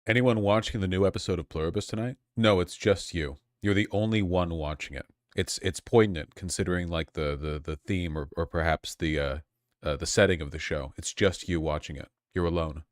Anyone watching the new episode of Pluribus tonight? No, it's just you. You're the only one watching it. It's poignant considering like the theme or perhaps the setting of the show. It's just you watching it. You're alone.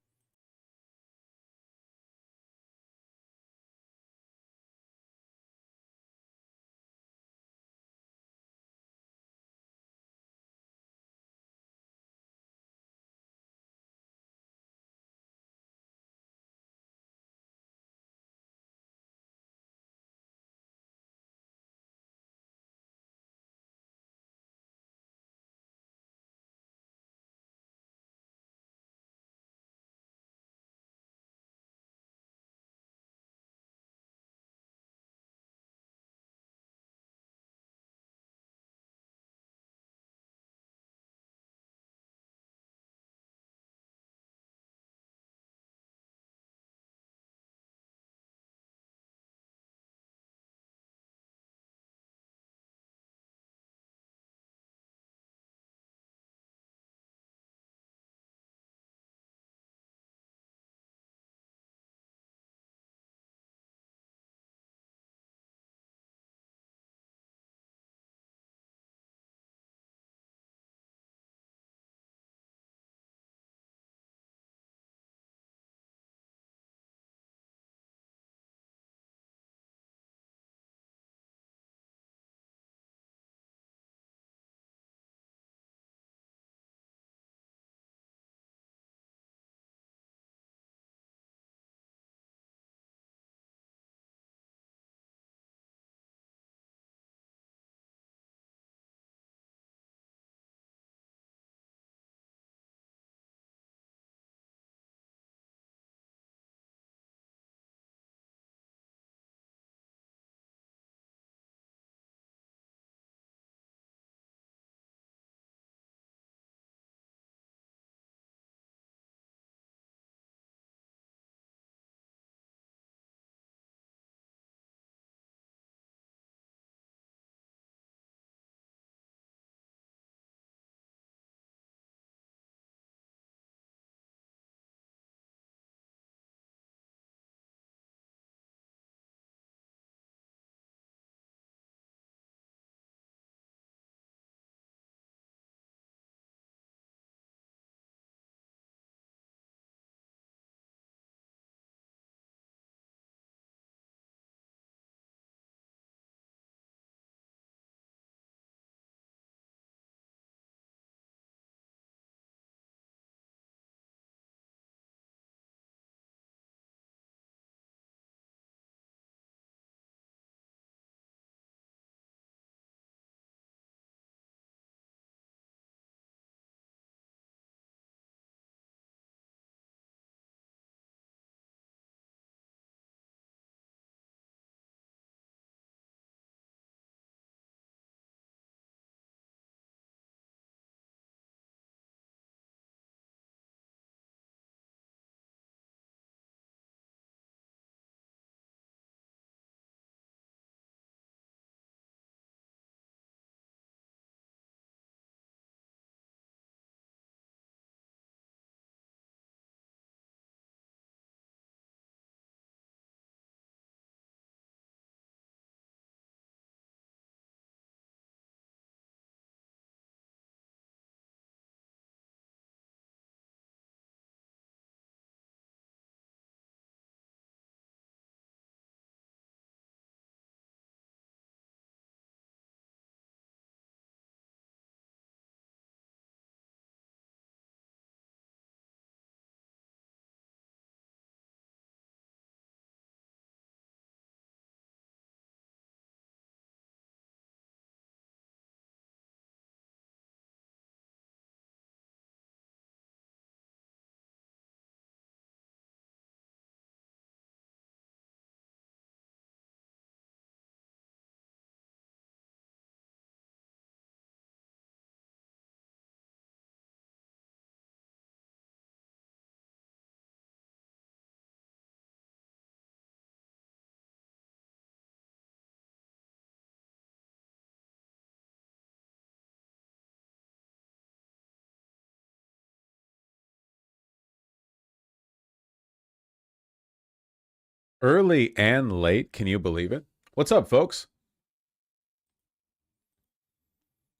Early and late, can you believe it? What's up, folks?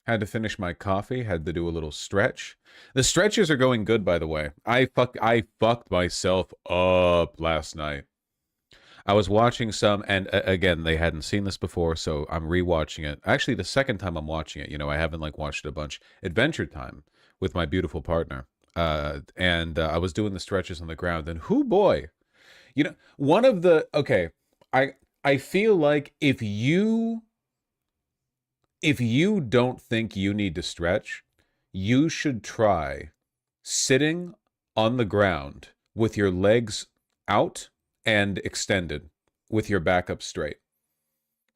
Had to finish my coffee, had to do a little stretch. The stretches are going good, by the way. I fucked myself up last night. I was watching some, and again, they hadn't seen this before, so I'm rewatching it. Actually, the second time I'm watching it, I haven't like watched it a bunch. Adventure Time with my beautiful partner, and I was doing the stretches on the ground, and whoo boy, one of the okay, I I feel like if you don't think you need to stretch, you should try sitting on the ground with your legs out and extended with your back up straight.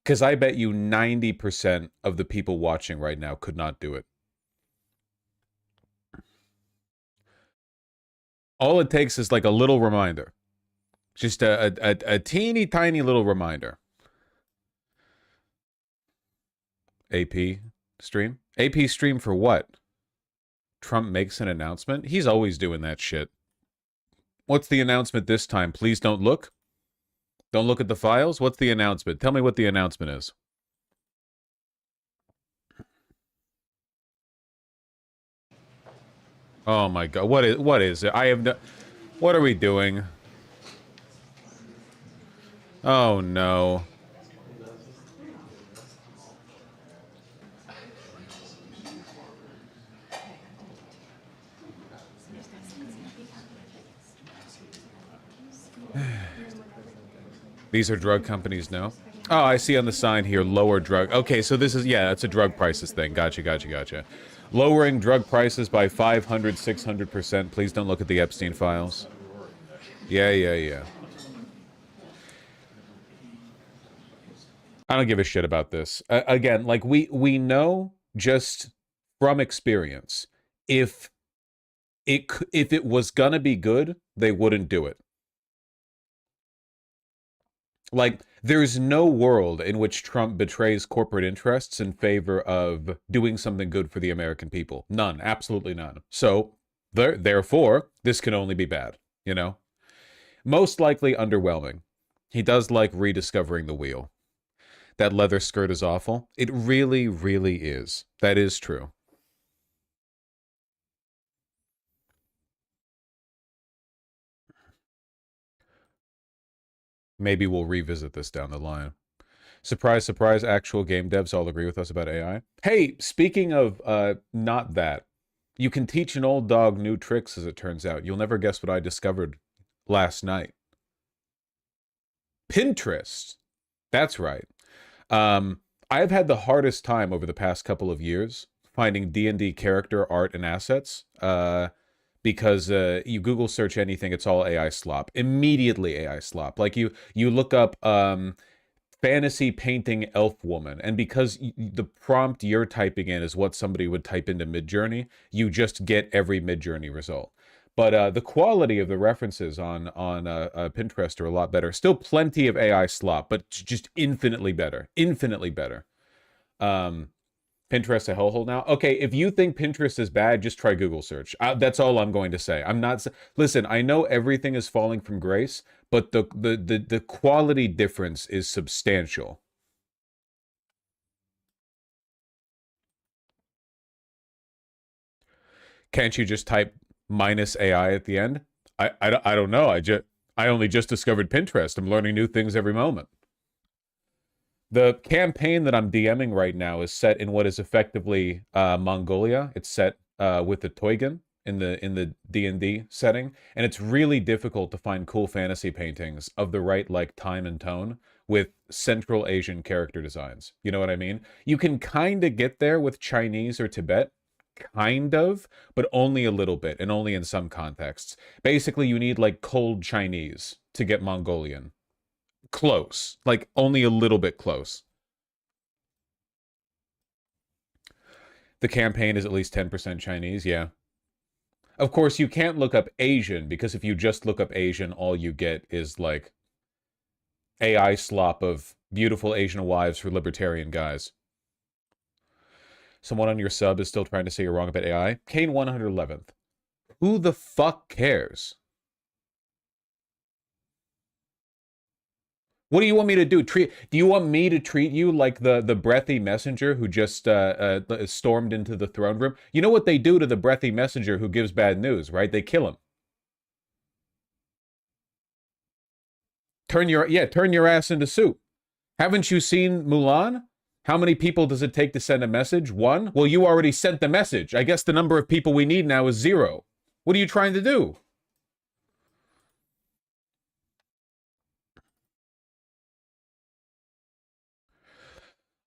Because I bet you 90% of the people watching right now could not do it. All it takes is like a little reminder. Just a teeny tiny little reminder. AP stream? AP stream for what? Trump makes an announcement? He's always doing that shit. What's the announcement this time? Please don't look. Don't look at the files. What's the announcement? Tell me what the announcement is. Oh my god. What is it? I have no... What are we doing? Oh no. These are drug companies now. Oh, I see on the sign here, lower drug. Okay, so this is, yeah, it's a drug prices thing. Gotcha. Lowering drug prices by 500, 600%. Please don't look at the Epstein files. Yeah. I don't give a shit about this. Again, like we know just from experience, if it was gonna be good, they wouldn't do it. Like, there's no world in which Trump betrays corporate interests in favor of doing something good for the American people. None. Absolutely none. So, therefore, this can only be bad, you know? Most likely underwhelming. He does like rediscovering the wheel. That leather skirt is awful. It really, really is. That is true. Maybe we'll revisit this down the line. Surprise, surprise, actual game devs all agree with us about AI. Hey, speaking of not that, you can teach an old dog new tricks, as it turns out. You'll never guess what I discovered last night. Pinterest. That's right. I've had the hardest time over the past couple of years finding D&D character art and assets because you Google search anything, it's all AI slop. Immediately AI slop. Like you look up fantasy painting elf woman, and because the prompt you're typing in is what somebody would type into Midjourney, you just get every Midjourney result. But the quality of the references on Pinterest are a lot better. Still plenty of AI slop, but just infinitely better. Infinitely better. Um, Pinterest a hellhole now? Okay, if you think Pinterest is bad, just try Google search. That's all I'm going to say. I'm not... Listen, I know everything is falling from grace, but the quality difference is substantial. Can't you just type minus AI at the end? I don't know. I only just discovered Pinterest. I'm learning new things every moment. The campaign that I'm DMing right now is set in what is effectively Mongolia. It's set with the Toygan in the D&D setting, and it's really difficult to find cool fantasy paintings of the right like time and tone with Central Asian character designs. You know what I mean? You can kind of get there with Chinese or Tibet, kind of, but only a little bit and only in some contexts. Basically, you need like cold Chinese to get Mongolian. Close, like only a little bit close. The campaign is at least 10% Chinese, yeah. Of course, you can't look up Asian because if you just look up Asian, all you get is like AI slop of beautiful Asian wives for libertarian guys. Someone on your sub is still trying to say you're wrong about AI. Kane 111th. Who the fuck cares? What do you want me to do? Do you want me to treat you like the breathy messenger who just stormed into the throne room? You know what they do to the breathy messenger who gives bad news, right? They kill him. Turn your ass into soup. Haven't you seen Mulan? How many people does it take to send a message? One? Well, you already sent the message. I guess the number of people we need now is 0. What are you trying to do?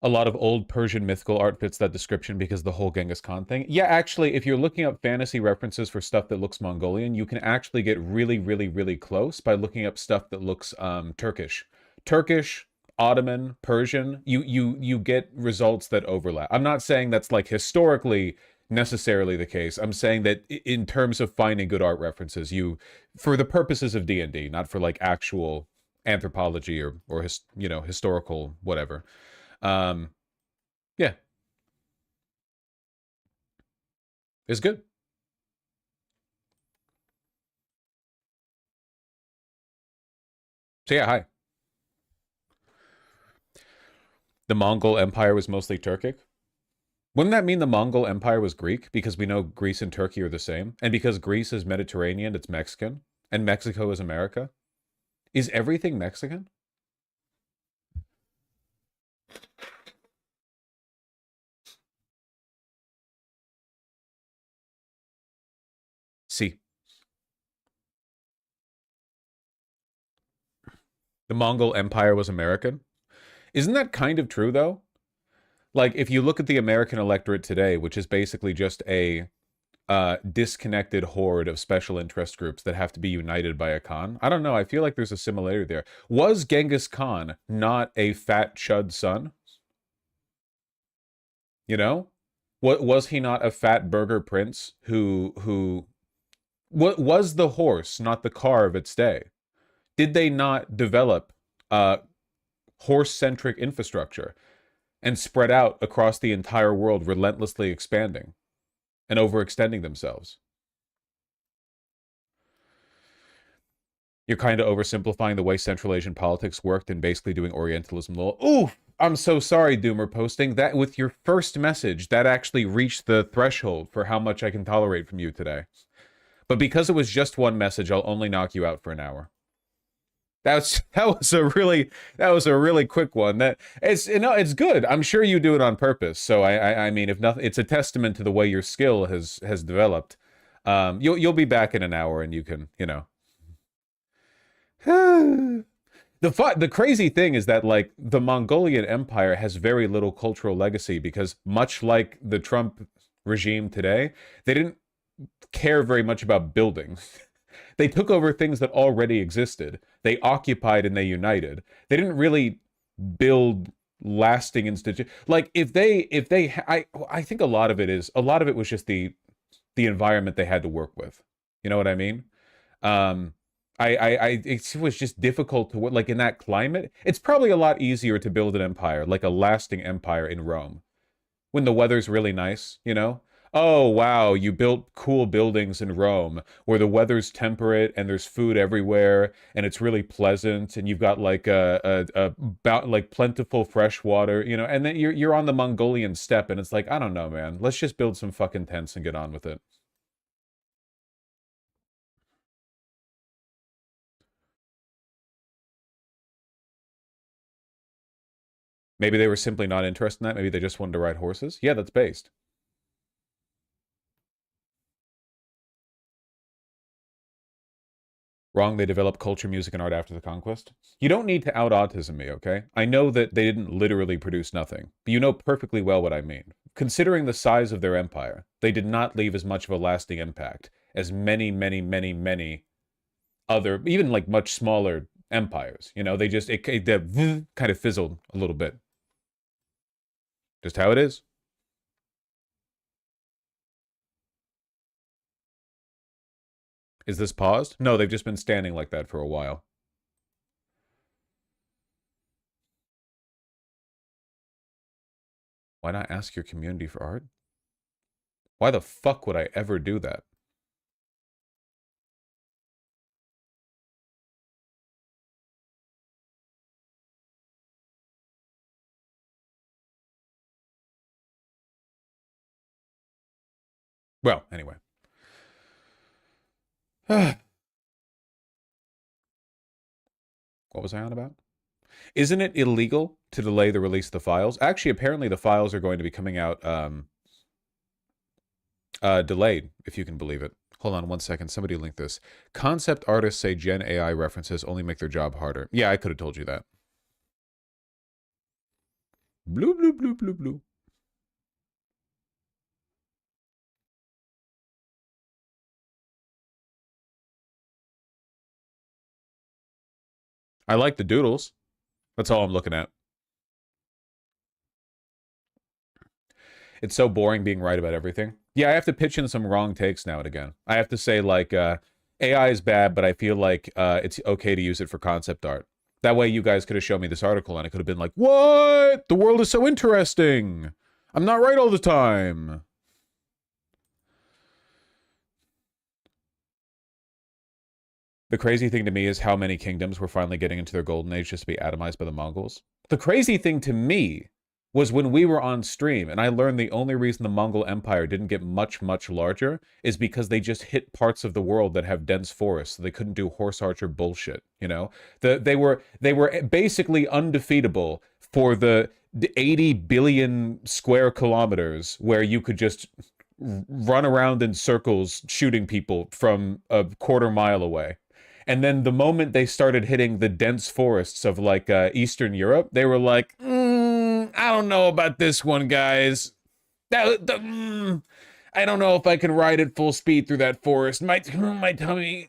A lot of old Persian mythical art fits that description because the whole Genghis Khan thing. Yeah, actually, if you're looking up fantasy references for stuff that looks Mongolian, you can actually get really, really, really close by looking up stuff that looks Turkish. Turkish, Ottoman, Persian, you get results that overlap. I'm not saying that's like historically necessarily the case. I'm saying that in terms of finding good art references, for the purposes of D&D, not for like actual anthropology or historical whatever. Um, yeah, it's good. So yeah, hi. The Mongol Empire was mostly Turkic. Wouldn't that mean the Mongol Empire was Greek? Because we know Greece and Turkey are the same. And because Greece is Mediterranean, it's Mexican. And Mexico is America. Is everything Mexican? See, the Mongol Empire was American. Isn't that kind of true, though? Like, if you look at the American electorate today, which is basically just a disconnected horde of special interest groups that have to be united by a Khan. I don't know. I feel like there's a similarity there. Was Genghis Khan not a fat chud son? You know, what was he not a fat burger prince who what was the horse not the car of its day? Did they not develop horse-centric infrastructure and spread out across the entire world, relentlessly expanding and overextending themselves? You're kind of oversimplifying the way Central Asian politics worked and basically doing Orientalism law. Ooh, I'm so sorry, Doomer posting. That with your first message, that actually reached the threshold for how much I can tolerate from you today. But because it was just one message, I'll only knock you out for an hour. That was a really quick one. That it's good. I'm sure you do it on purpose. So I mean, if nothing, it's a testament to the way your skill has developed. You'll be back in an hour and you can the crazy thing is that like the Mongolian Empire has very little cultural legacy because much like the Trump regime today, they didn't care very much about building. They took over things that already existed. They occupied and they united. They didn't really build lasting institutions. Like I think a lot of it was just the environment they had to work with. You know what I mean? Um, it was just difficult to like in that climate. It's probably a lot easier to build an empire, like a lasting empire in Rome, when the weather's really nice, you know? Oh, wow, you built cool buildings in Rome where the weather's temperate and there's food everywhere and it's really pleasant and you've got like about like plentiful fresh water, you know, and then you're on the Mongolian steppe and it's like, I don't know, man. Let's just build some fucking tents and get on with it. Maybe they were simply not interested in that. Maybe they just wanted to ride horses. Yeah, that's based. Wrong, they developed culture, music, and art after the conquest. You don't need to out autism me, okay? I know that they didn't literally produce nothing, but you know perfectly well what I mean. Considering the size of their empire, they did not leave as much of a lasting impact as many, many, many, many other, even like much smaller empires. You know, it kind of fizzled a little bit. Just how it is. Is this paused? No, they've just been standing like that for a while. Why not ask your community for art? Why the fuck would I ever do that? Well, anyway. What was I on about? Isn't it illegal to delay the release of the files? Actually, apparently the files are going to be coming out delayed, if you can believe it. Hold on one second. Somebody link this. Concept artists say Gen AI references only make their job harder. Yeah, I could have told you that. Blue, blue, blue, blue, blue. I like the doodles. That's all I'm looking at. It's so boring being right about everything. Yeah, I have to pitch in some wrong takes now and again. I have to say, like, AI is bad, but I feel like it's okay to use it for concept art. That way you guys could have shown me this article and I could have been like, what? The world is so interesting. I'm not right all the time. The crazy thing to me is how many kingdoms were finally getting into their golden age just to be atomized by the Mongols. The crazy thing to me was when we were on stream and I learned the only reason the Mongol Empire didn't get much, much larger is because they just hit parts of the world that have dense forests. So they couldn't do horse archer bullshit, you know? They were basically undefeatable for the 80 billion square kilometers where you could just run around in circles shooting people from a quarter mile away. And then the moment they started hitting the dense forests of like Eastern Europe, they were like, I don't know about this one, guys. I don't know if I can ride at full speed through that forest. My tummy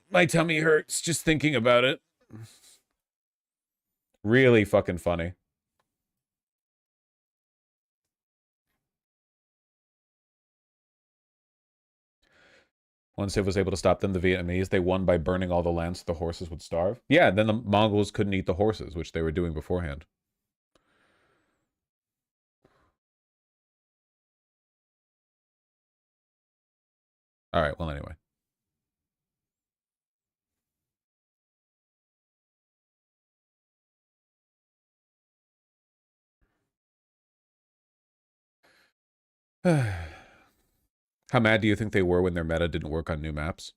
hurts just thinking about it. Really fucking funny. Once Civ was able to stop them, the Vietnamese, they won by burning all the land so the horses would starve. Yeah, then the Mongols couldn't eat the horses, which they were doing beforehand. All right, well, anyway. How mad do you think they were when their meta didn't work on new maps?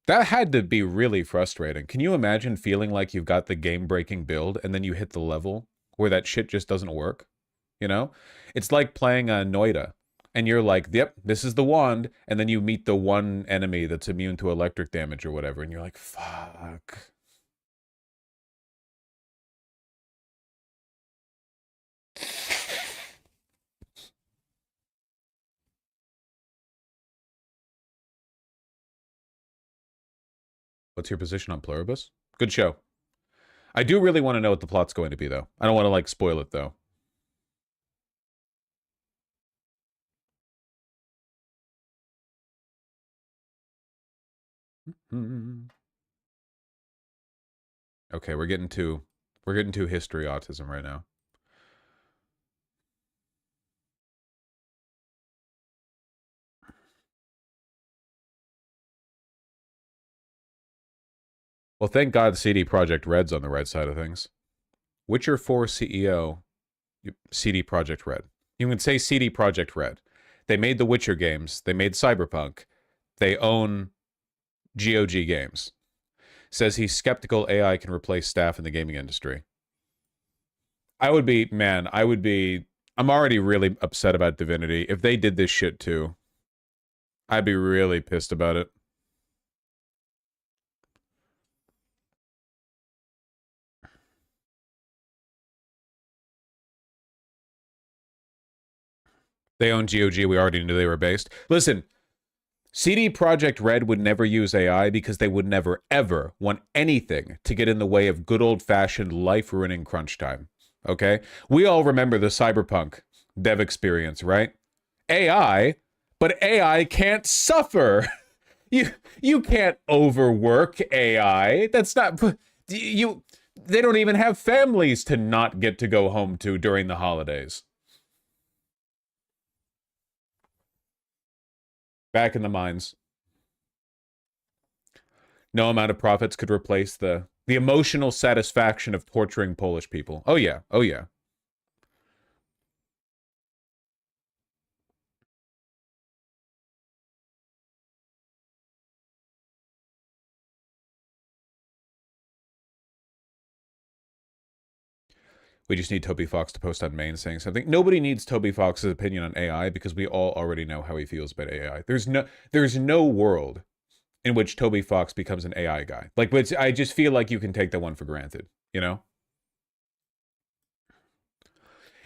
That had to be really frustrating. Can you imagine feeling like you've got the game-breaking build and then you hit the level where that shit just doesn't work? You know? It's like playing a Noida and you're like, yep, this is the wand, and then you meet the one enemy that's immune to electric damage or whatever, and you're like, fuck. What's your position on Pluribus? Good show. I do really want to know what the plot's going to be, though. I don't want to, like, spoil it, though. Okay, we're getting to history autism right now. Well, thank God CD Projekt Red's on the right side of things. Witcher 4 CEO, CD Projekt Red. You can say CD Projekt Red. They made the Witcher games. They made Cyberpunk. They own GOG Games. Says he's skeptical AI can replace staff in the gaming industry. I'm already really upset about Divinity. If they did this shit too, I'd be really pissed about it. They own GOG. We already knew they were based. Listen, CD Projekt Red would never use AI because they would never, ever want anything to get in the way of good old-fashioned life-ruining crunch time. Okay? We all remember the Cyberpunk dev experience, right? AI, but AI can't suffer. You can't overwork AI. That's not you. They don't even have families to not get to go home to during the holidays. Back in the mines. No amount of profits could replace the emotional satisfaction of torturing Polish people. Oh yeah. Oh yeah. We just need Toby Fox to post on Maine saying something. Nobody needs Toby Fox's opinion on AI because we all already know how he feels about AI. There's no world in which Toby Fox becomes an AI guy. Like, but I just feel like you can take that one for granted, you know?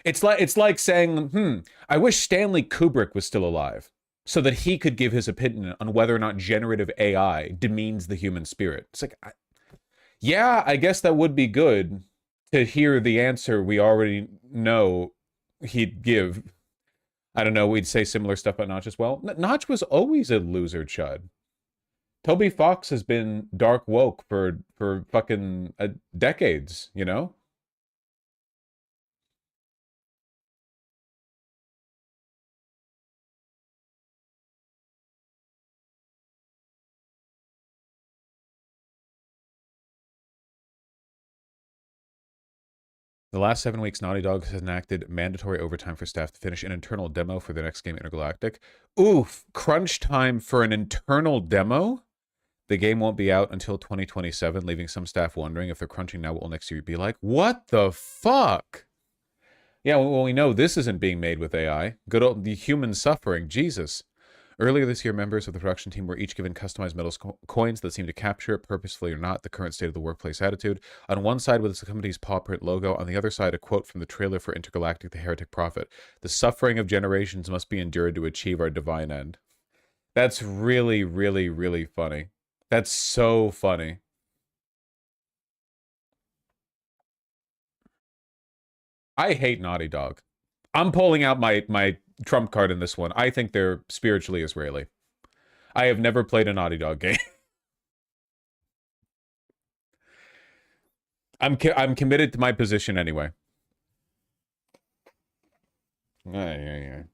It's like saying, I wish Stanley Kubrick was still alive so that he could give his opinion on whether or not generative AI demeans the human spirit. It's like, yeah, I guess that would be good to hear the answer we already know he'd give. I don't know, we'd say similar stuff about Notch as well. Notch was always a loser chud. Toby Fox has been dark woke for fucking decades, you know? The last 7 weeks, Naughty Dog has enacted mandatory overtime for staff to finish an internal demo for the next game, Intergalactic. Oof, crunch time for an internal demo? The game won't be out until 2027, leaving some staff wondering if they're crunching now, what will next year be like? What the fuck? Yeah, well, we know this isn't being made with AI. Good old the human suffering, Jesus. Earlier this year, members of the production team were each given customized metals coins that seem to capture, purposefully or not, the current state of the workplace attitude. On one side was the company's paw print logo. On the other side, a quote from the trailer for Intergalactic: The Heretic Prophet. The suffering of generations must be endured to achieve our divine end. That's really, really, really funny. That's so funny. I hate Naughty Dog. I'm pulling out my trump card in this one. I think they're spiritually Israeli. I have never played a Naughty Dog game. I'm committed to my position anyway. Yeah.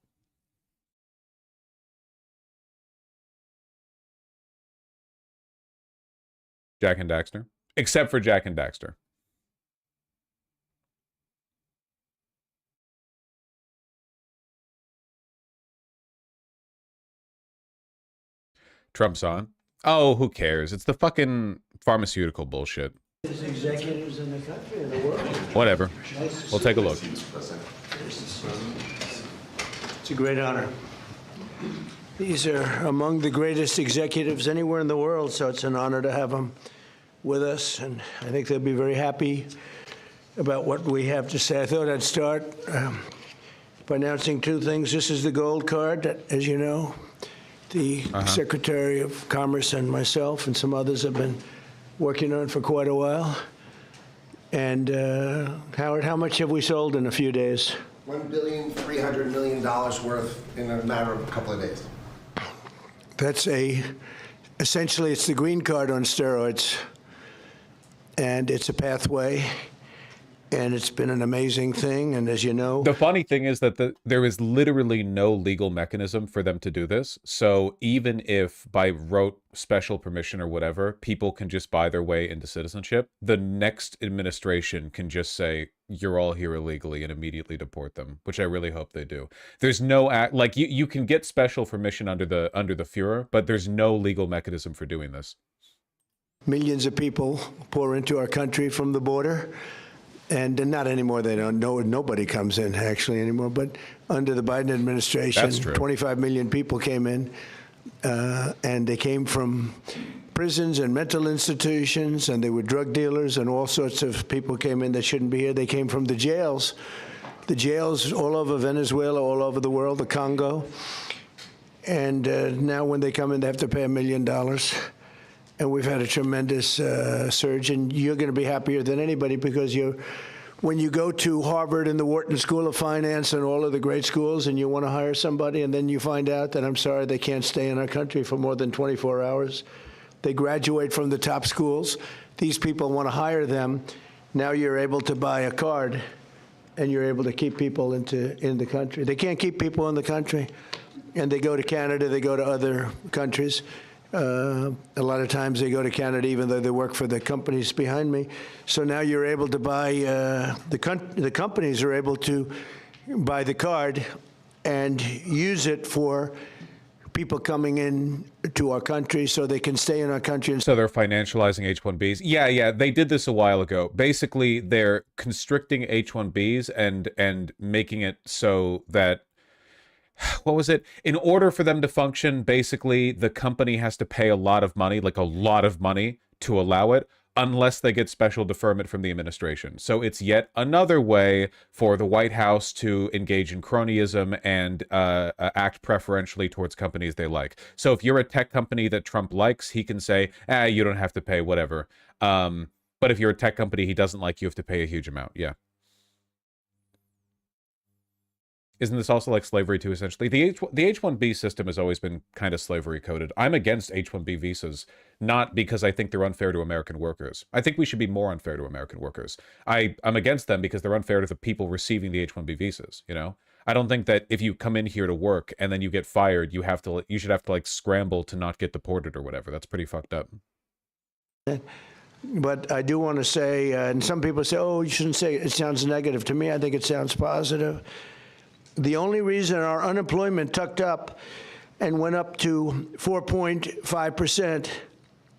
Jak and Daxter. Except for Jak and Daxter. Trump's on. Oh, who cares? It's the fucking pharmaceutical bullshit. Executives in the country and the world. Whatever. We'll take a look. It's a great honor. These are among the greatest executives anywhere in the world, so it's an honor to have them with us, and I think they'll be very happy about what we have to say. I thought I'd start by announcing two things. This is the gold card that, as you know, the Secretary of Commerce and myself and some others have been working on for quite a while. And Howard, how much have we sold in a few days? $1.3 billion worth in a matter of a couple of days. That's essentially it's the green card on steroids, and it's a pathway, and it's been an amazing thing. And as you know, the funny thing is that there is literally no legal mechanism for them to do this. So even if by rote special permission or whatever, people can just buy their way into citizenship, the next administration can just say, you're all here illegally and immediately deport them, which I really hope they do. There's no act like you can get special permission under the Führer, but there's no legal mechanism for doing this. Millions of people pour into our country from the border. And not anymore. They don't know. Nobody comes in actually anymore. But under the Biden administration, 25 million people came in, and they came from prisons and mental institutions, and they were drug dealers, and all sorts of people came in that shouldn't be here. They came from the jails all over Venezuela, all over the world, the Congo. And now when they come in, they have to pay $1 million. And we've had a tremendous surge, and you're going to be happier than anybody because when you go to Harvard and the Wharton School of Finance and all of the great schools and you want to hire somebody and then you find out that, I'm sorry, they can't stay in our country for more than 24 hours. They graduate from the top schools. These people want to hire them. Now you're able to buy a card, and you're able to keep people in the country. They can't keep people in the country, and they go to Canada, they go to other countries. A lot of times they go to Canada even though they work for the companies behind me. So now you're able to buy, the companies are able to buy the card and use it for people coming in to our country so they can stay in our country. So they're financializing H-1Bs. Yeah, they did this a while ago. Basically, they're constricting H-1Bs and making it so that, what was it? In order for them to function, basically, the company has to pay a lot of money, like a lot of money, to allow it, unless they get special deferment from the administration. So it's yet another way for the White House to engage in cronyism and act preferentially towards companies they like. So if you're a tech company that Trump likes, he can say, you don't have to pay, whatever. But if you're a tech company he doesn't like, you have to pay a huge amount. Yeah. Isn't this also like slavery too, essentially? The H-1B system has always been kind of slavery coded. I'm against H-1B visas, not because I think they're unfair to American workers. I think we should be more unfair to American workers. I'm against them because they're unfair to the people receiving the H-1B visas, you know? I don't think that if you come in here to work and then you get fired, you should have to like scramble to not get deported or whatever. That's pretty fucked up. But I do want to say, and some people say, oh, you shouldn't say it. It sounds negative. To me, I think it sounds positive. The only reason our unemployment tucked up and went up to 4.5%,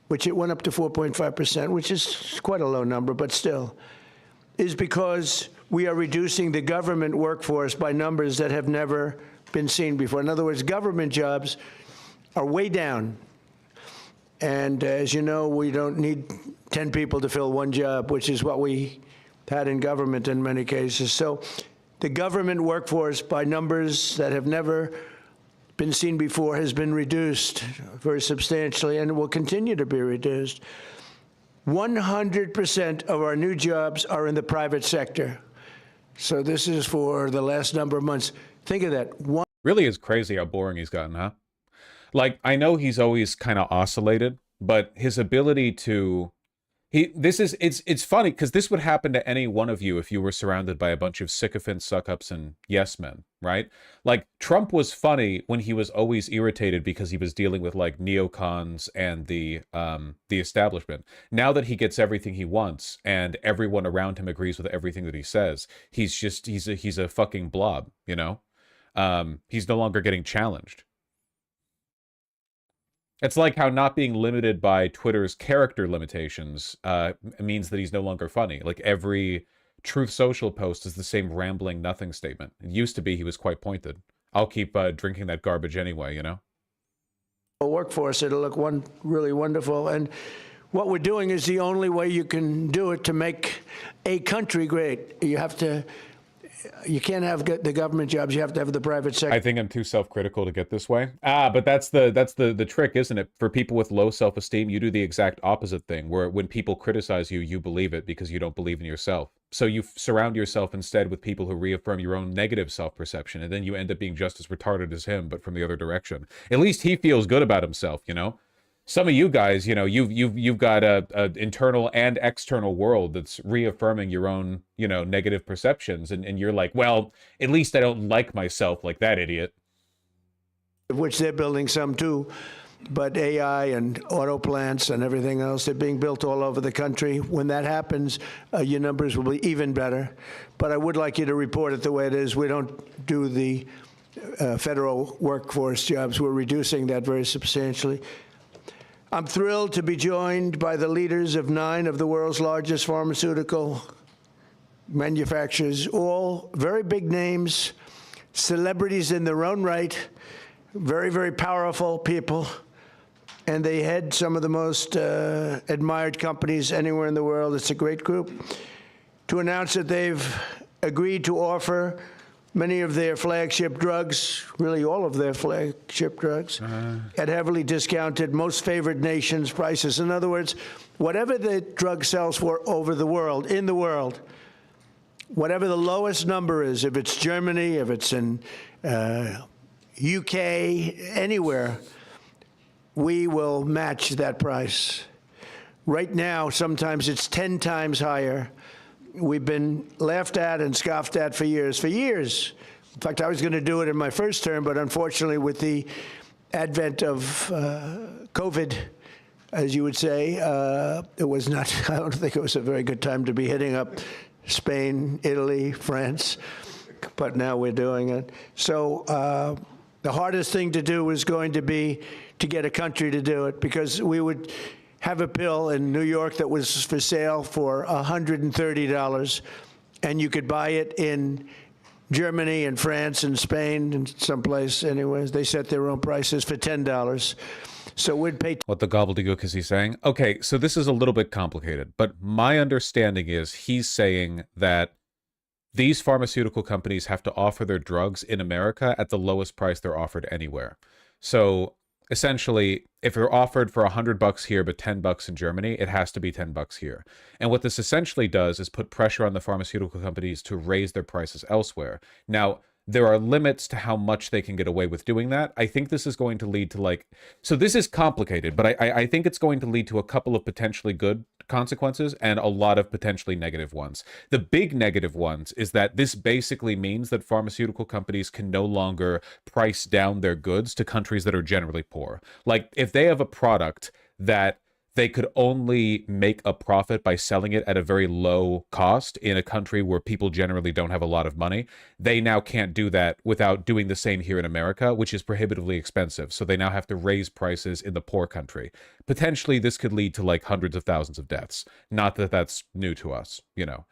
which it went up to 4.5%, which is quite a low number, but still, is because we are reducing the government workforce by numbers that have never been seen before. In other words, government jobs are way down. And as you know, we don't need 10 people to fill one job, which is what we had in government in many cases. So the government workforce, by numbers that have never been seen before, has been reduced very substantially and will continue to be reduced. 100% of our new jobs are in the private sector. So this is for the last number of months. Think of that. Really is crazy how boring he's gotten, huh? Like, I know he's always kind of oscillated, but his ability to... It's funny because this would happen to any one of you if you were surrounded by a bunch of sycophants, suck-ups, and yes-men, right? Like, Trump was funny when he was always irritated because he was dealing with, like, neocons and the establishment. Now that he gets everything he wants and everyone around him agrees with everything that he says, he's a fucking blob, you know? He's no longer getting challenged. It's like how not being limited by Twitter's character limitations means that he's no longer funny. Like every Truth Social post is the same rambling nothing statement. It used to be he was quite pointed. I'll keep drinking that garbage anyway, you know? Workforce, it'll look really wonderful. And what we're doing is the only way you can do it to make a country great. You can't have the government jobs. You have to have the private sector. I think I'm too self-critical to get this way. But that's the trick, isn't it? For people with low self-esteem, you do the exact opposite thing, where when people criticize you, you believe it because you don't believe in yourself. So you surround yourself instead with people who reaffirm your own negative self-perception, and then you end up being just as retarded as him, but from the other direction. At least he feels good about himself, you know? Some of you guys, you know, you've got a internal and external world that's reaffirming your own, you know, negative perceptions, and you're like, well, at least I don't like myself like that idiot. Which they're building some too, but AI and auto plants and everything else, they're being built all over the country. When that happens, your numbers will be even better. But I would like you to report it the way it is. We don't do the federal workforce jobs. We're reducing that very substantially. I'm thrilled to be joined by the leaders of 9 of the world's largest pharmaceutical manufacturers, all very big names, celebrities in their own right, very, very powerful people, and they head some of the most admired companies anywhere in the world. It's a great group. To announce that they've agreed to offer many of their flagship drugs, really all of their flagship drugs, at heavily discounted, most favored nations prices. In other words, whatever the drug sells for in the world, whatever the lowest number is, if it's Germany, if it's in UK, anywhere, we will match that price. Right now, sometimes it's 10 times higher. We've been laughed at and scoffed at for years. In fact, I was going to do it in my first term, but unfortunately, with the advent of COVID, as you would say, it was not, I don't think it was a very good time to be hitting up Spain, Italy, France, but now we're doing it. So The hardest thing to do was going to be to get a country to do it, because we would have a pill in New York that was for sale for $130, and you could buy it in Germany and France and Spain and someplace. Anyways, they set their own prices for $10. So we'd pay. What the gobbledygook is he saying? Okay, so this is a little bit complicated, but my understanding is he's saying that these pharmaceutical companies have to offer their drugs in America at the lowest price they're offered anywhere. So essentially, if they're offered for $100 here but $10 in Germany, it has to be $10 here. And what this essentially does is put pressure on the pharmaceutical companies to raise their prices elsewhere. Now, there are limits to how much they can get away with doing that. I think this is going to lead to, like, so this is complicated, but I think it's going to lead to a couple of potentially good consequences and a lot of potentially negative ones. The big negative ones is that this basically means that pharmaceutical companies can no longer price down their goods to countries that are generally poor. Like, if they have a product that they could only make a profit by selling it at a very low cost in a country where people generally don't have a lot of money, they now can't do that without doing the same here in America, which is prohibitively expensive. So they now have to raise prices in the poor country. Potentially, this could lead to like hundreds of thousands of deaths. Not that that's new to us, you know.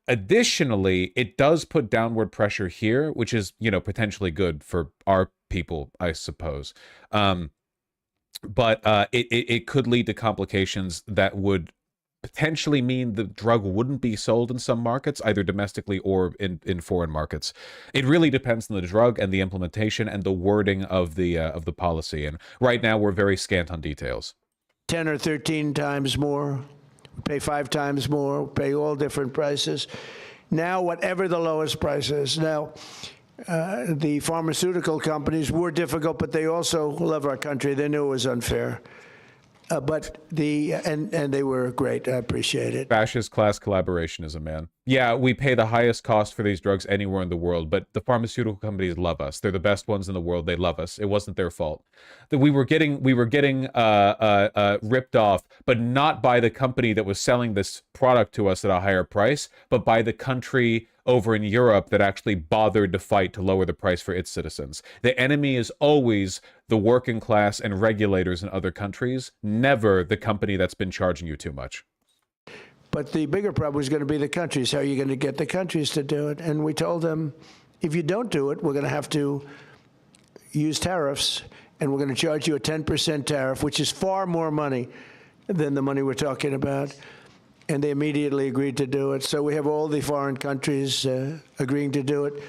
Additionally, it does put downward pressure here, which is, you know, potentially good for our people, I suppose. But it could lead to complications that would potentially mean the drug wouldn't be sold in some markets, either domestically or in foreign markets. It really depends on the drug and the implementation and the wording of the policy. And right now, we're very scant on details. 10 or 13 times more, pay 5 times more, pay all different prices. Now, whatever the lowest price is. Now, the pharmaceutical companies were difficult, but they also love our country. They knew it was unfair. But and they were great. I appreciate it. Fascist class collaborationism, man. Yeah, we pay the highest cost for these drugs anywhere in the world, but the pharmaceutical companies love us. They're the best ones in the world. They love us. It wasn't their fault. That we were getting ripped off, but not by the company that was selling this product to us at a higher price, but by the country over in Europe that actually bothered to fight to lower the price for its citizens. The enemy is always the working class and regulators in other countries, never the company that's been charging you too much. But the bigger problem is going to be the countries. How are you going to get the countries to do it? And we told them, if you don't do it, we're going to have to use tariffs, and we're going to charge you a 10% tariff, which is far more money than the money we're talking about. And they immediately agreed to do it. So we have all the foreign countries agreeing to do it.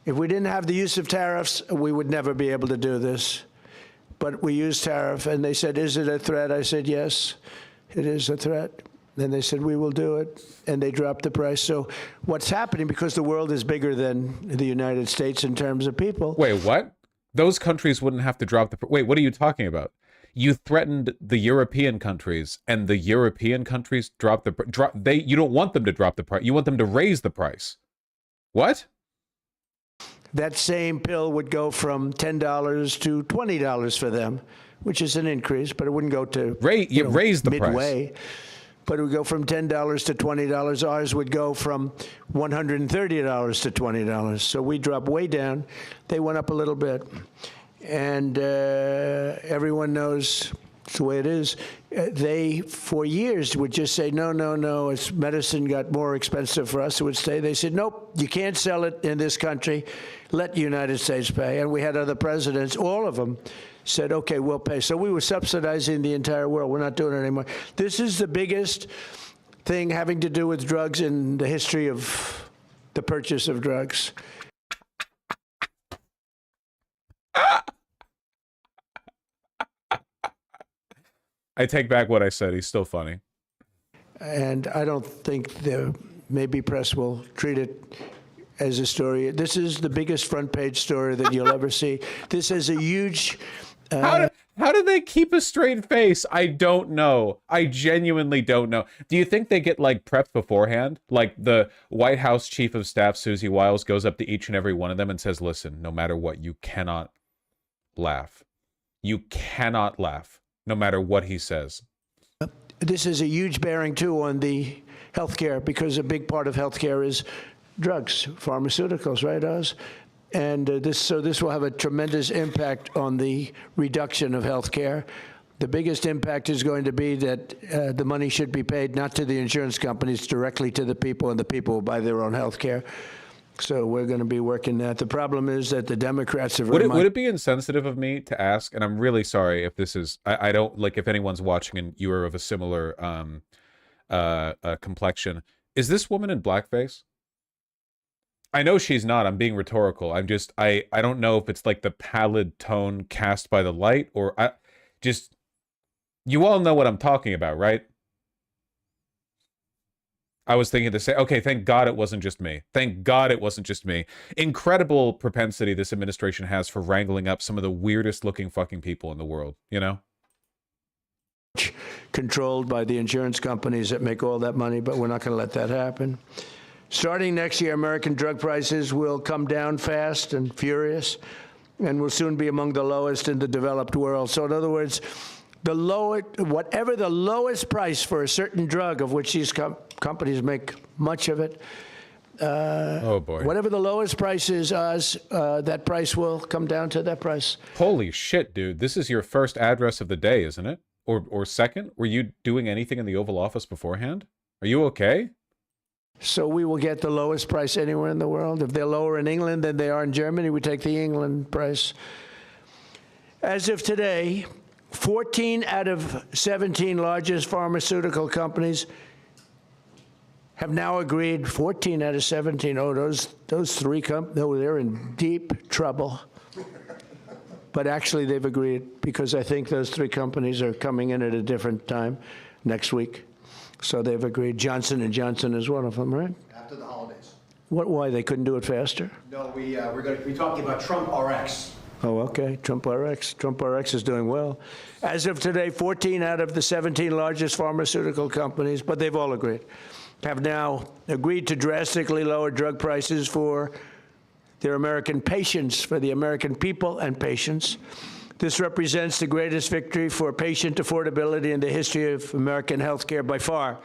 If we didn't have the use of tariffs, we would never be able to do this. But we used tariff, and they said, is it a threat? I said, yes, it is a threat. Then they said, we will do it, and they dropped the price. So what's happening, because the world is bigger than the United States in terms of people. Wait, what? Those countries wouldn't have to drop the price. Wait, what are you talking about? You threatened the European countries, and the European countries dropped the you don't want them to drop the price. You want them to raise the price. What? That same pill would go from $10 to $20 for them, which is an increase, but it wouldn't go to raise the midway. price. But it would go from $10 to $20. Ours would go from $130 to $20. So we dropped way down. They went up a little bit. And everyone knows it's the way it is. They, for years, would just say, no, no, no, it's medicine got more expensive for us. It would stay. They said, nope, you can't sell it in this country. Let the United States pay. And we had other presidents, all of them, said, okay, we'll pay. So we were subsidizing the entire world. We're not doing it anymore. This is the biggest thing having to do with drugs in the history of the purchase of drugs. I take back what I said. He's still funny. And I don't think the maybe press will treat it as a story. This is the biggest front page story that you'll ever see. This is a huge... How do they keep a straight face? I don't know. I genuinely don't know. Do you think they get like prepped beforehand? Like the White House Chief of Staff, Susie Wiles, goes up to each and every one of them and says, listen, no matter what, you cannot laugh. You cannot laugh, no matter what he says. This is a huge bearing, too, on the healthcare, because a big part of healthcare is drugs, pharmaceuticals, right, Oz? And this will have a tremendous impact on the reduction of health care. The biggest impact is going to be that the money should be paid not to the insurance companies, directly to the people, and the people will buy their own health care. So we're going to be working that. The problem is that the Democrats are very Would it be insensitive of me to ask, and I'm really sorry if this is, I don't, like, if anyone's watching and you are of a similar complexion, is this woman in blackface? I know she's not. I'm being rhetorical. I'm just, I don't know if it's like the pallid tone cast by the light, or you all know what I'm talking about, right? I was thinking to say, okay, thank God it wasn't just me. Thank God it wasn't just me. Incredible propensity this administration has for wrangling up some of the weirdest looking fucking people in the world, you know? Controlled by the insurance companies that make all that money, but we're not going to let that happen. Starting next year, American drug prices will come down fast and furious, and will soon be among the lowest in the developed world. So in other words, whatever the lowest price for a certain drug, of which these companies make much of it, oh boy, whatever the lowest price is, that price will come down to that price. Holy shit, dude. This is your first address of the day, isn't it? Or second? Were you doing anything in the Oval Office beforehand? Are you okay? So we will get the lowest price anywhere in the world. If they're lower in England than they are in Germany, we take the England price. As of today, 14 out of 17 largest pharmaceutical companies have now agreed. 14 out of 17. Oh, those three companies, they're in deep trouble. But actually, they've agreed, because I think those three companies are coming in at a different time next week. So they've agreed. Johnson & Johnson is one of them, right? After the holidays. Why? They couldn't do it faster? No, we're going to be talking about Trump RX. Oh, okay. Trump RX. Trump RX is doing well. As of today, 14 out of the 17 largest pharmaceutical companies, but they've all agreed, have now agreed to drastically lower drug prices for their American patients, for the American people and patients. This represents the greatest victory for patient affordability in the history of American health care by far,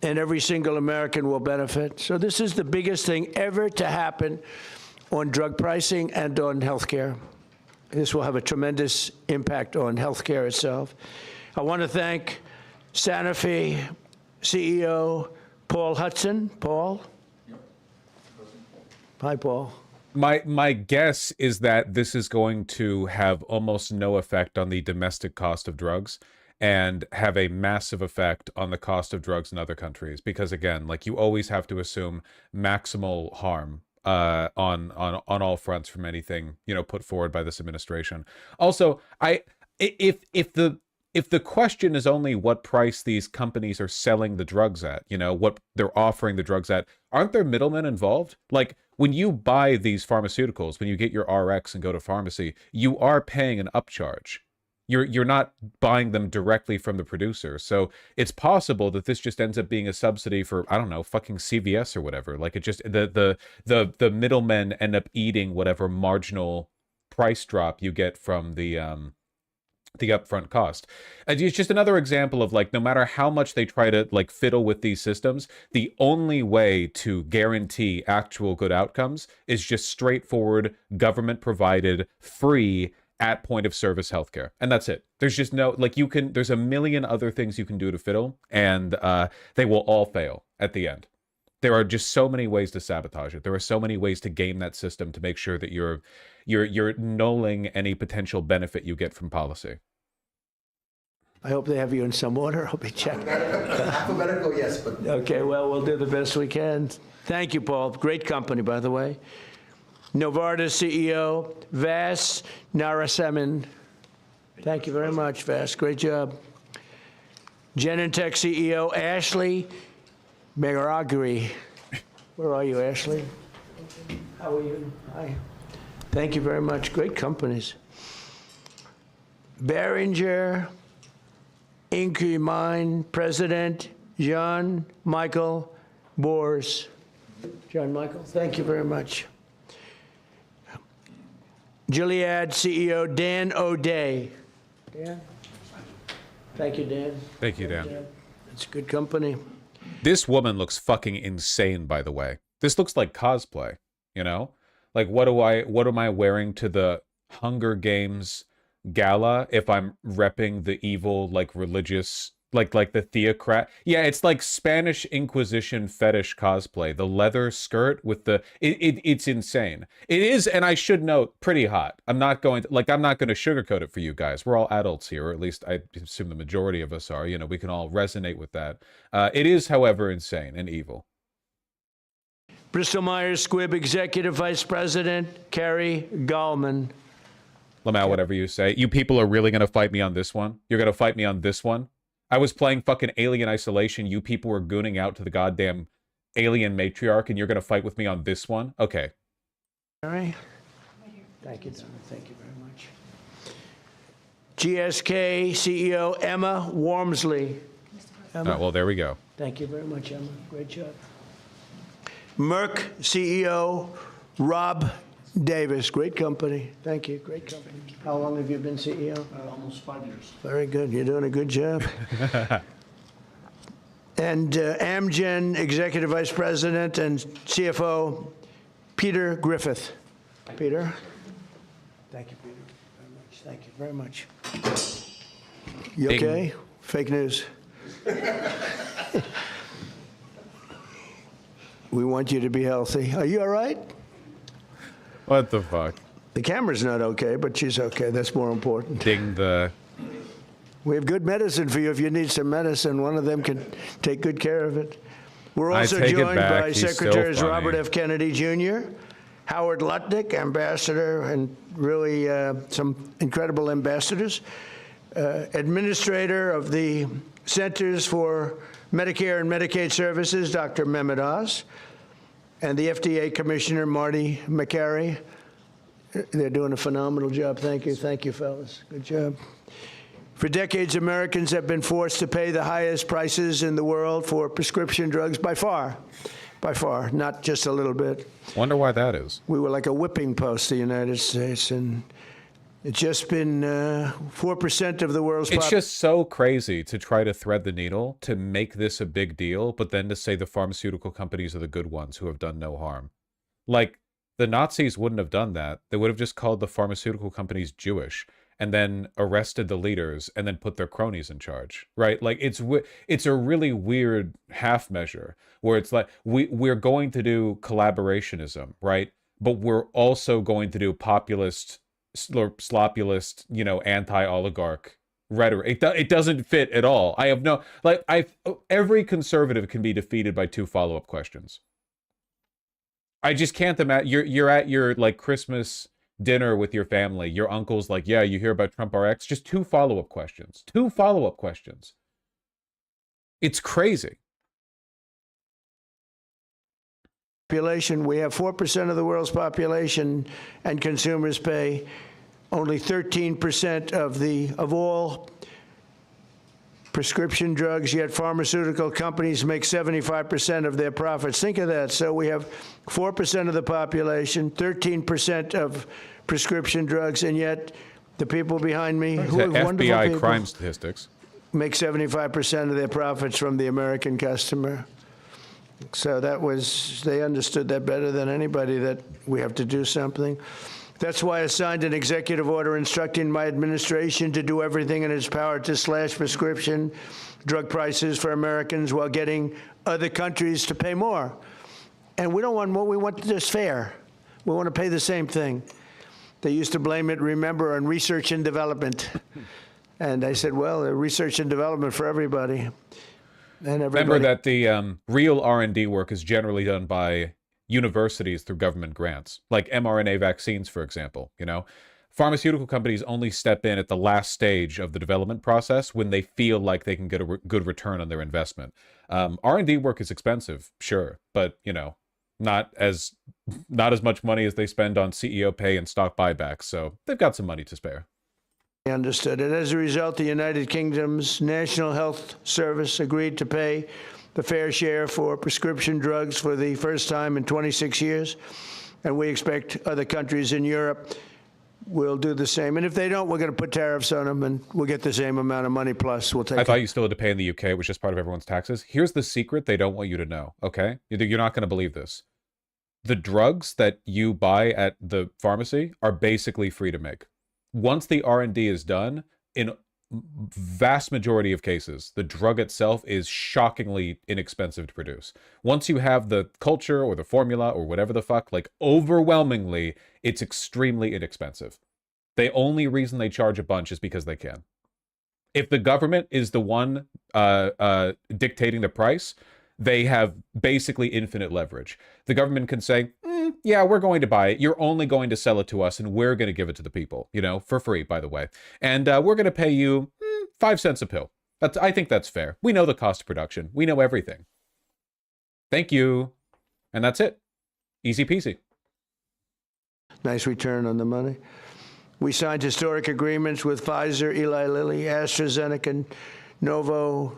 and every single American will benefit. So this is the biggest thing ever to happen on drug pricing and on health care. This will have a tremendous impact on health care itself. I want to thank Sanofi CEO Paul Hudson. Paul? Yep. Hi, Paul. My guess is that this is going to have almost no effect on the domestic cost of drugs and have a massive effect on the cost of drugs in other countries. Because again, like, you always have to assume maximal harm on all fronts from anything, you know, put forward by this administration. Also, if the question is only what price these companies are selling the drugs at, you know, what they're offering the drugs at, aren't there middlemen involved? Like, when you buy these pharmaceuticals, when you get your RX and go to pharmacy, you are paying an upcharge. You're not buying them directly from the producer. So it's possible that this just ends up being a subsidy for, I don't know, fucking CVS or whatever. Like, it just, the middlemen end up eating whatever marginal price drop you get from the upfront cost. And it's just another example of, like, no matter how much they try to, like, fiddle with these systems, the only way to guarantee actual good outcomes is just straightforward, government provided, free, at point of service healthcare. And that's it. There's just no, like, there's a million other things you can do to fiddle, and they will all fail at the end. There are just so many ways to sabotage it. There are so many ways to game that system to make sure that you're nulling any potential benefit you get from policy. I hope they have you in some order. I'll be checking. Alphabetical, yes, but... Okay, well, we'll do the best we can. Thank you, Paul. Great company, by the way. Novartis CEO, Vas Narasimhan. Thank you very much, Vas. Great job. Genentech CEO, Ashley Megaragri. Where are you, Ashley? How are you? Hi. Thank you very much. Great companies. Behringer Ingelheim President John Michael Bors. John Michael, thank you very much. Gilead CEO Dan O'Day. Dan? Thank you, Dan. Thank you, Dan. It's a good company. This woman looks fucking insane, by the way. This looks like cosplay, you know? Like, what am I wearing to the Hunger Games gala if I'm repping the evil, like, religious, like the theocrat? Yeah, it's like Spanish Inquisition fetish cosplay. The leather skirt with the it's insane. It is, and I should note, pretty hot. I'm not going to sugarcoat it for you guys. We're all adults here, or at least I assume the majority of us are. You know, we can all resonate with that. It is, however, insane and evil. Bristol Myers Squibb Executive Vice President Carrie Gallman. Lamau, whatever you say. You people are really going to fight me on this one? You're going to fight me on this one? I was playing fucking Alien Isolation. You people were gooning out to the goddamn alien matriarch, and you're going to fight with me on this one? Okay. All right. Thank you, Donna. Thank you very much. GSK CEO Emma Wormsley. Emma. Well, there we go. Thank you very much, Emma. Great job. Merck CEO Rob Davis. Great company. Thank you. Great company. How long have you been CEO? Almost 5 years. Very good. You're doing a good job. And Amgen Executive Vice President and CFO Peter Griffith. Peter. Thank you, Peter. Very much. Thank you very much. You okay? Fake news. We want you to be healthy. Are you all right? What the fuck? The camera's not okay, but she's okay. That's more important. Ding the... We have good medicine for you if you need some medicine. One of them can take good care of it. We're also joined by Secretaries Robert F. Kennedy Jr., Howard Lutnick, ambassador, and really some incredible ambassadors, administrator of the Centers for Medicare and Medicaid Services, Dr. Mehmet Oz, and the FDA Commissioner, Marty McCary. They're doing a phenomenal job. Thank you. Thank you, fellas. Good job. For decades, Americans have been forced to pay the highest prices in the world for prescription drugs by far, not just a little bit. Wonder why that is. We were like a whipping post, the United States, and it's just been 4% of the world's It's just so crazy to try to thread the needle, to make this a big deal, but then to say the pharmaceutical companies are the good ones who have done no harm. Like, the Nazis wouldn't have done that. They would have just called the pharmaceutical companies Jewish and then arrested the leaders and then put their cronies in charge, right? Like, it's a really weird half measure where it's like, we're going to do collaborationism, right? But we're also going to do populist, slopulist, you know, anti-oligarch rhetoric. It doesn't fit at all. I have no, like, every conservative can be defeated by 2 follow-up questions. I just can't imagine. You're at your, like, Christmas dinner with your family. Your uncle's like, yeah, you hear about Trump RX? Just 2 follow-up questions. 2 follow-up questions. It's crazy. Population. We have 4% of the world's population, and consumers pay only 13% of all prescription drugs, yet pharmaceutical companies make 75% of their profits. Think of that. So we have 4% of the population, 13% of prescription drugs, and yet the people behind me, who are wonderful FBI people, crime statistics, make 75% of their profits from the American customer. So that was, they understood that better than anybody, that we have to do something. That's why I signed an executive order instructing my administration to do everything in its power to slash prescription drug prices for Americans while getting other countries to pay more. And we don't want more, we want this fair. We want to pay the same thing. They used to blame it, remember, on research and development. And I said, well, research and development for everybody. And remember that the real R&D work is generally done by universities through government grants, like mRNA vaccines, for example. You know, pharmaceutical companies only step in at the last stage of the development process when they feel like they can get a good return on their investment. R&D work is expensive, sure, but, you know, not as much money as they spend on CEO pay and stock buybacks, so they've got some money to spare. Understood. And as a result, the United Kingdom's National Health Service agreed to pay the fair share for prescription drugs for the first time in 26 years. And we expect other countries in Europe will do the same. And if they don't, we're going to put tariffs on them, and we'll get the same amount of money plus. We'll take I thought you still had to pay in the UK, which is part of everyone's taxes. Here's the secret they don't want you to know, okay? You're not going to believe this. the drugs that you buy at the pharmacy are basically free to make. Once the R&D is done, in vast majority of cases, the drug itself is shockingly inexpensive to produce. Once you have the culture or the formula or whatever the fuck, like overwhelmingly, it's extremely inexpensive. The only reason they charge a bunch is because they can. If the government is the one dictating the price, they have basically infinite leverage. The government can say, yeah, we're going to buy it. You're only going to sell it to us, and we're going to give it to the people, you know, for free, by the way. And we're going to pay you 5 cents a pill. I think that's fair. We know the cost of production. We know everything. Thank you. And that's it. Easy peasy. Nice return on the money. We signed historic agreements with Pfizer, Eli Lilly, AstraZeneca, Novo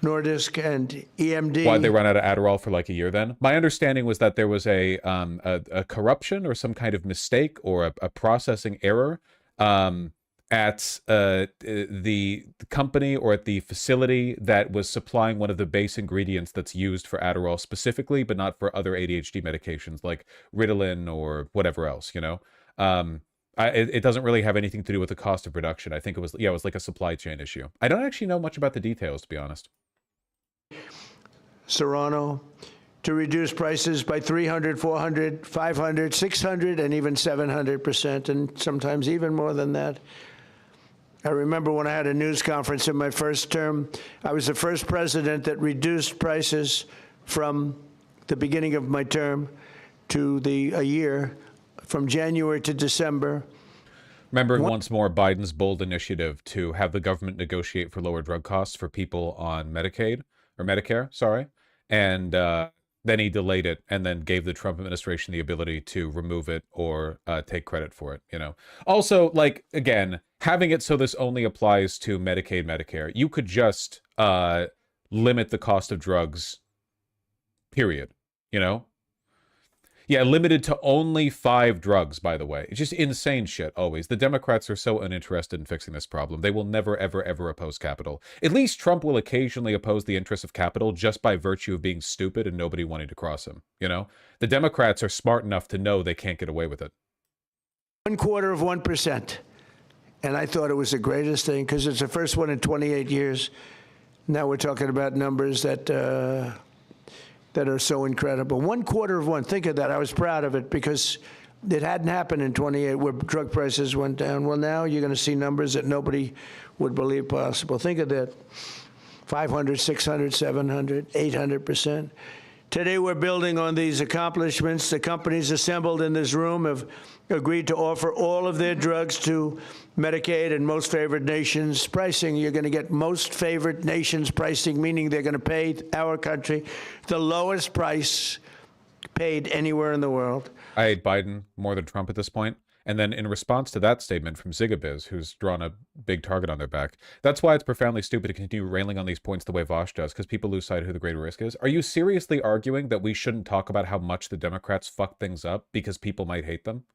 Nordisk, and EMD. Why'd they run out of Adderall for like a year then? My understanding was that there was a corruption or some kind of mistake or a processing error at the company or at the facility that was supplying one of the base ingredients that's used for Adderall specifically, but not for other ADHD medications like Ritalin or whatever else, you know? It doesn't really have anything to do with the cost of production. I think it was like a supply chain issue. I don't actually know much about the details, to be honest. Serrano to reduce prices by 300, 400, 500, 600, and even 700%, and sometimes even more than that. I remember when I had a news conference in my first term, I was the first president that reduced prices from the beginning of my term to a year, from January to December. Remembering once more Biden's bold initiative to have the government negotiate for lower drug costs for people on Medicaid, or Medicare, sorry. And then he delayed it and then gave the Trump administration the ability to remove it or take credit for it, you know. Also, like, again, having it so this only applies to Medicaid, Medicare, you could just limit the cost of drugs, period, you know. Yeah, limited to only 5 drugs, by the way. It's just insane shit, always. The Democrats are so uninterested in fixing this problem. They will never, ever, ever oppose capital. At least Trump will occasionally oppose the interests of capital just by virtue of being stupid and nobody wanting to cross him, you know? The Democrats are smart enough to know they can't get away with it. 0.25%. And I thought it was the greatest thing because it's the first one in 28 years. Now we're talking about numbers that are so incredible. 1/4. Think of that. I was proud of it because it hadn't happened in 28 where drug prices went down. Well, now you're going to see numbers that nobody would believe possible. Think of that. 500, 600, 700, 800%. Today we're building on these accomplishments. The companies assembled in this room have agreed to offer all of their drugs to Medicaid and most favored nations pricing. You're going to get most favored nations pricing, meaning they're going to pay our country the lowest price paid anywhere in the world. I hate Biden more than Trump at this point. And then in response to that statement from Zigabiz, who's drawn a big target on their back, that's why it's profoundly stupid to continue railing on these points the way Vosh does, because people lose sight of who the greater risk is. Are you seriously arguing that we shouldn't talk about how much the Democrats fuck things up because people might hate them?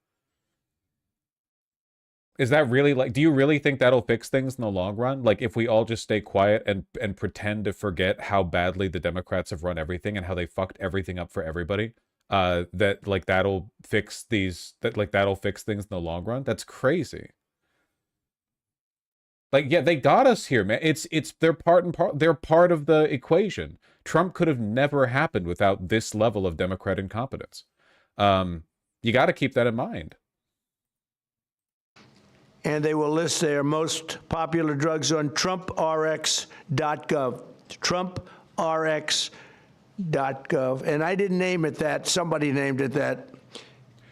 Is that really, like, do you really think that'll fix things in the long run? Like, if we all just stay quiet and pretend to forget how badly the Democrats have run everything and how they fucked everything up for everybody? That'll fix things in the long run? That's crazy. Like, yeah, they got us here, man. They're part of the equation. Trump could have never happened without this level of Democrat incompetence. You got to keep that in mind. And they will list their most popular drugs on TrumpRx.gov. TrumpRx.gov. And I didn't name it that. Somebody named it that.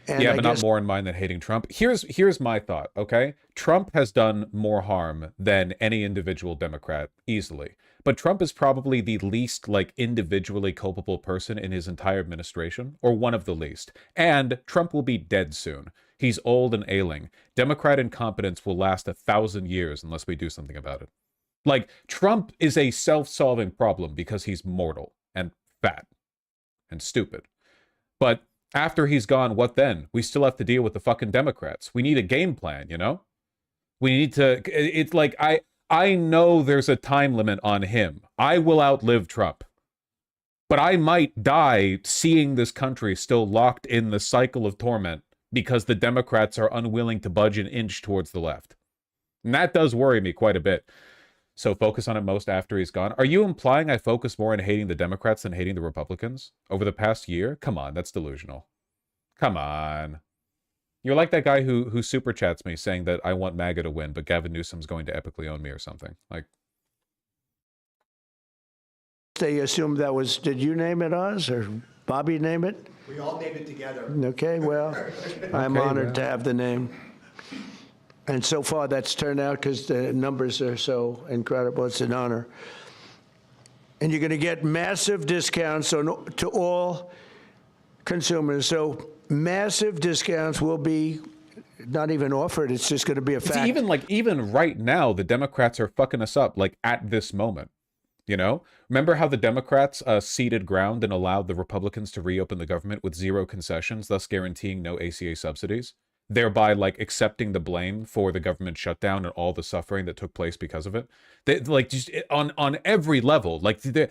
And yeah, but not more in mind than hating Trump. Here's my thought, okay? Trump has done more harm than any individual Democrat, easily. But Trump is probably the least, like, individually culpable person in his entire administration, or one of the least. And Trump will be dead soon. He's old and ailing. Democrat incompetence will last 1,000 years unless we do something about it. Like, Trump is a self-solving problem because he's mortal and fat and stupid. But after he's gone, what then? We still have to deal with the fucking Democrats. We need a game plan, you know? We need to... It's like, I know there's a time limit on him. I will outlive Trump. But I might die seeing this country still locked in the cycle of torment because the Democrats are unwilling to budge an inch towards the left. And that does worry me quite a bit. So focus on it most after he's gone. Are you implying I focus more on hating the Democrats than hating the Republicans over the past year? Come on, that's delusional. Come on. You're like that guy who super chats me saying that I want MAGA to win, but Gavin Newsom's going to epically own me or something. Like, they assumed that was, did you name it, Oz, or Bobby name it? We all named it together. Okay, well, I'm honored to have the name. And so far, that's turned out because the numbers are so incredible. It's an honor. And you're going to get massive discounts to all consumers. So massive discounts will be not even offered. It's just going to be a fact. Even right now, the Democrats are fucking us up, like, at this moment. You know, remember how the Democrats ceded ground and allowed the Republicans to reopen the government with zero concessions, thus guaranteeing no ACA subsidies, thereby like accepting the blame for the government shutdown and all the suffering that took place because of it. They, like, just on every level, like the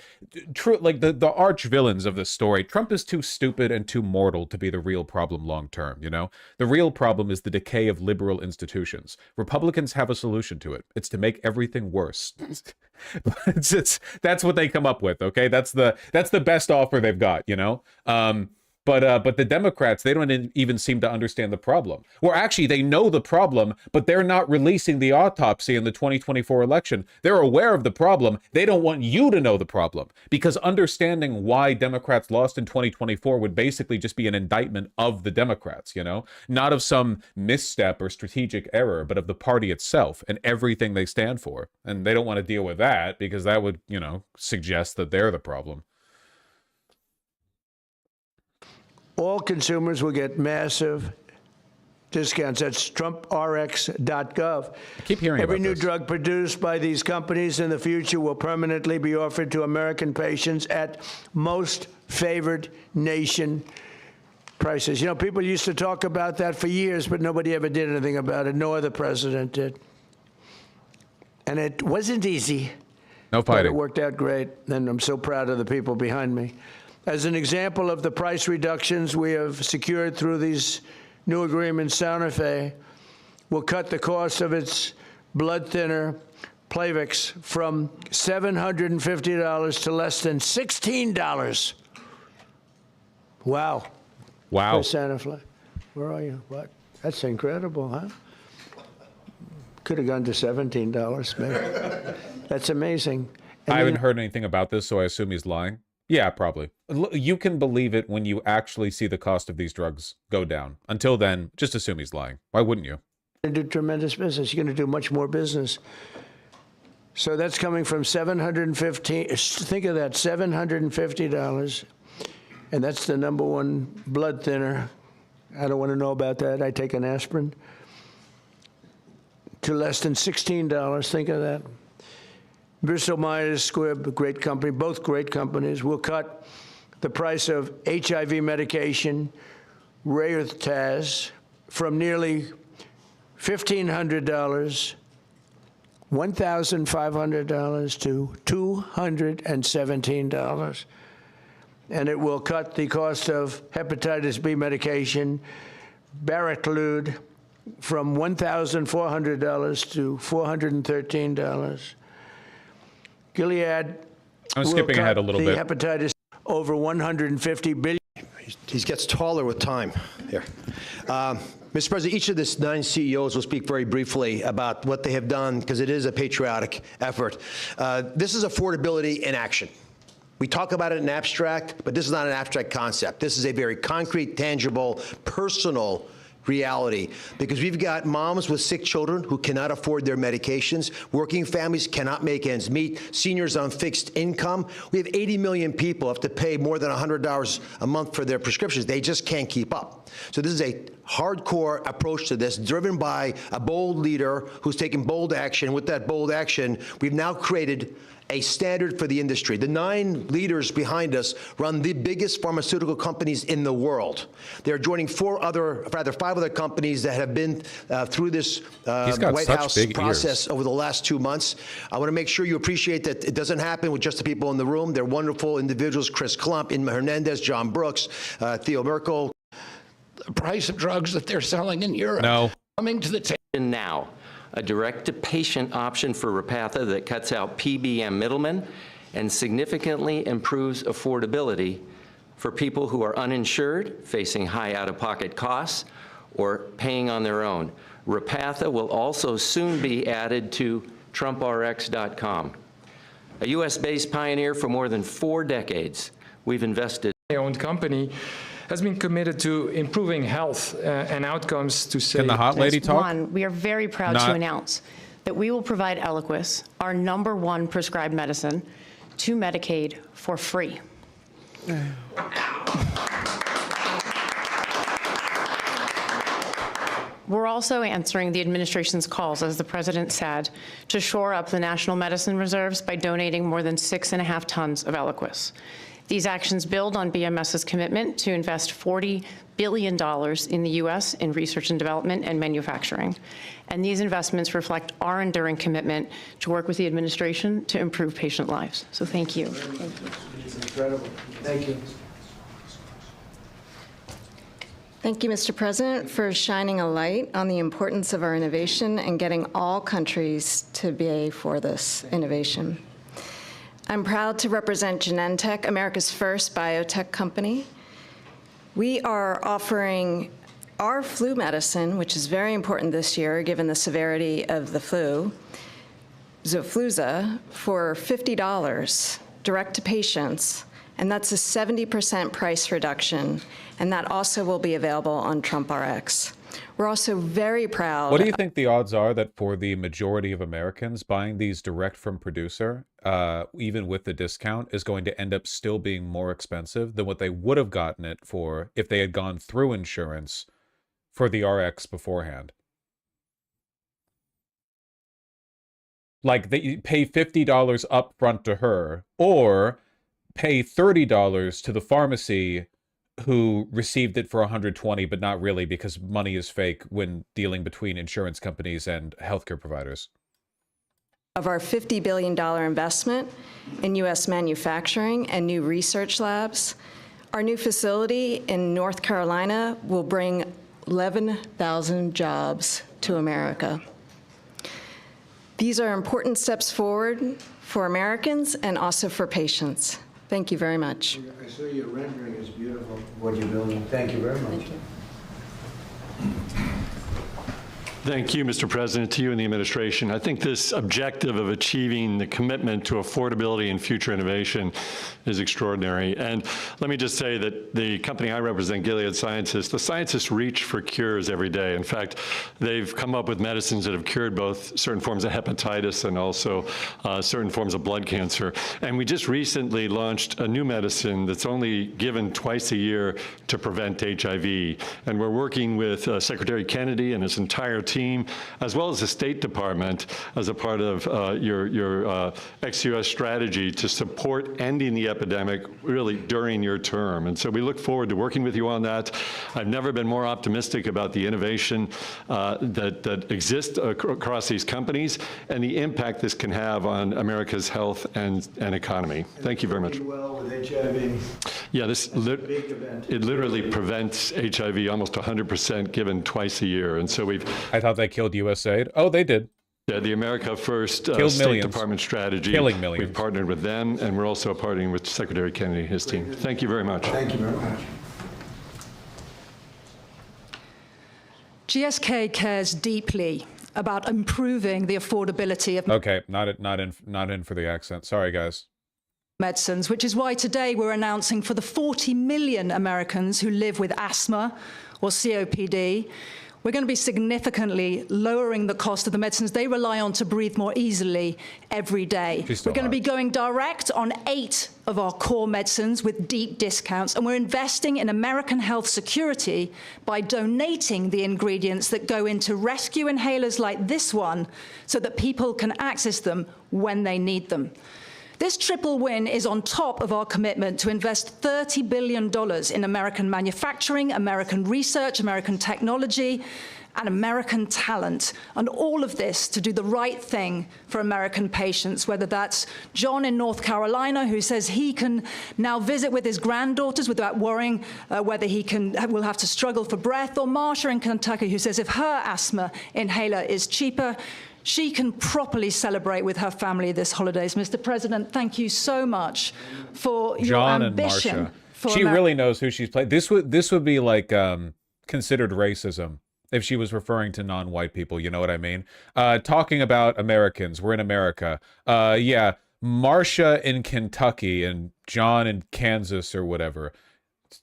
arch villains of this story. Trump is too stupid and too mortal to be the real problem long term. You know, the real problem is the decay of liberal institutions. Republicans have a solution to it. It's to make everything worse. That's what they come up with. Okay, that's the best offer they've got. You know. But the Democrats, they don't even seem to understand the problem. Or actually, they know the problem, but they're not releasing the autopsy in the 2024 election. They're aware of the problem. They don't want you to know the problem, because understanding why Democrats lost in 2024 would basically just be an indictment of the Democrats, you know, not of some misstep or strategic error, but of the party itself and everything they stand for. And they don't want to deal with that because that would, you know, suggest that they're the problem. All consumers will get massive discounts. That's TrumpRx.gov. I keep hearing Every about new this. drug produced by these companies in the future will permanently be offered to American patients at most favored nation prices. You know, people used to talk about that for years, but nobody ever did anything about it. No other president did. And it wasn't easy. No But fighting. it worked out great, and I'm so proud of the people behind me. As an example of the price reductions we have secured through these new agreements, Santa Fe will cut the cost of its blood thinner, Plavix, from $750 to less than $16. Wow. Wow. For Santa Fe. Where are you? What? That's incredible, huh? Could have gone to $17, maybe. That's amazing. And I haven't heard anything about this, so I assume he's lying. Yeah, probably. You can believe it when you actually see the cost of these drugs go down. Until then, just assume he's lying. Why wouldn't you? You're going to do tremendous business. You're going to do much more business. So that's coming from $750. Think of that, $750. And that's the number one blood thinner. I don't want to know about that. I take an aspirin. To less than $16. Think of that. Bristol Myers Squibb, a great company, both great companies, will cut the price of HIV medication, Raytaz, from nearly $1,500, $1,500 to $217. And it will cut the cost of hepatitis B medication, Baraclude, from $1,400 to $413. Gilead I'm skipping ahead a little bit. Hepatitis over $150 billion. He gets taller with time. Here. Mr. President, each of the 9 CEOs will speak very briefly about what they have done, because it is a patriotic effort. This is affordability in action. We talk about it in abstract, but this is not an abstract concept. This is a very concrete, tangible, personal reality, because we've got moms with sick children who cannot afford their medications. Working families cannot make ends meet. Seniors on fixed income. We have 80 million people who have to pay more than $100 a month for their prescriptions. They just can't keep up. So this is a hardcore approach to this, driven by a bold leader who's taking bold action. With that bold action, we've now created a standard for the industry. The 9 leaders behind us run the biggest pharmaceutical companies in the world. They're joining 5 other companies that have been through this White House process over the last 2 months. I want to make sure you appreciate that it doesn't happen with just the people in the room. They're wonderful individuals: Chris Klump, Inma Hernandez, John Brooks, Theo Merkel. The price of drugs that they're selling in Europe. No. Coming to the table now. A direct-to-patient option for Repatha that cuts out PBM middlemen and significantly improves affordability for people who are uninsured, facing high out-of-pocket costs, or paying on their own. Repatha will also soon be added to TrumpRx.com. A U.S.-based pioneer for more than 4 decades, we've invested. My own company has been committed to improving health and outcomes to save. Can the hot lady talk? One, we are very proud to announce that we will provide Eliquis, our #1 prescribed medicine, to Medicaid for free. We're also answering the administration's calls, as the president said, to shore up the national medicine reserves by donating more than 6.5 tons of Eliquis. These actions build on BMS's commitment to invest $40 billion in the U.S. in research and development and manufacturing. And these investments reflect our enduring commitment to work with the administration to improve patient lives. So thank you. Thank you. It's incredible. Thank you. Thank you, Mr. President, for shining a light on the importance of our innovation and getting all countries to pay for this innovation. I'm proud to represent Genentech, America's first biotech company. We are offering our flu medicine, which is very important this year given the severity of the flu, Xofluza, for $50 direct to patients, and that's a 70% price reduction, and that also will be available on TrumpRx. We're also very proud. What do you think the odds are that for the majority of Americans, buying these direct from producer, even with the discount, is going to end up still being more expensive than what they would have gotten it for if they had gone through insurance for the RX beforehand? Like, they pay $50 up front to her, or pay $30 to the pharmacy who received it for $120, but not really, because money is fake when dealing between insurance companies and healthcare providers. Of our $50 billion investment in U.S. manufacturing and new research labs, our new facility in North Carolina will bring 11,000 jobs to America. These are important steps forward for Americans and also for patients. Thank you very much. I saw your rendering is beautiful, what you're building. Thank you very much. Thank you. Thank you, Mr. President, to you and the administration. I think this objective of achieving the commitment to affordability and future innovation is extraordinary. And let me just say that the company I represent, Gilead Sciences, the scientists reach for cures every day. In fact, they've come up with medicines that have cured both certain forms of hepatitis and also certain forms of blood cancer. And we just recently launched a new medicine that's only given twice a year to prevent HIV. And we're working with Secretary Kennedy and his entire team, as well as the State Department, as a part of your ex-US strategy to support ending the epidemic really during your term. And so we look forward to working with you on that. I've never been more optimistic about the innovation that exists across these companies and the impact this can have on America's health and economy. Thank you very much. Well with HIV. Yeah, it literally prevents HIV almost 100% given twice a year. And so I thought they killed USAID. Oh, they did. Yeah, the America First Killed State millions. Department strategy. Killing millions. We've partnered with them, and we're also partnering with Secretary Kennedy and his team. Thank you very much. Thank you very much. GSK cares deeply about improving the affordability of Okay, not in for the accent. Sorry, guys. medicines, which is why today we're announcing for the 40 million Americans who live with asthma or COPD, We're going to be significantly lowering the cost of the medicines they rely on to breathe more easily every day. We're going to be going direct on 8 of our core medicines with deep discounts, and we're investing in American health security by donating the ingredients that go into rescue inhalers like this one so that people can access them when they need them. This triple win is on top of our commitment to invest $30 billion in American manufacturing, American research, American technology, and American talent, and all of this to do the right thing for American patients, whether that's John in North Carolina, who says he can now visit with his granddaughters without worrying whether will have to struggle for breath, or Marsha in Kentucky, who says if her asthma inhaler is cheaper, she can properly celebrate with her family this holidays. Mr. President, thank you so much for your ambition. And Marsha. She really knows who she's playing. This would be like considered racism if she was referring to non-white people. You know what I mean? Talking about Americans. We're in America. Yeah, Marsha in Kentucky and John in Kansas or whatever.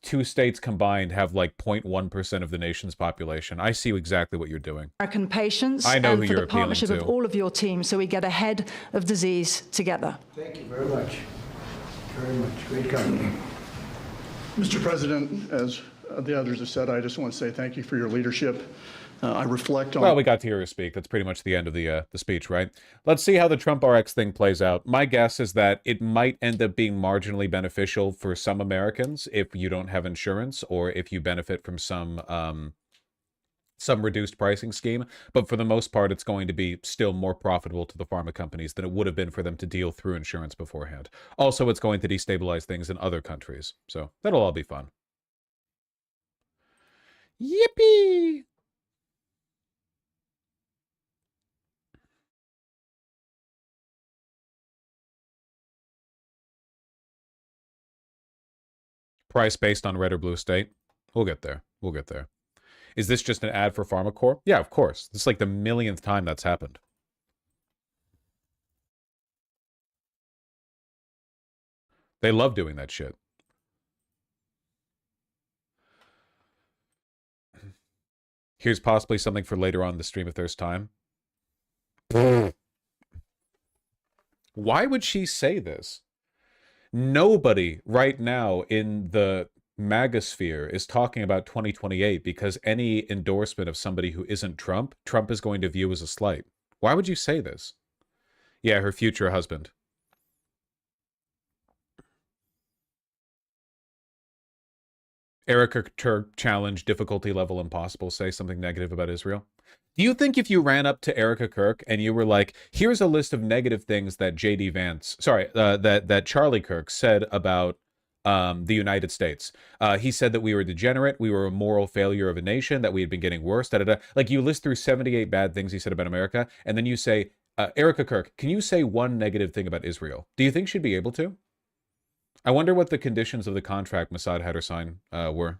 2 states combined have like 0.1% of the nation's population. I see exactly what you're doing. American patients, I know and who for you're the partnership appealing to. of all of your team, so we get ahead of disease together. Thank you very much. Very much. Great company. Mr. President, as the others have said, I just want to say thank you for your leadership. I reflect on... Well, we got to hear her speak. That's pretty much the end of the speech, right? Let's see how the Trump RX thing plays out. My guess is that it might end up being marginally beneficial for some Americans if you don't have insurance, or if you benefit from some reduced pricing scheme. But for the most part, it's going to be still more profitable to the pharma companies than it would have been for them to deal through insurance beforehand. Also, it's going to destabilize things in other countries. So that'll all be fun. Yippee! Price based on red or blue state. We'll get there. We'll get there. Is this just an ad for PharmaCorp? Yeah, of course. This is like the millionth time that's happened. They love doing that shit. Here's possibly something for later on in the stream if there's time. Why would she say this? Nobody right now in the MAGA sphere is talking about 2028 because any endorsement of somebody who isn't Trump, Trump is going to view as a slight. Why would you say this? Yeah, her future husband. Erica Turk challenge, difficulty level impossible, say something negative about Israel. Do you think if you ran up to Erica Kirk and you were like, here's a list of negative things that that Charlie Kirk said about the United States. He said that we were degenerate, we were a moral failure of a nation, that we had been getting worse, Like, you list through 78 bad things he said about America, and then you say, Erica Kirk, can you say one negative thing about Israel? Do you think she'd be able to? I wonder what the conditions of the contract Mossad had her sign were.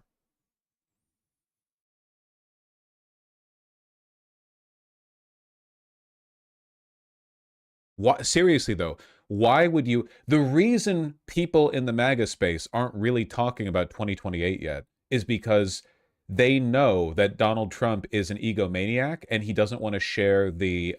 Why, seriously though, why would you... The reason people in the MAGA space aren't really talking about 2028 yet is because they know that Donald Trump is an egomaniac and he doesn't want to share the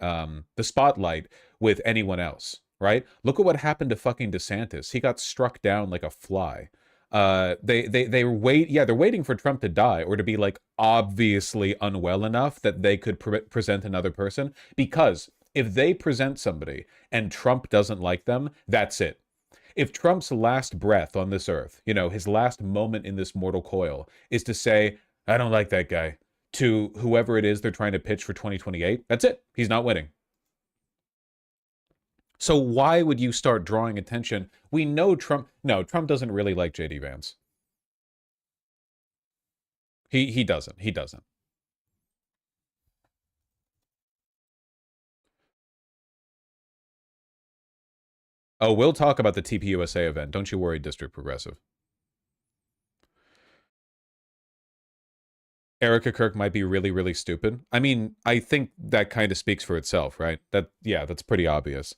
spotlight with anyone else, right? Look at what happened to fucking DeSantis. He got struck down like a fly. They're waiting for Trump to die or to be like obviously unwell enough that they could present another person, because if they present somebody and Trump doesn't like them, that's it. If Trump's last breath on this earth, you know, his last moment in this mortal coil is to say, I don't like that guy, to whoever it is they're trying to pitch for 2028, that's it. He's not winning. So why would you start drawing attention? We know Trump... No, Trump doesn't really like J.D. Vance. He doesn't. He doesn't. Oh, we'll talk about the TPUSA event. Don't you worry, District Progressive. Erica Kirk might be really, really stupid. I mean, I think that kind of speaks for itself, right? Yeah, that's pretty obvious.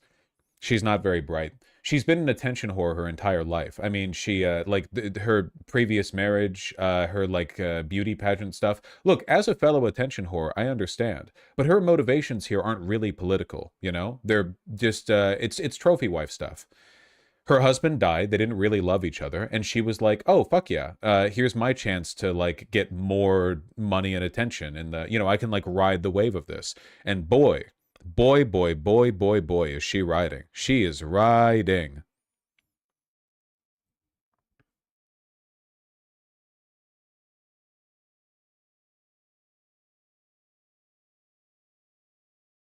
She's not very bright. She's been an attention whore her entire life. I mean, she, like, her previous marriage, her, like, beauty pageant stuff. Look, as a fellow attention whore, I understand. But her motivations here aren't really political, you know? They're just, it's trophy wife stuff. Her husband died, they didn't really love each other, and she was like, oh, fuck yeah, here's my chance to, like, get more money and attention, and, you know, I can, like, ride the wave of this. And boy, is she riding. She is riding.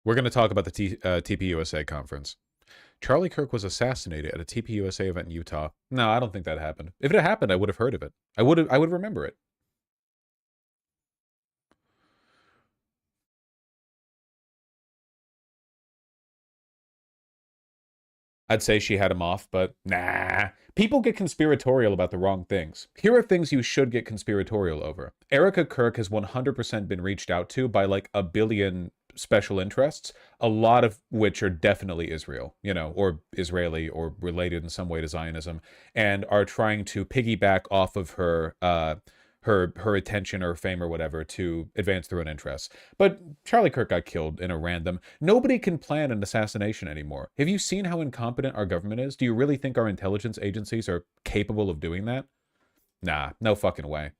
We're going to talk about the TPUSA conference. Charlie Kirk was assassinated at a TPUSA event in Utah. No, I don't think that happened. If it had happened, I would have heard of it. I would remember it. I'd say she had him off, but nah. People get conspiratorial about the wrong things. Here are things you should get conspiratorial over. Erica Kirk has 100% been reached out to by like a billion special interests, a lot of which are definitely Israel, you know, or Israeli or related in some way to Zionism, and are trying to piggyback off of her her attention or fame or whatever to advance their own interests. But Charlie Kirk got killed in a random. Nobody can plan an assassination anymore. Have you seen how incompetent our government is? Do you really think our intelligence agencies are capable of doing that? Nah, no fucking way.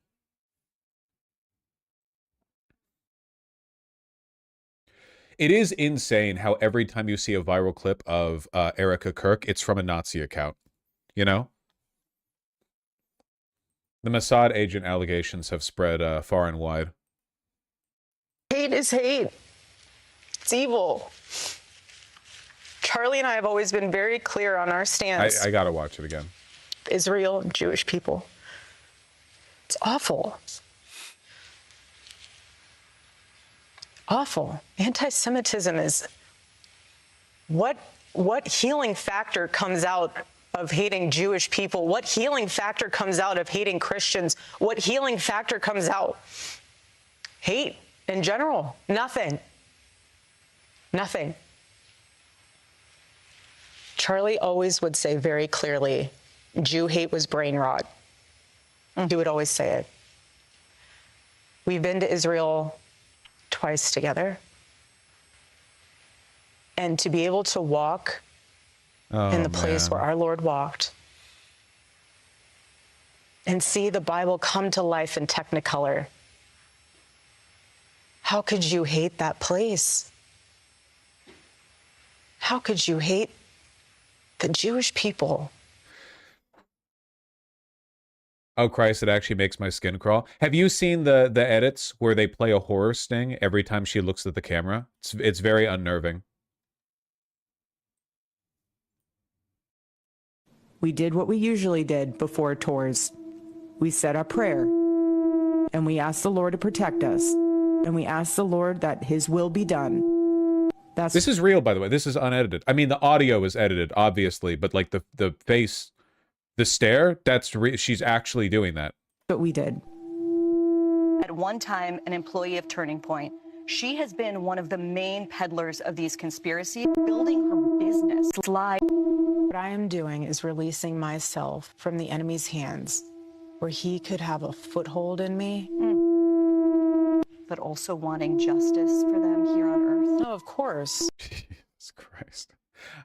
It is insane how every time you see a viral clip of Erica Kirk, it's from a Nazi account, you know? The Mossad agent allegations have spread far and wide. Hate is hate. It's evil. Charlie and I have always been very clear on our stance. I gotta watch it again. Israel and Jewish people. It's awful. Awful. Anti-Semitism is what healing factor comes out of hating Jewish people? What healing factor comes out of hating Christians? What healing factor comes out? Hate in general. Nothing. Nothing. Charlie always would say very clearly, Jew hate was brain rot. He would always say it. We've been to Israel twice together. And to be able to walk in the place where our Lord walked and see the Bible come to life in Technicolor. How could you hate that place? How could you hate the Jewish people? Oh, Christ, it actually makes my skin crawl. Have you seen the edits where they play a horror sting every time she looks at the camera? It's very unnerving. We did what we usually did before tours. We said our prayer, and we asked the Lord to protect us, and we asked the Lord that His will be done. This is real, by the way. This is unedited. I mean, the audio is edited, obviously, but like the face, the stare, that's she's actually doing that. But we did. At one time, an employee of Turning Point, she has been one of the main peddlers of these conspiracies, building her business. What I am doing is releasing myself from the enemy's hands, where he could have a foothold in me. But also wanting justice for them here on Earth. Oh, of course. Jesus Christ.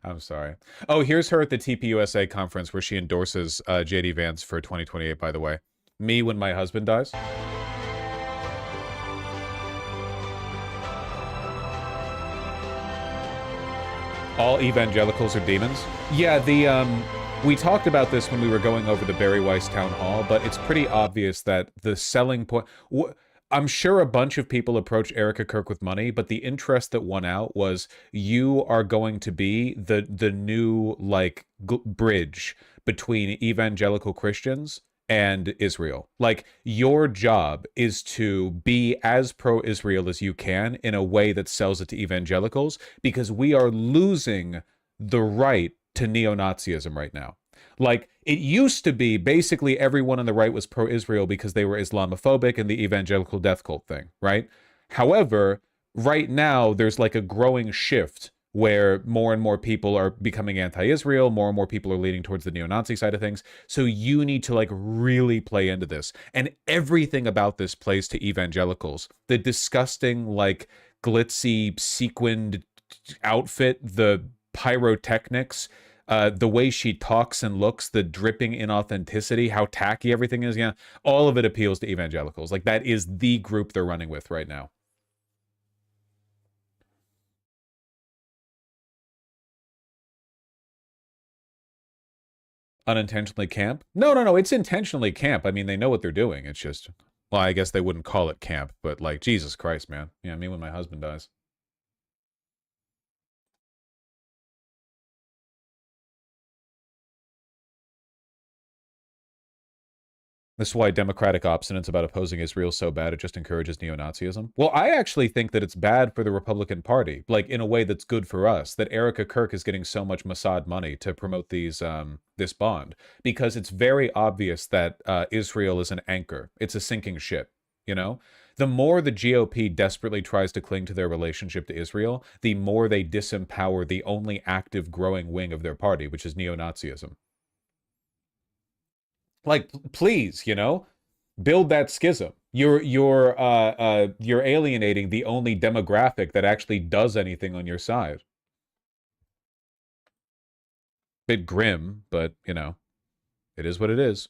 I'm sorry. Oh, here's her at the TPUSA conference where she endorses J.D. Vance for 2028, by the way. Me when my husband dies. All evangelicals are demons? Yeah, we talked about this when we were going over the Barry Weiss town hall, but it's pretty obvious that the selling point... I'm sure a bunch of people approach Erica Kirk with money, but the interest that won out was you are going to be the new, like, bridge between evangelical Christians and Israel. Like, your job is to be as pro-Israel as you can in a way that sells it to evangelicals, because we are losing the right to neo-Nazism right now. Like, it used to be basically everyone on the right was pro-Israel because they were Islamophobic and the evangelical death cult thing, right? However, right now there's like a growing shift where more and more people are becoming anti-Israel, more and more people are leaning towards the neo-Nazi side of things. So you need to like really play into this. And everything about this plays to evangelicals. The disgusting, like glitzy, sequined outfit, the pyrotechnics, the way she talks and looks, the dripping inauthenticity, how tacky everything is. Yeah, all of it appeals to evangelicals. Like that is the group they're running with right now. Unintentionally camp? No, it's intentionally camp. I mean, they know what they're doing. It's just, well, I guess they wouldn't call it camp, but like, Jesus Christ, man. Yeah, me when my husband dies. This is why democratic obstinance about opposing Israel is so bad. It just encourages neo-Nazism. Well, I actually think that it's bad for the Republican Party, like in a way that's good for us, that Erica Kirk is getting so much Mossad money to promote these this bond, because it's very obvious that Israel is an anchor. It's a sinking ship, you know? The more the GOP desperately tries to cling to their relationship to Israel, the more they disempower the only active growing wing of their party, which is neo-Nazism. Like, please, you know, build that schism. You're alienating the only demographic that actually does anything on your side. Bit grim, but you know, it is what it is.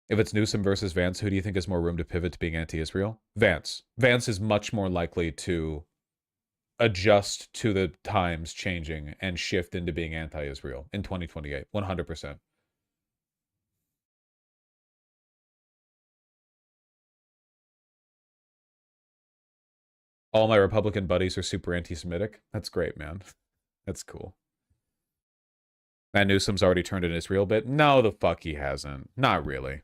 If it's Newsom versus Vance, who do you think has more room to pivot to being anti-Israel? Vance. Vance is much more likely to adjust to the times changing and shift into being anti-Israel in 2028, 100%. All my Republican buddies are super anti-Semitic. That's great, man. That's cool. And Newsom's already turned an Israel bit. No, the fuck he hasn't. Not really.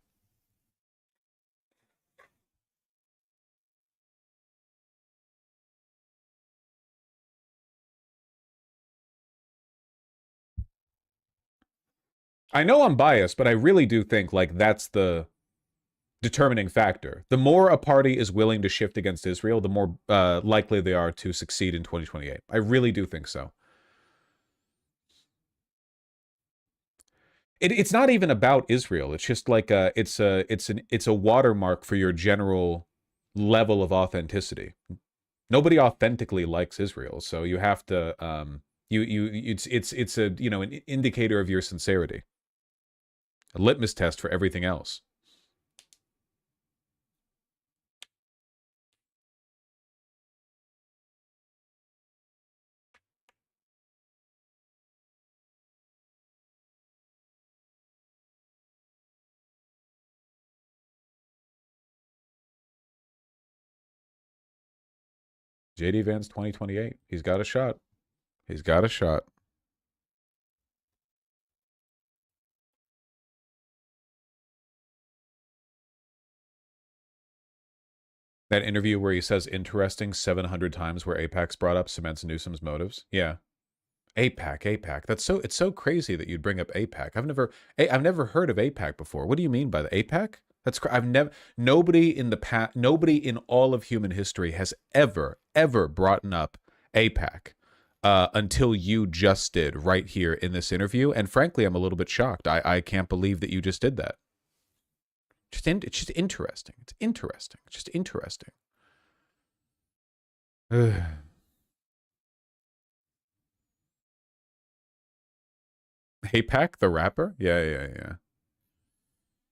I know I'm biased, but I really do think like that's the determining factor. The more a party is willing to shift against Israel, the more likely they are to succeed in 2028. I really do think so. It's not even about Israel. It's just like it's a watermark for your general level of authenticity. Nobody authentically likes Israel, so you have to it's a, you know, an indicator of your sincerity. A litmus test for everything else. JD Vance 2028. He's got a shot. He's got a shot. That interview where he says interesting 700 times where AIPAC's brought up cements Newsom's motives. Yeah. AIPAC. It's so crazy that you'd bring up AIPAC. I've never heard of AIPAC before. What do you mean by the AIPAC? Nobody in all of human history has ever brought up AIPAC until you just did right here in this interview. And frankly, I'm a little bit shocked. I can't believe that you just did that. It's just interesting. It's interesting. It's just interesting. AIPAC, the rapper? Yeah.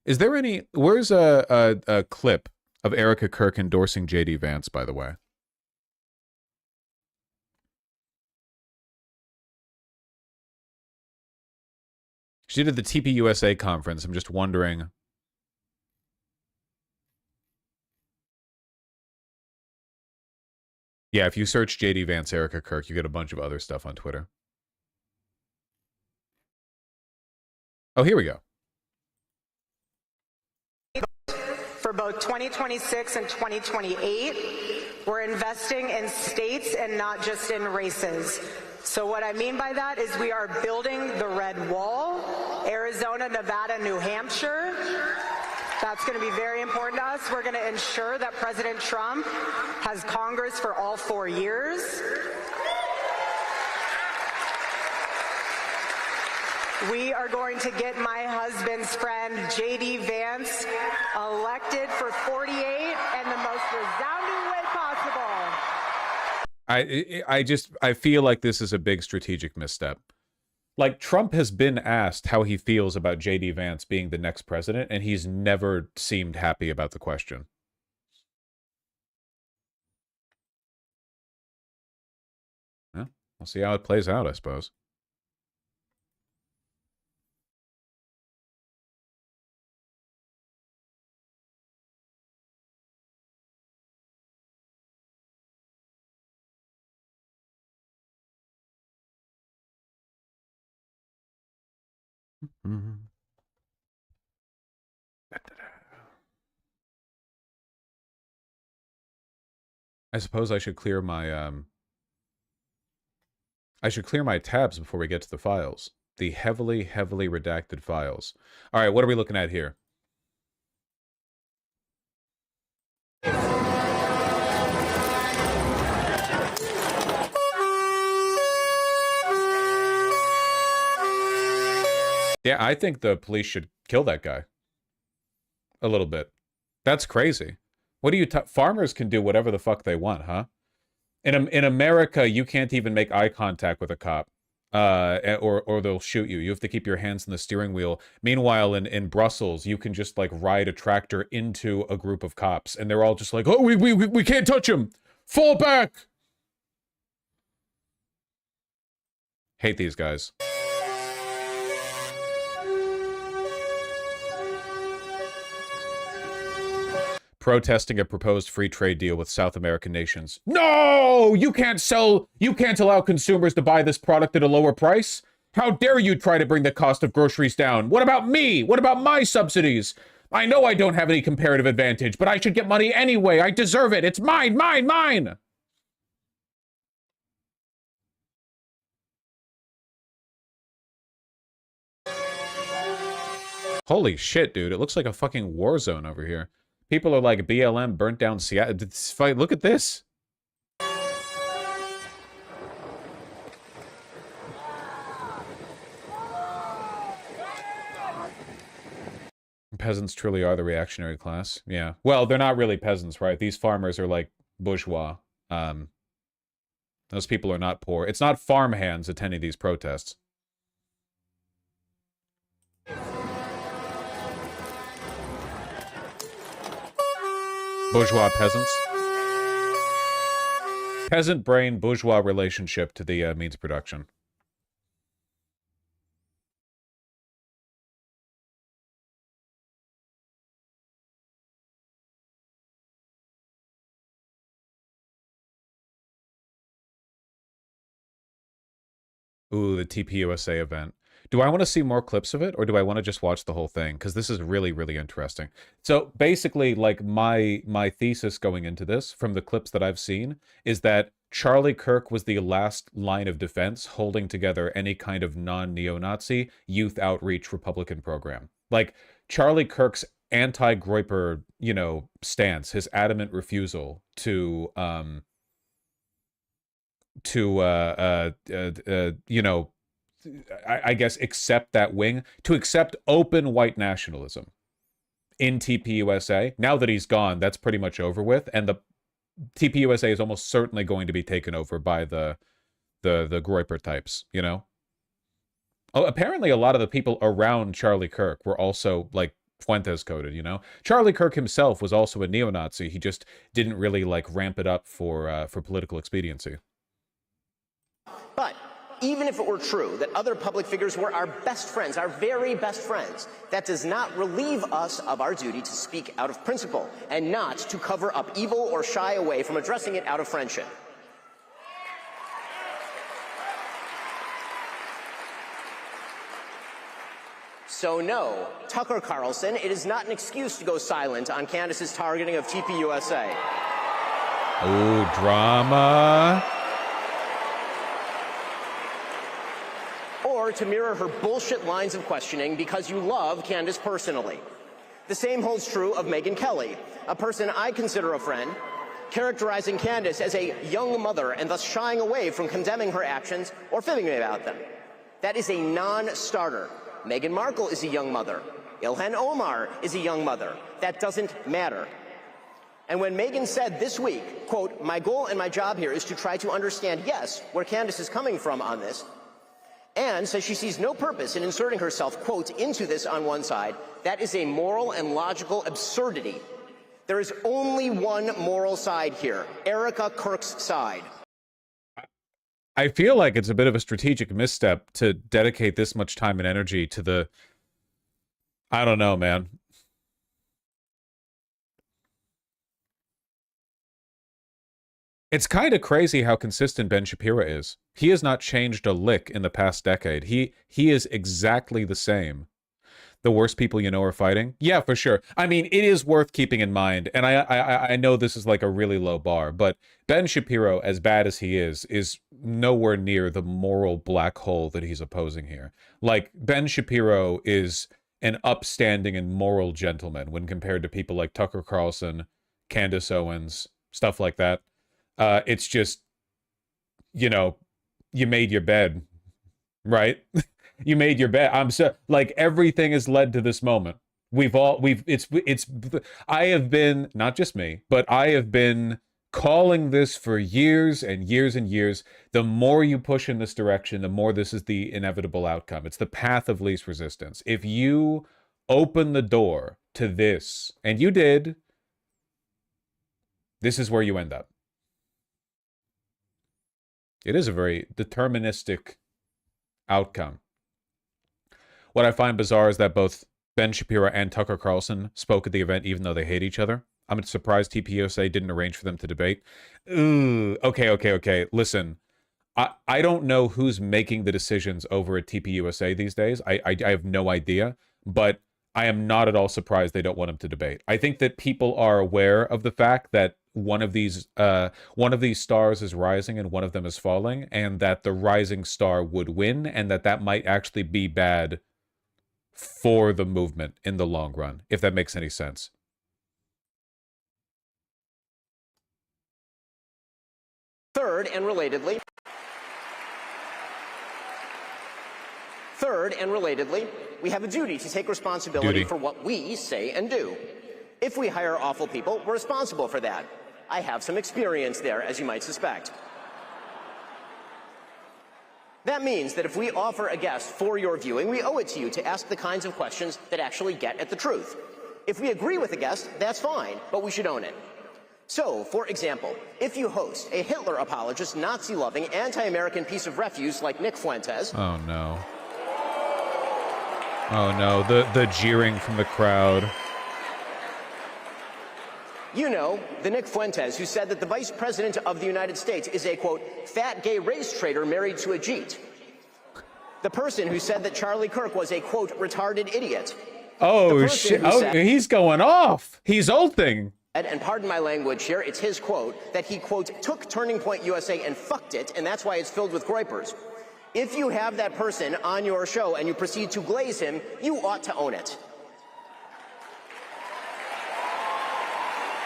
Is there any... Where's a clip of Erica Kirk endorsing JD Vance, by the way? She did the TPUSA conference. I'm just wondering... Yeah, if you search JD Vance, Erica Kirk, you get a bunch of other stuff on Twitter. Oh, here we go. For both 2026 and 2028, we're investing in states and not just in races. So what I mean by that is we are building the Red Wall, Arizona, Nevada, New Hampshire. That's going to be very important to us. We're going to ensure that President Trump has Congress for all 4 years. We are going to get my husband's friend, J.D. Vance, elected for 48 and the most resounding way possible. I feel like this is a big strategic misstep. Like, Trump has been asked how he feels about J.D. Vance being the next president, and he's never seemed happy about the question. Well, we'll see how it plays out, I suppose. I suppose I should clear my tabs before we get to the files. The heavily redacted files. All right, what are we looking at here? Yeah, I think the police should kill that guy. A little bit. That's crazy. What do you... Farmers can do whatever the fuck they want, huh? In America, you can't even make eye contact with a cop. Or they'll shoot you. You have to keep your hands in the steering wheel. Meanwhile, in Brussels, you can just, like, ride a tractor into a group of cops. And they're all just like, oh, we can't touch him! Fall back! Hate these guys. Protesting a proposed free trade deal with South American nations. No! You can't allow consumers to buy this product at a lower price? How dare you try to bring the cost of groceries down? What about me? What about my subsidies? I know I don't have any comparative advantage, but I should get money anyway. I deserve it. It's mine, mine, mine! Holy shit, dude. It looks like a fucking war zone over here. People are like, BLM burnt down Seattle. Look at this. Peasants truly are the reactionary class. Yeah. Well, they're not really peasants, right? These farmers are like bourgeois. Those people are not poor. It's not farmhands attending these protests. Bourgeois peasants. Peasant brain bourgeois relationship to the means of production. Ooh, the TPUSA event. Do I want to see more clips of it, or do I want to just watch the whole thing? Because this is really, really interesting. So basically, like, my thesis going into this, from the clips that I've seen, is that Charlie Kirk was the last line of defense holding together any kind of non-neo-Nazi youth outreach Republican program. Like, Charlie Kirk's anti-Groyper, you know, stance, his adamant refusal to you know, I guess accept that wing, to accept open white nationalism in TPUSA. Now that he's gone, that's pretty much over with, and the TPUSA is almost certainly going to be taken over by the Groyper types, you know? Oh, apparently a lot of the people around Charlie Kirk were also, like, Fuentes coded, you know? Charlie Kirk himself was also a neo-Nazi. He just didn't really, like, ramp it up for political expediency. But even if it were true that other public figures were our best friends, our very best friends, that does not relieve us of our duty to speak out of principle and not to cover up evil or shy away from addressing it out of friendship. So no, Tucker Carlson, it is not an excuse to go silent on Candace's targeting of TPUSA. Oh, drama. Or to mirror her bullshit lines of questioning because you love Candace personally. The same holds true of Megyn Kelly, a person I consider a friend, characterizing Candace as a young mother and thus shying away from condemning her actions or fibbing about them. That is a non-starter. Meghan Markle is a young mother. Ilhan Omar is a young mother. That doesn't matter. And when Megyn said this week, quote, "My goal and my job here is to try to understand, yes, where Candace is coming from on this," and says she sees no purpose in inserting herself, quote, "into this on one side," that is a moral and logical absurdity. There is only one moral side here, Erica KIRK'S side. I feel like it's a bit of a strategic misstep to dedicate this much time and energy to the... I don't know, man. It's kind of crazy how consistent Ben Shapiro is. He has not changed a lick in the past decade. He is exactly the same. The worst people you know are fighting? Yeah, for sure. I mean, it is worth keeping in mind, and I know this is like a really low bar, but Ben Shapiro, as bad as he is nowhere near the moral black hole that he's opposing here. Like, Ben Shapiro is an upstanding and moral gentleman when compared to people like Tucker Carlson, Candace Owens, stuff like that. It's just, you know, you made your bed, right? You made your bed. I'm so, like, everything has led to this moment. I have been, not just me, but I have been calling this for years and years and years. The more you push in this direction, the more this is the inevitable outcome. It's the path of least resistance. If you open the door to this, and you did, this is where you end up. It is a very deterministic outcome. What I find bizarre is that both Ben Shapiro and Tucker Carlson spoke at the event even though they hate each other. I'm surprised TPUSA didn't arrange for them to debate. Ooh, okay. Listen, I don't know who's making the decisions over at TPUSA these days. I have no idea, but I am not at all surprised they don't want them to debate. I think that people are aware of the fact that one of these stars is rising and one of them is falling, and that the rising star would win, and that might actually be bad for the movement in the long run, if that makes any sense. Third, and relatedly, we have a duty to take responsibility for what we say and do. If we hire awful people, we're responsible for that. I have some experience there, as you might suspect. That means that if we offer a guest for your viewing, we owe it to you to ask the kinds of questions that actually get at the truth. If we agree with the guest, that's fine, but we should own it. So, for example, if you host a Hitler apologist, Nazi-loving, anti-American piece of refuse like Nick Fuentes... Oh, no. Oh, no. The jeering from the crowd. You know, the Nick Fuentes who said that the Vice President of the United States is a, quote, fat gay race traitor married to a Jeet. The person who said that Charlie Kirk was a, quote, retarded idiot. Oh, shit. Oh, he's going off. He's ulting. And pardon my language here, it's his quote, that he, quote, took Turning Point USA and fucked it, and that's why it's filled with groypers. If you have that person on your show and you proceed to glaze him, you ought to own it.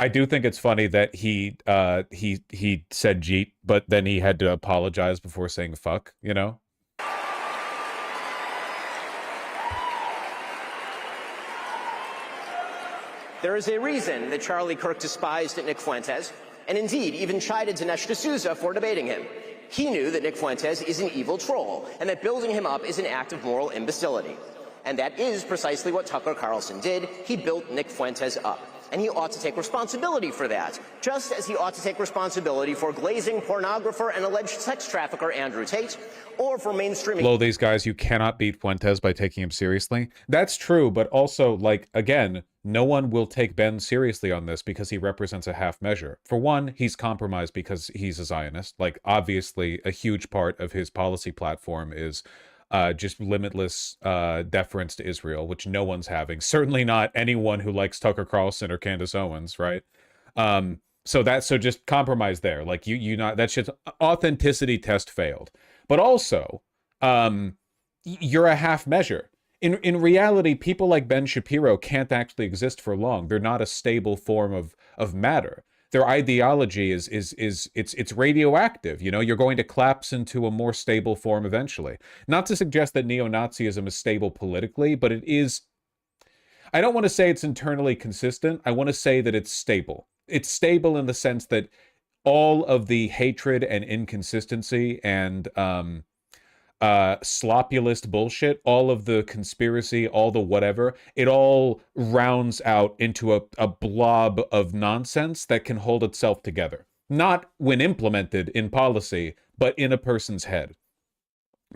I do think it's funny that he said Jeet, but then he had to apologize before saying fuck, you know? There is a reason that Charlie Kirk despised Nick Fuentes, and indeed even chided Dinesh D'Souza for debating him. He knew that Nick Fuentes is an evil troll, and that building him up is an act of moral imbecility. And that is precisely what Tucker Carlson did. He built Nick Fuentes up. And he ought to take responsibility for that, just as he ought to take responsibility for glazing pornographer and alleged sex trafficker Andrew Tate, or for mainstreaming... Blow these guys, you cannot beat Fuentes by taking him seriously. That's true, but also, like, again, no one will take Ben seriously on this because he represents a half measure. For one, he's compromised because he's a Zionist. Like, obviously, a huge part of his policy platform is... just limitless deference to Israel, which no one's having. Certainly not anyone who likes Tucker Carlson or Candace Owens, right? So just compromise there. Like that shit's authenticity test failed. But also, you're a half measure. in reality, people like Ben Shapiro can't actually exist for long. They're not a stable form of matter. Their ideology it's radioactive. You know, you're going to collapse into a more stable form eventually. Not to suggest that neo-Nazism is stable politically, but it is. I don't want to say it's internally consistent. I want to say that it's stable. It's stable in the sense that all of the hatred and inconsistency and sloppulist bullshit, all of the conspiracy, all the whatever, it all rounds out into a blob of nonsense that can hold itself together. Not when implemented in policy, but in a person's head.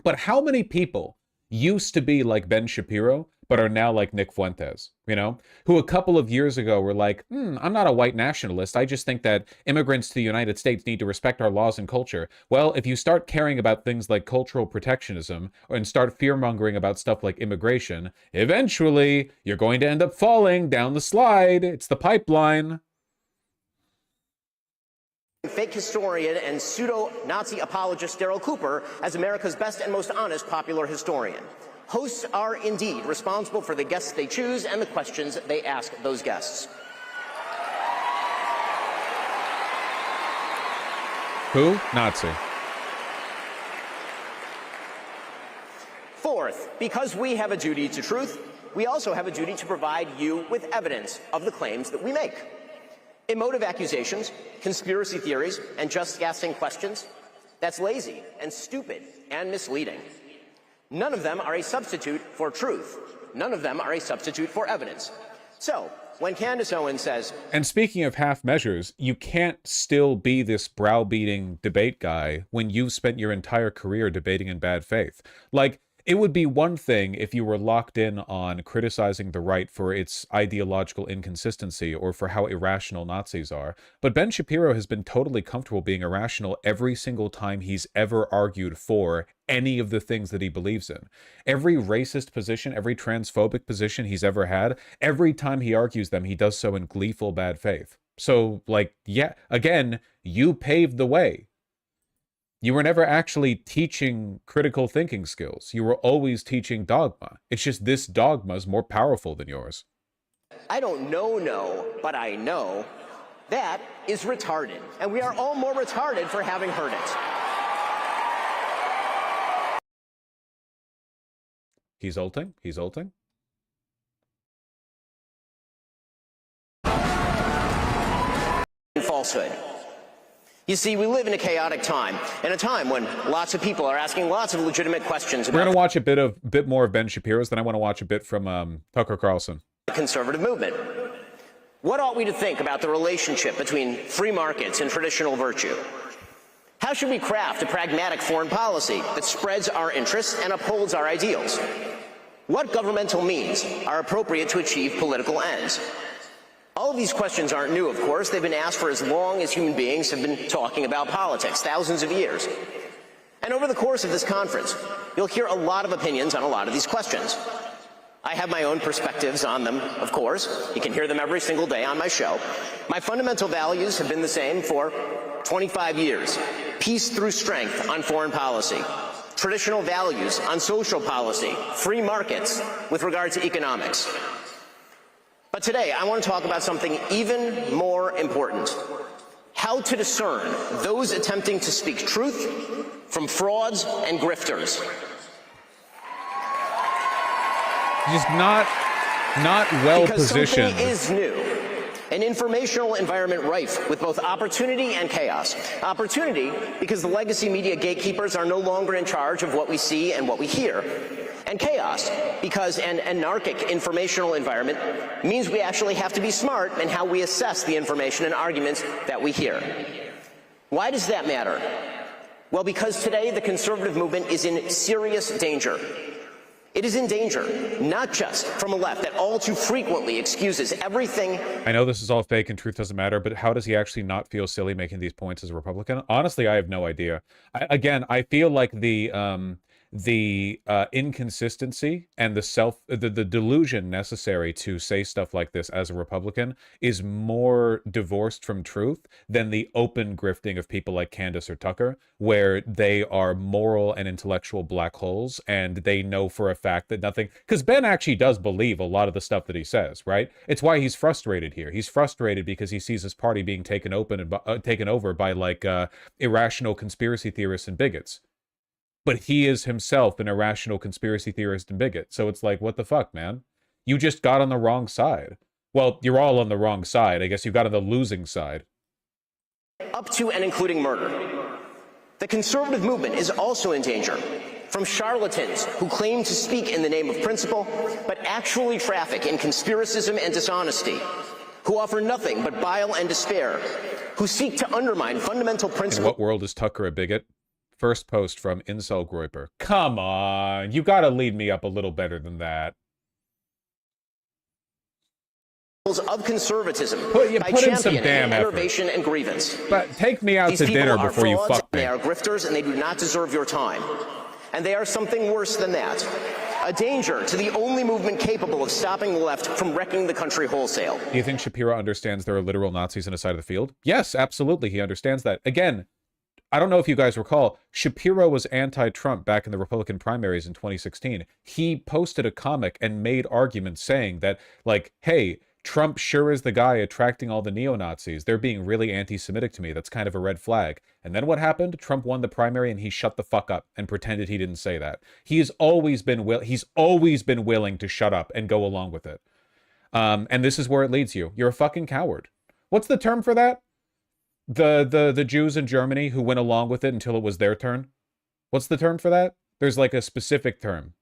But how many people used to be like Ben Shapiro, but are now like Nick Fuentes, you know, who a couple of years ago were like, I'm not a white nationalist. I just think that immigrants to the United States need to respect our laws and culture. Well, if you start caring about things like cultural protectionism and start fear-mongering about stuff like immigration, eventually you're going to end up falling down the slide. It's the pipeline. Fake historian and pseudo-Nazi apologist Daryl Cooper as America's best and most honest popular historian. Hosts are indeed responsible for the guests they choose and the questions they ask those guests. Who? Nazi. Fourth, because we have a duty to truth, we also have a duty to provide you with evidence of the claims that we make. Emotive accusations, conspiracy theories, and just guessing questions, that's lazy and stupid and misleading. None of them are a substitute for truth. None of them are a substitute for evidence. So, when Candace Owens says... And speaking of half measures, you can't still be this browbeating debate guy when you've spent your entire career debating in bad faith. Like, it would be one thing if you were locked in on criticizing the right for its ideological inconsistency or for how irrational Nazis are, but Ben Shapiro has been totally comfortable being irrational every single time he's ever argued for any of the things that he believes in. Every racist position, every transphobic position he's ever had, every time he argues them, he does so in gleeful bad faith. So, like, yeah, again, you paved the way. You were never actually teaching critical thinking skills. You were always teaching dogma. It's just this dogma is more powerful than yours. I don't know, but I know. That is retarded. And we are all more retarded for having heard it. He's ulting? He's ulting? Falsehood. You see, we live in a chaotic time, and a time when lots of people are asking lots of legitimate questions about... We're going to watch a bit more of Ben Shapiro's, then I want to watch a bit from Tucker Carlson. ...the conservative movement. What ought we to think about the relationship between free markets and traditional virtue? How should we craft a pragmatic foreign policy that spreads our interests and upholds our ideals? What governmental means are appropriate to achieve political ends? All of these questions aren't new, of course. They've been asked for as long as human beings have been talking about politics, thousands of years. And over the course of this conference, you'll hear a lot of opinions on a lot of these questions. I have my own perspectives on them, of course. You can hear them every single day on my show. My fundamental values have been the same for 25 years. Peace through strength on foreign policy. Traditional values on social policy. Free markets with regard to economics. But today, I want to talk about something even more important. How to discern those attempting to speak truth from frauds and grifters. Just not well positioned. Because something is new. An informational environment rife with both opportunity and chaos. Opportunity because the legacy media gatekeepers are no longer in charge of what we see and what we hear. And chaos, because an anarchic informational environment means we actually have to be smart in how we assess the information and arguments that we hear. Why does that matter? Well, because today the conservative movement is in serious danger. It is in danger, not just from a left that all too frequently excuses everything. I know this is all fake and truth doesn't matter, but how does he actually not feel silly making these points as a Republican? Honestly, I have no idea. I feel like the inconsistency and the delusion necessary to say stuff like this as a Republican is more divorced from truth than the open grifting of people like Candace or Tucker, where they are moral and intellectual black holes and they know for a fact that nothing, because Ben actually does believe a lot of the stuff that he says, right? It's why he's frustrated here. He's frustrated because he sees his party being taken over by like irrational conspiracy theorists and bigots. But he is himself an irrational conspiracy theorist and bigot. So it's like, what the fuck, man? You just got on the wrong side. Well, you're all on the wrong side. I guess you got on the losing side. Up to and including murder. The conservative movement is also in danger from charlatans who claim to speak in the name of principle, but actually traffic in conspiracism and dishonesty, who offer nothing but bile and despair, who seek to undermine fundamental principles. In what world is Tucker a bigot? First post from Incel Groiper. Come on, you gotta lead me up a little better than that. Of conservatism put by in some championing damn innovation and grievance. But take me out These to people dinner are before you frauds, fuck me. They are grifters and they do not deserve your time. And they are something worse than that. A danger to the only movement capable of stopping the left from wrecking the country wholesale. Do you think Shapiro understands there are literal Nazis on the side of the field? Yes, absolutely, he understands that. Again, I don't know if you guys recall, Shapiro was anti-Trump back in the Republican primaries in 2016. He posted a comic and made arguments saying that, like, hey, Trump sure is the guy attracting all the neo-Nazis. They're being really anti-Semitic to me. That's kind of a red flag. And then what happened? Trump won the primary and he shut the fuck up and pretended he didn't say that. He's always been willing to shut up and go along with it. And this is where it leads you. You're a fucking coward. What's the term for that? The Jews in Germany who went along with it until it was their turn. What's the term for that? There's like a specific term.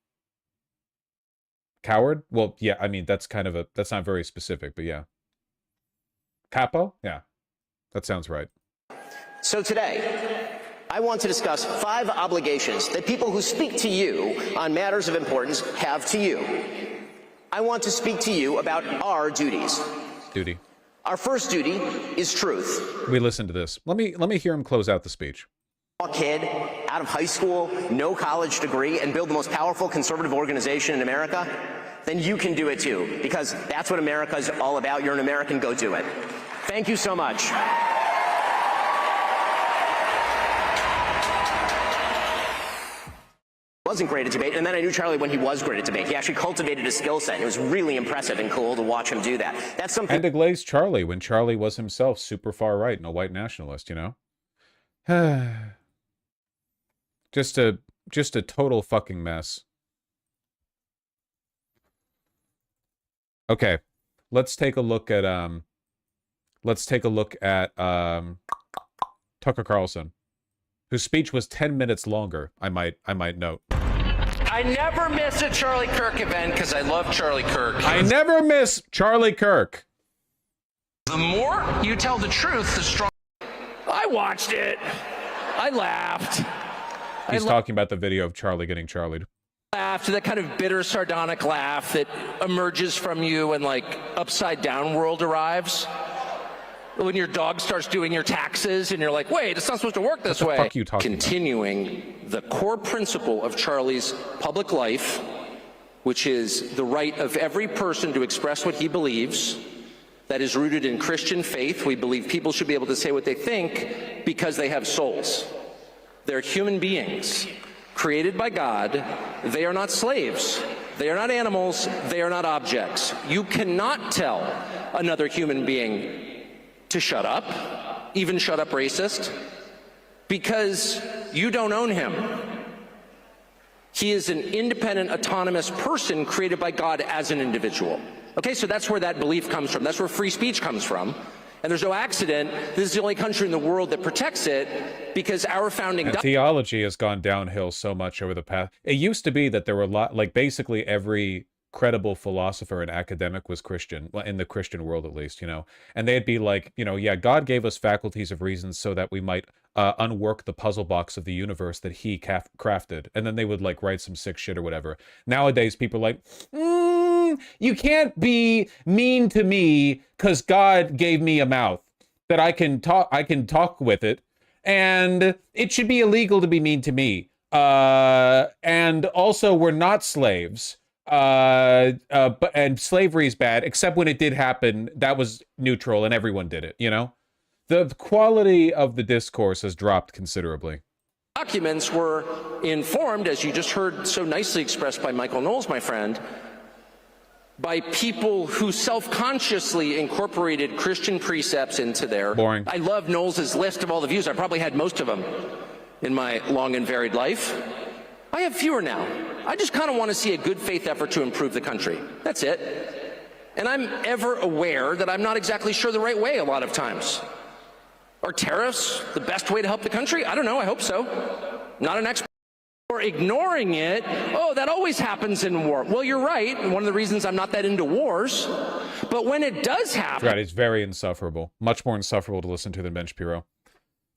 Coward? Well, yeah, I mean, that's not very specific, but yeah. Capo? Yeah, that sounds right. So today, I want to discuss 5 obligations that people who speak to you on matters of importance have to you. I want to speak to you about our duties. Duty. Our first duty is truth. We listen to this. Let me hear him close out the speech. A kid out of high school, no college degree, and build the most powerful conservative organization in America, then you can do it too, because that's what America's all about. You're an American, go do it. Thank you so much. Wasn't great at debate, and then I knew Charlie when he was great at debate. He actually cultivated a skill set, and it was really impressive and cool to watch him do that. That's something. And to glaze Charlie when Charlie was himself super far right and a white nationalist, you know? Just a total fucking mess. Okay, let's take a look at Tucker Carlson, whose speech was 10 minutes longer, I might note. I never miss a Charlie Kirk event because I love Charlie Kirk. I never miss Charlie Kirk. The more you tell the truth, the stronger. I watched it. I laughed. He's talking about the video of Charlie getting Charlied. Laughed, that kind of bitter, sardonic laugh that emerges from you when, like, Upside Down World arrives. When your dog starts doing your taxes and you're like, wait, it's not supposed to work this way. What the fuck are you talking Continuing the core principle of Charlie's public life, which is the right of every person to express what he believes, that is rooted in Christian faith. We believe people should be able to say what they think because they have souls. They're human beings created by God. They are not slaves. They are not animals. They are not objects. You cannot tell another human being to shut up, even shut up racist, because you don't own him. He is an independent, autonomous person created by God as an individual. Okay, so that's where that belief comes from. That's where free speech comes from. And there's no accident. This is the only country in the world that protects it, because our founding... And theology has gone downhill so much over the past... It used to be that there were a lot... Like, basically every credible philosopher and academic was Christian, well, in the Christian world at least, you know, and they'd be like, you know, yeah, God gave us faculties of reason so that we might unwork the puzzle box of the universe that he crafted, and then they would like write some sick shit or whatever. Nowadays people are like, you can't be mean to me because God gave me a mouth that I can talk with it, and it should be illegal to be mean to me. and also we're not slaves. And slavery is bad, except when it did happen, that was neutral and everyone did it, you know? The quality of the discourse has dropped considerably. Documents were informed, as you just heard so nicely expressed by Michael Knowles, my friend, by people who self-consciously incorporated Christian precepts into their... Boring. I love Knowles' list of all the views. I probably had most of them in my long and varied life. I have fewer now. I just kind of want to see a good faith effort to improve the country. That's it. And I'm ever aware that I'm not exactly sure the right way a lot of times. Are tariffs the best way to help the country? I don't know. I hope so. Not an expert. Or ignoring it. Oh, that always happens in war. Well, you're right. One of the reasons I'm not that into wars. But when it does happen... Right, it's very insufferable. Much more insufferable to listen to than Ben Shapiro.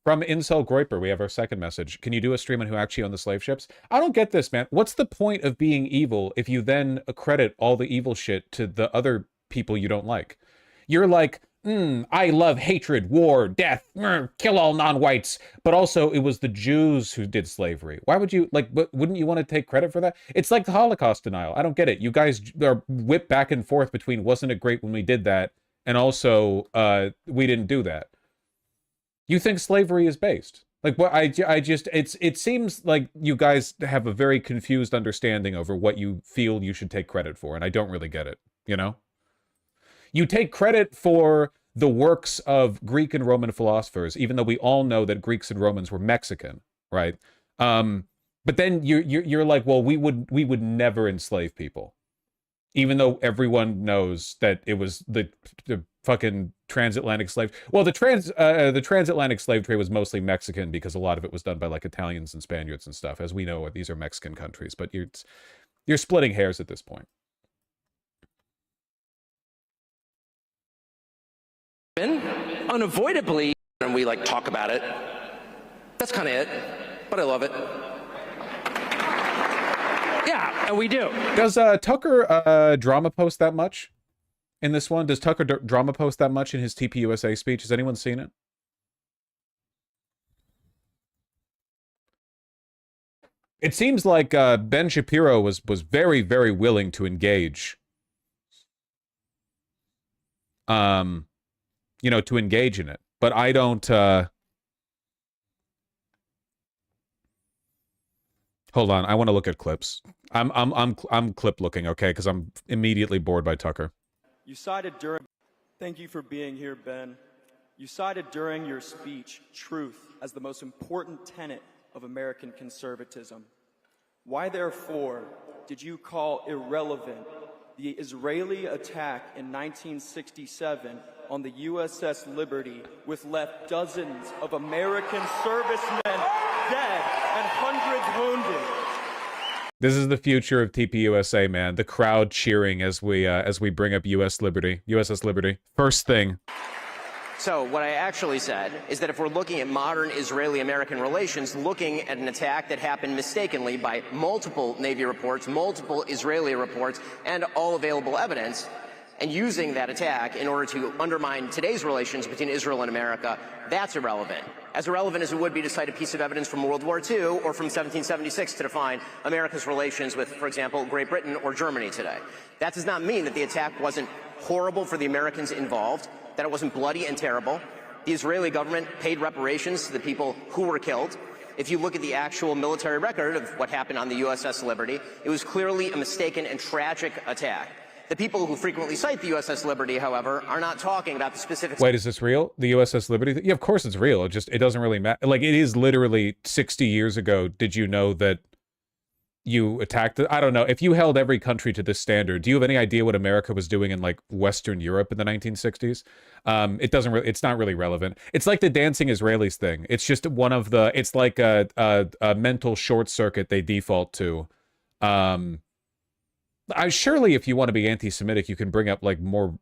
From Incel Groiper, we have our second message. Can you do a stream on who actually owned the slave ships? I don't get this, man. What's the point of being evil if you then accredit all the evil shit to the other people you don't like? You're like, I love hatred, war, death, kill all non-whites. But also, it was the Jews who did slavery. Why would you, like, wouldn't you want to take credit for that? It's like the Holocaust denial. I don't get it. You guys are whipped back and forth between, wasn't it great when we did that? And also, we didn't do that. You think slavery is based. Like, what it seems like you guys have a very confused understanding over what you feel you should take credit for, and I don't really get it, you know? You take credit for the works of Greek and Roman philosophers, even though we all know that Greeks and Romans were Mexican, right? But then you're like, well, we would never enslave people, even though everyone knows that it was the fucking transatlantic slave. Well, the transatlantic slave trade was mostly Mexican because a lot of it was done by like Italians and Spaniards and stuff. As we know, these are Mexican countries, but you're splitting hairs at this point. Unavoidably, and we like talk about it. That's kind of it, but I love it. Yeah, and we do. Does Tucker drama post that much in this one? Does Tucker drama post that much in his TPUSA speech? Has anyone seen it? It seems like Ben Shapiro was very, very willing to engage. You know, to engage in it, but I don't. Hold on, I want to look at clips. I'm clip looking, okay? Because I'm immediately bored by Tucker. You cited during. Thank you for being here, Ben. You cited during your speech truth as the most important tenet of American conservatism. Why, therefore, did you call irrelevant the Israeli attack in 1967 on the USS Liberty, which left dozens of American servicemen dead and hundreds wounded? This is the future of TPUSA, man. The crowd cheering as we bring up USS Liberty. First thing. So what I actually said is that if we're looking at modern Israeli-American relations, looking at an attack that happened mistakenly by multiple Navy reports, multiple Israeli reports, and all available evidence, and using that attack in order to undermine today's relations between Israel and America, that's irrelevant. As irrelevant as it would be to cite a piece of evidence from World War II or from 1776 to define America's relations with, for example, Great Britain or Germany today. That does not mean that the attack wasn't horrible for the Americans involved, that it wasn't bloody and terrible. The Israeli government paid reparations to the people who were killed. If you look at the actual military record of what happened on the USS Liberty, it was clearly a mistaken and tragic attack. The people who frequently cite the USS Liberty, however, are not talking about the specifics. Wait, is this real? The USS Liberty? Yeah, of course it's real. It doesn't really matter. Like, it is literally 60 years ago. Did you know that you attacked it? I don't know. If you held every country to this standard, do you have any idea what America was doing in like Western Europe in the 1960s? It's not really relevant. It's like the dancing Israelis thing. It's just one of the, it's like a mental short circuit they default to. Surely if you want to be anti-Semitic, you can bring up like more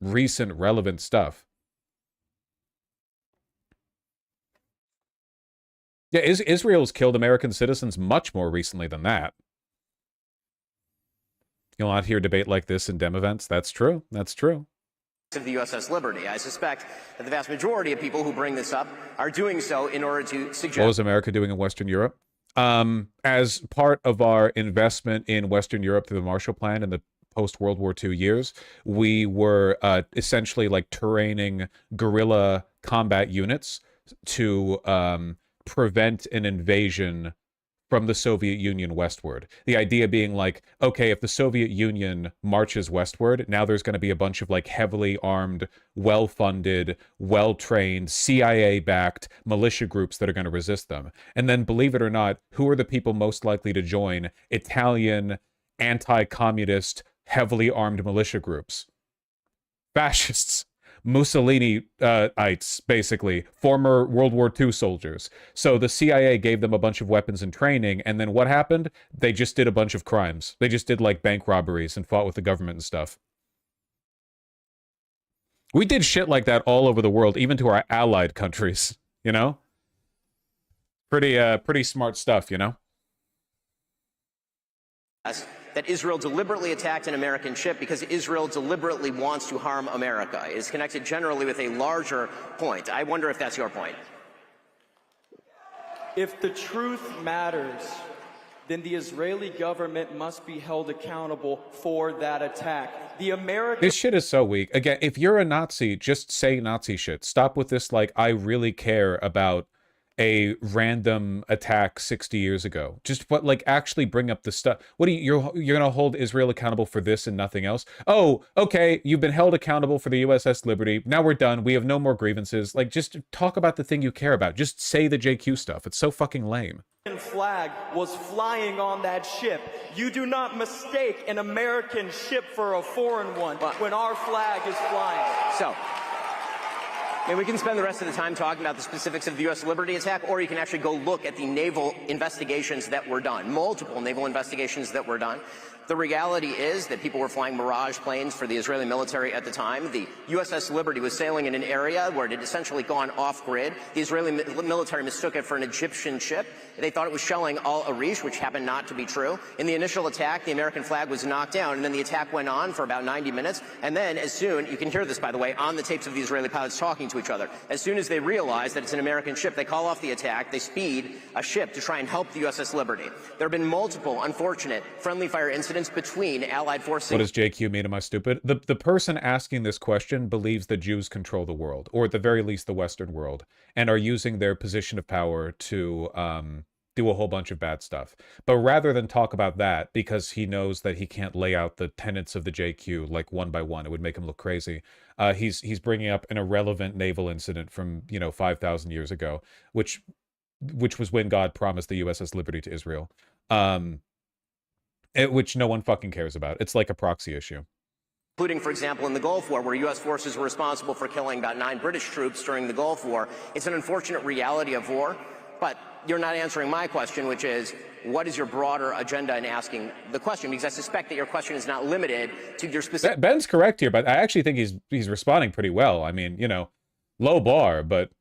recent relevant stuff. Yeah, Israel's killed American citizens much more recently than that. You'll not hear debate like this in dem events. That's true. That's true. Of the USS Liberty. I suspect that the vast majority of people who bring this up are doing so in order to suggest... What was America doing in Western Europe? As part of our investment in Western Europe through the Marshall Plan in the post-World War II years, we were essentially like terraining guerrilla combat units to prevent an invasion from the Soviet Union westward. The idea being like, okay, if the Soviet Union marches westward, now there's going to be a bunch of like heavily armed, well-funded, well-trained, CIA-backed militia groups that are going to resist them. And then, believe it or not, who are the people most likely to join Italian, anti-communist, heavily armed militia groups? Fascists. Mussolini-ites, basically, former World War II soldiers. So the CIA gave them a bunch of weapons and training, and then what happened? They just did a bunch of crimes. They just did, like, bank robberies and fought with the government and stuff. We did shit like that all over the world, even to our allied countries, you know? Pretty smart stuff, you know? That Israel deliberately attacked an American ship because Israel deliberately wants to harm America. It is connected generally with a larger point. I wonder if that's your point. If the truth matters, then the Israeli government must be held accountable for that attack. The American... This shit is so weak. Again, if you're a Nazi, just say Nazi shit. Stop with this, like, I really care about a random attack 60 years ago. Just what, like, actually bring up the stuff. What do you're gonna hold Israel accountable for this and nothing else? Oh, okay, you've been held accountable for the USS Liberty. Now we're done. We have no more grievances. Like, just talk about the thing you care about. Just say the JQ stuff. It's so fucking lame. flag was flying on that ship. You do not mistake an American ship for a foreign one when our flag is flying. So, and we can spend the rest of the time talking about the specifics of the U.S. Liberty attack, or you can actually go look at the naval investigations that were done, multiple naval investigations that were done. The reality is that people were flying Mirage planes for the Israeli military at the time. The USS Liberty was sailing in an area where it had essentially gone off-grid. The Israeli military mistook it for an Egyptian ship. They thought it was shelling Al Arish, which happened not to be true. In the initial attack, the American flag was knocked down, and then the attack went on for about 90 minutes. And then, as soon, you can hear this, by the way, on the tapes of the Israeli pilots talking to each other, as soon as they realize that it's an American ship, they call off the attack, they speed a ship to try and help the USS Liberty. There have been multiple unfortunate friendly fire incidents between Allied forces. What does JQ mean? Am I stupid? The person asking this question believes that Jews control the world, or at the very least the Western world, and are using their position of power to do a whole bunch of bad stuff. But rather than talk about that, because he knows that he can't lay out the tenets of the JQ like one by one, it would make him look crazy. He's bringing up an irrelevant naval incident from 5,000 years ago, which was when God promised the USS Liberty to Israel. Which no one fucking cares about. It's like a proxy issue. Including, for example, in the Gulf War, where U.S. forces were responsible for killing about 9 British troops during the Gulf War. It's an unfortunate reality of war, but you're not answering my question, which is, what is your broader agenda in asking the question? Because I suspect that your question is not limited to your specific... Ben's correct here, but I actually think he's responding pretty well. I mean, low bar, but...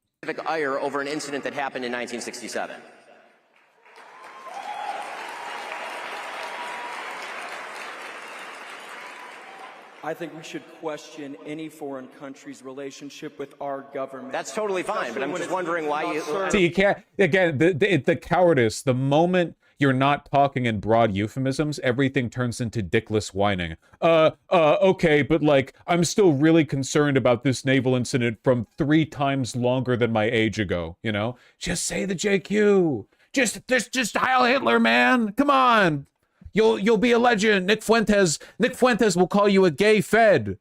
ire over an incident that happened in 1967. I think we should question any foreign country's relationship with our government. That's totally fine, but I'm just wondering why you... See, you can't... Again, the cowardice, the moment you're not talking in broad euphemisms, everything turns into dickless whining. Okay, but like, I'm still really concerned about this naval incident from 3 times longer than my age ago, Just say the JQ. Just Heil Hitler, man. Come on. You'll be a legend. Nick Fuentes will call you a gay Fed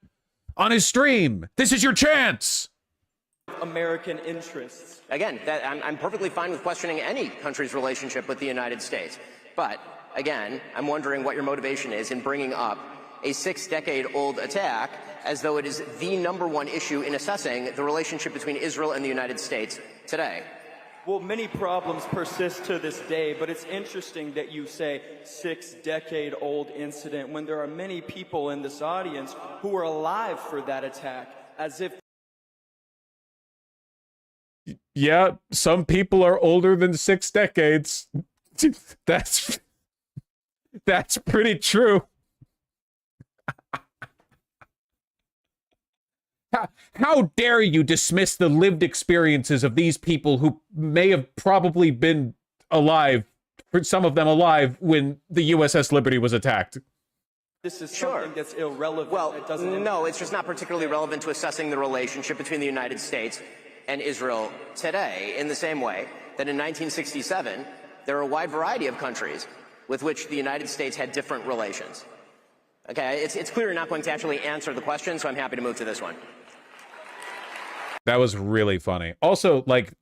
on his stream. This is your chance. American interests. Again, I'm perfectly fine with questioning any country's relationship with the United States. But again, I'm wondering what your motivation is in bringing up a 6-decade-old attack as though it is the #1 issue in assessing the relationship between Israel and the United States today. Well, many problems persist to this day, but it's interesting that you say 6-decade-old incident when there are many people in this audience who were alive for that attack, as if... Yeah, some people are older than 6 decades. That's pretty true. How dare you dismiss the lived experiences of these people who may have probably been alive for some of them alive when the USS Liberty was attacked. This is something that's irrelevant. Well, it doesn't no, it's just not particularly relevant to assessing the relationship between the United States and Israel today, in the same way that in 1967, there are a wide variety of countries with which the United States had different relations. Okay, it's clear you're not going to actually answer the question, so I'm happy to move to this one. That was really funny. Also, like,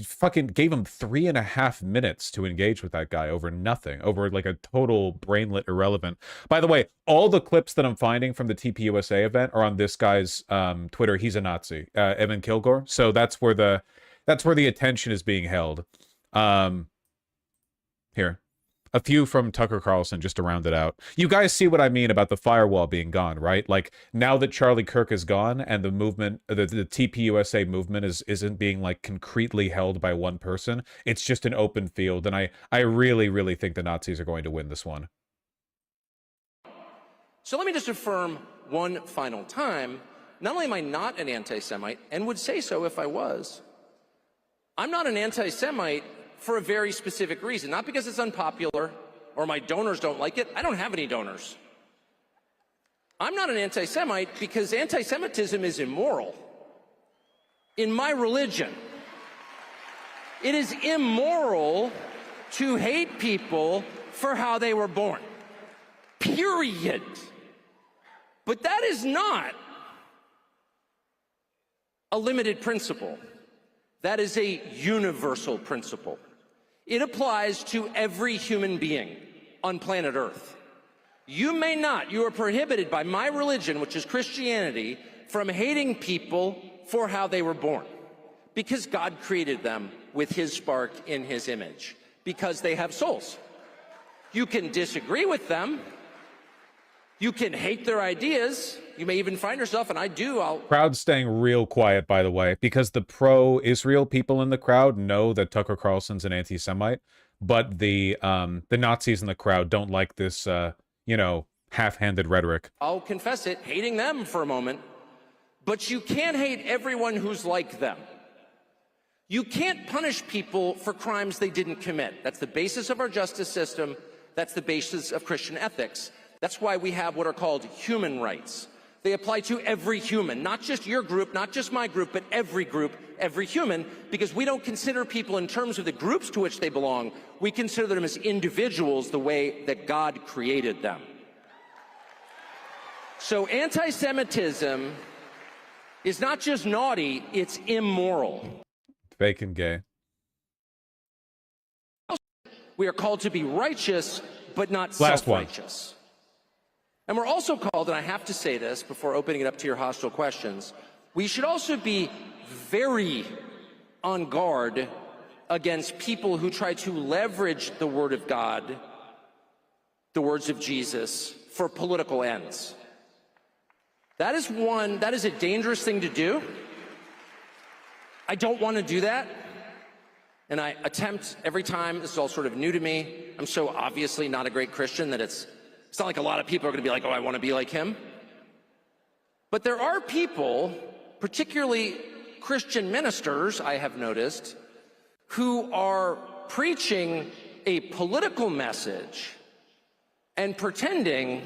fucking gave him 3.5 minutes to engage with that guy over nothing, over like a total brainlet irrelevant. By the way, all the clips that I'm finding from the TPUSA event are on this guy's Twitter. He's a Nazi, Evan Kilgore. So that's where the attention is being held. Here. A few from Tucker Carlson, just to round it out. You guys see what I mean about the firewall being gone, right? Like, now that Charlie Kirk is gone and the movement, the TPUSA movement isn't being, like, concretely held by one person, it's just an open field, and I really, really think the Nazis are going to win this one. So let me just affirm one final time, not only am I not an anti-Semite, and would say so if I was, I'm not an anti-Semite for a very specific reason. Not because it's unpopular or my donors don't like it. I don't have any donors. I'm not an anti-Semite because anti-Semitism is immoral. In my religion, it is immoral to hate people for how they were born. Period. But that is not a limited principle. That is a universal principle. It applies to every human being on planet Earth. You may not, you are prohibited by my religion, which is Christianity, from hating people for how they were born. Because God created them with his spark in his image. Because they have souls. You can disagree with them. You can hate their ideas. You may even find yourself, and I do, Crowd's staying real quiet, by the way, because the pro-Israel people in the crowd know that Tucker Carlson's an anti-Semite, but the Nazis in the crowd don't like this, you know, half-handed rhetoric. I'll confess it, hating them for a moment, but you can't hate everyone who's like them. You can't punish people for crimes they didn't commit. That's the basis of our justice system. That's the basis of Christian ethics. That's why we have what are called human rights. They apply to every human, not just your group, not just my group, but every group, every human, because we don't consider people in terms of the groups to which they belong. We consider them as individuals the way that God created them. So anti-Semitism is not just naughty, it's immoral. Fake and gay. We are called to be righteous, but not self-righteous. And we're also called, and I have to say this before opening it up to your hostile questions, we should also be very on guard against people who try to leverage the Word of God, the words of Jesus, for political ends. That is a dangerous thing to do. I don't want to do that. And I attempt every time. This is all sort of new to me. I'm so obviously not a great Christian that it's not like a lot of people are going to be like, oh, I want to be like him. But there are people, particularly Christian ministers, I have noticed, who are preaching a political message and pretending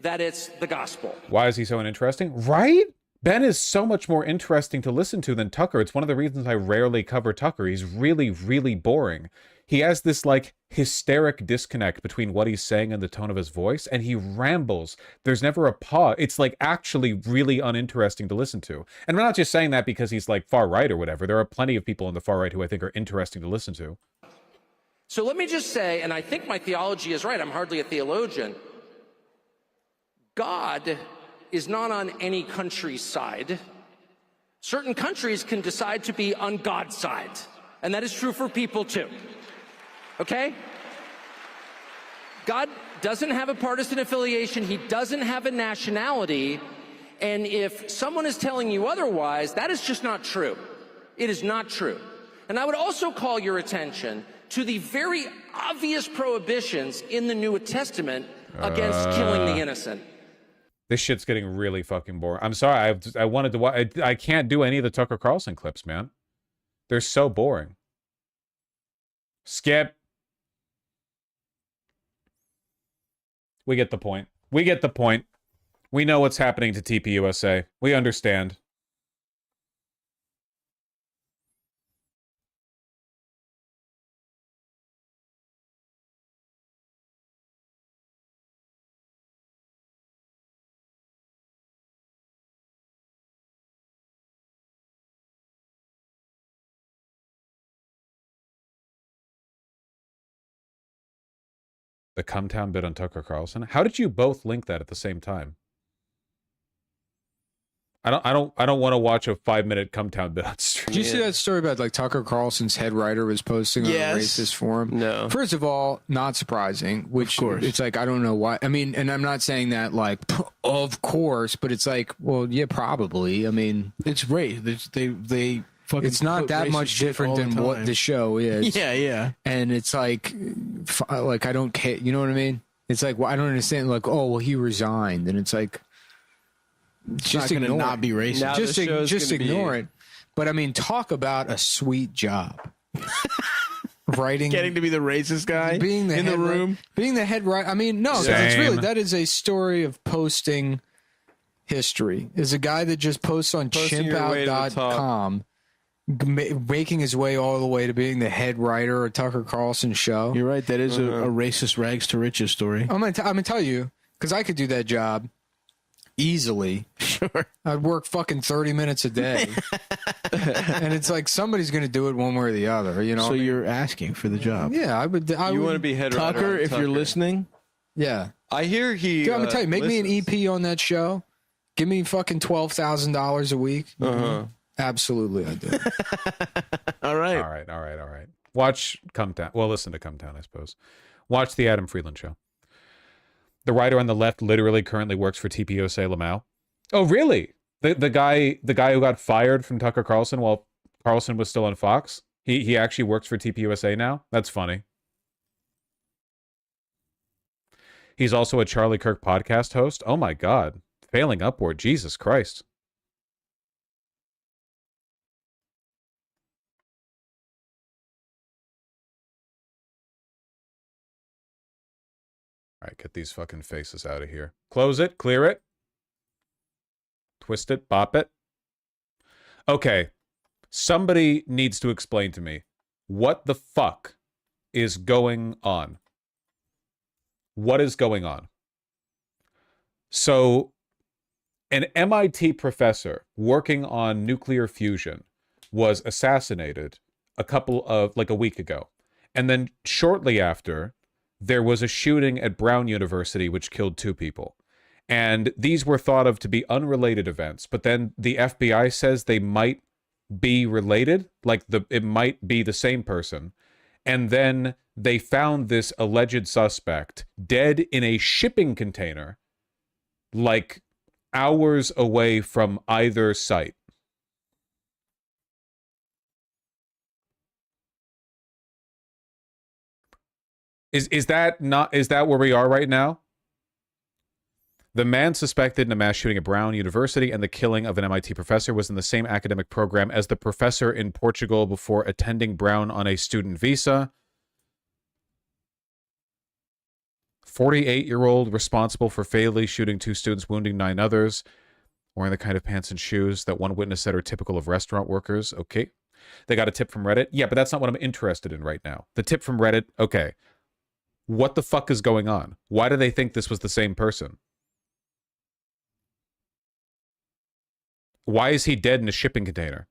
that it's the gospel. Why is he so uninteresting? Right? Ben is so much more interesting to listen to than Tucker. It's one of the reasons I rarely cover Tucker. He's really, really boring. He has this, like, hysteric disconnect between what he's saying and the tone of his voice, and he rambles. There's never a pause. It's, like, actually really uninteresting to listen to. And I'm not just saying that because he's, like, far-right or whatever. There are plenty of people on the far-right who I think are interesting to listen to. So let me just say, and I think my theology is right, I'm hardly a theologian, God is not on any country's side. Certain countries can decide to be on God's side, and that is true for people too. Okay? God doesn't have a partisan affiliation. He doesn't have a nationality. And if someone is telling you otherwise, that is just not true. It is not true. And I would also call your attention to the very obvious prohibitions in the New Testament against killing the innocent. This shit's getting really fucking boring. I'm sorry. I wanted to watch. I can't do any of the Tucker Carlson clips, man. They're so boring. Skip. We get the point. We get the point. We know what's happening to TPUSA. We understand. The Cumtown bit on Tucker Carlson. How did you both link that at the same time? I don't want to watch a 5-minute Cumtown bit on stream. Did you see that story about like Tucker Carlson's head writer was posting on a racist forum? No. First of all, not surprising, which it's like, I don't know why. I mean, and I'm not saying that like, of course, but it's like, well, yeah, probably. I mean, it's race. They fucking it's not that much different than what the show is. Yeah. And it's like I don't care. You know what I mean? It's like, well, I don't understand. Like, oh, well, he resigned. And it's like, just ignore it. Not be racist. Now Just ignore it. But I mean, talk about a sweet job. Writing, getting to be the racist guy, being the in the room, being the head writer. I mean, no, it's really, that is a story of posting history. Is a guy that just posts on chimpout.com, making his way all the way to being the head writer of Tucker Carlson's show. You're right. That is a racist rags to riches story. I'm gonna tell you, because I could do that job easily. Sure. I'd work fucking 30 minutes a day. And it's like somebody's going to do it one way or the other, you know? So you're asking for the job. Yeah, I would. You want to be head writer Tucker, on if Tucker. you're listening? Yeah. I hear he... Dude, I'm going to tell you, make listens. me an EP on that show. Give me fucking $12,000 a week. Uh-huh. Absolutely, I do. All right. All right. Watch Cumtown. Well, listen to Cumtown, I suppose. Watch the Adam Freeland show. The writer on the left literally currently works for TPUSA Lamau. Oh, really? The guy who got fired from Tucker Carlson while Carlson was still on Fox? He actually works for TPUSA now? That's funny. He's also a Charlie Kirk podcast host. Oh my God. Failing upward. Jesus Christ. All right, get these fucking faces out of here. Close it, clear it. Twist it, bop it. Okay, somebody needs to explain to me what the fuck is going on. What is going on? So, an MIT professor working on nuclear fusion was assassinated a week ago. And then shortly after, there was a shooting at Brown University which killed 2 people. And these were thought of to be unrelated events, but then the FBI says they might be related, like it might be the same person. And then they found this alleged suspect dead in a shipping container, like hours away from either site. Is that where we are right now? The man suspected in a mass shooting at Brown University and the killing of an MIT professor was in the same academic program as the professor in Portugal before attending Brown on a student visa. 48-year-old responsible for fatally shooting 2 students, wounding 9 others, wearing the kind of pants and shoes that one witness said are typical of restaurant workers. Okay. They got a tip from Reddit. Yeah, but that's not what I'm interested in right now. The tip from Reddit, okay. What the fuck is going on? Why do they think this was the same person? Why is he dead in a shipping container?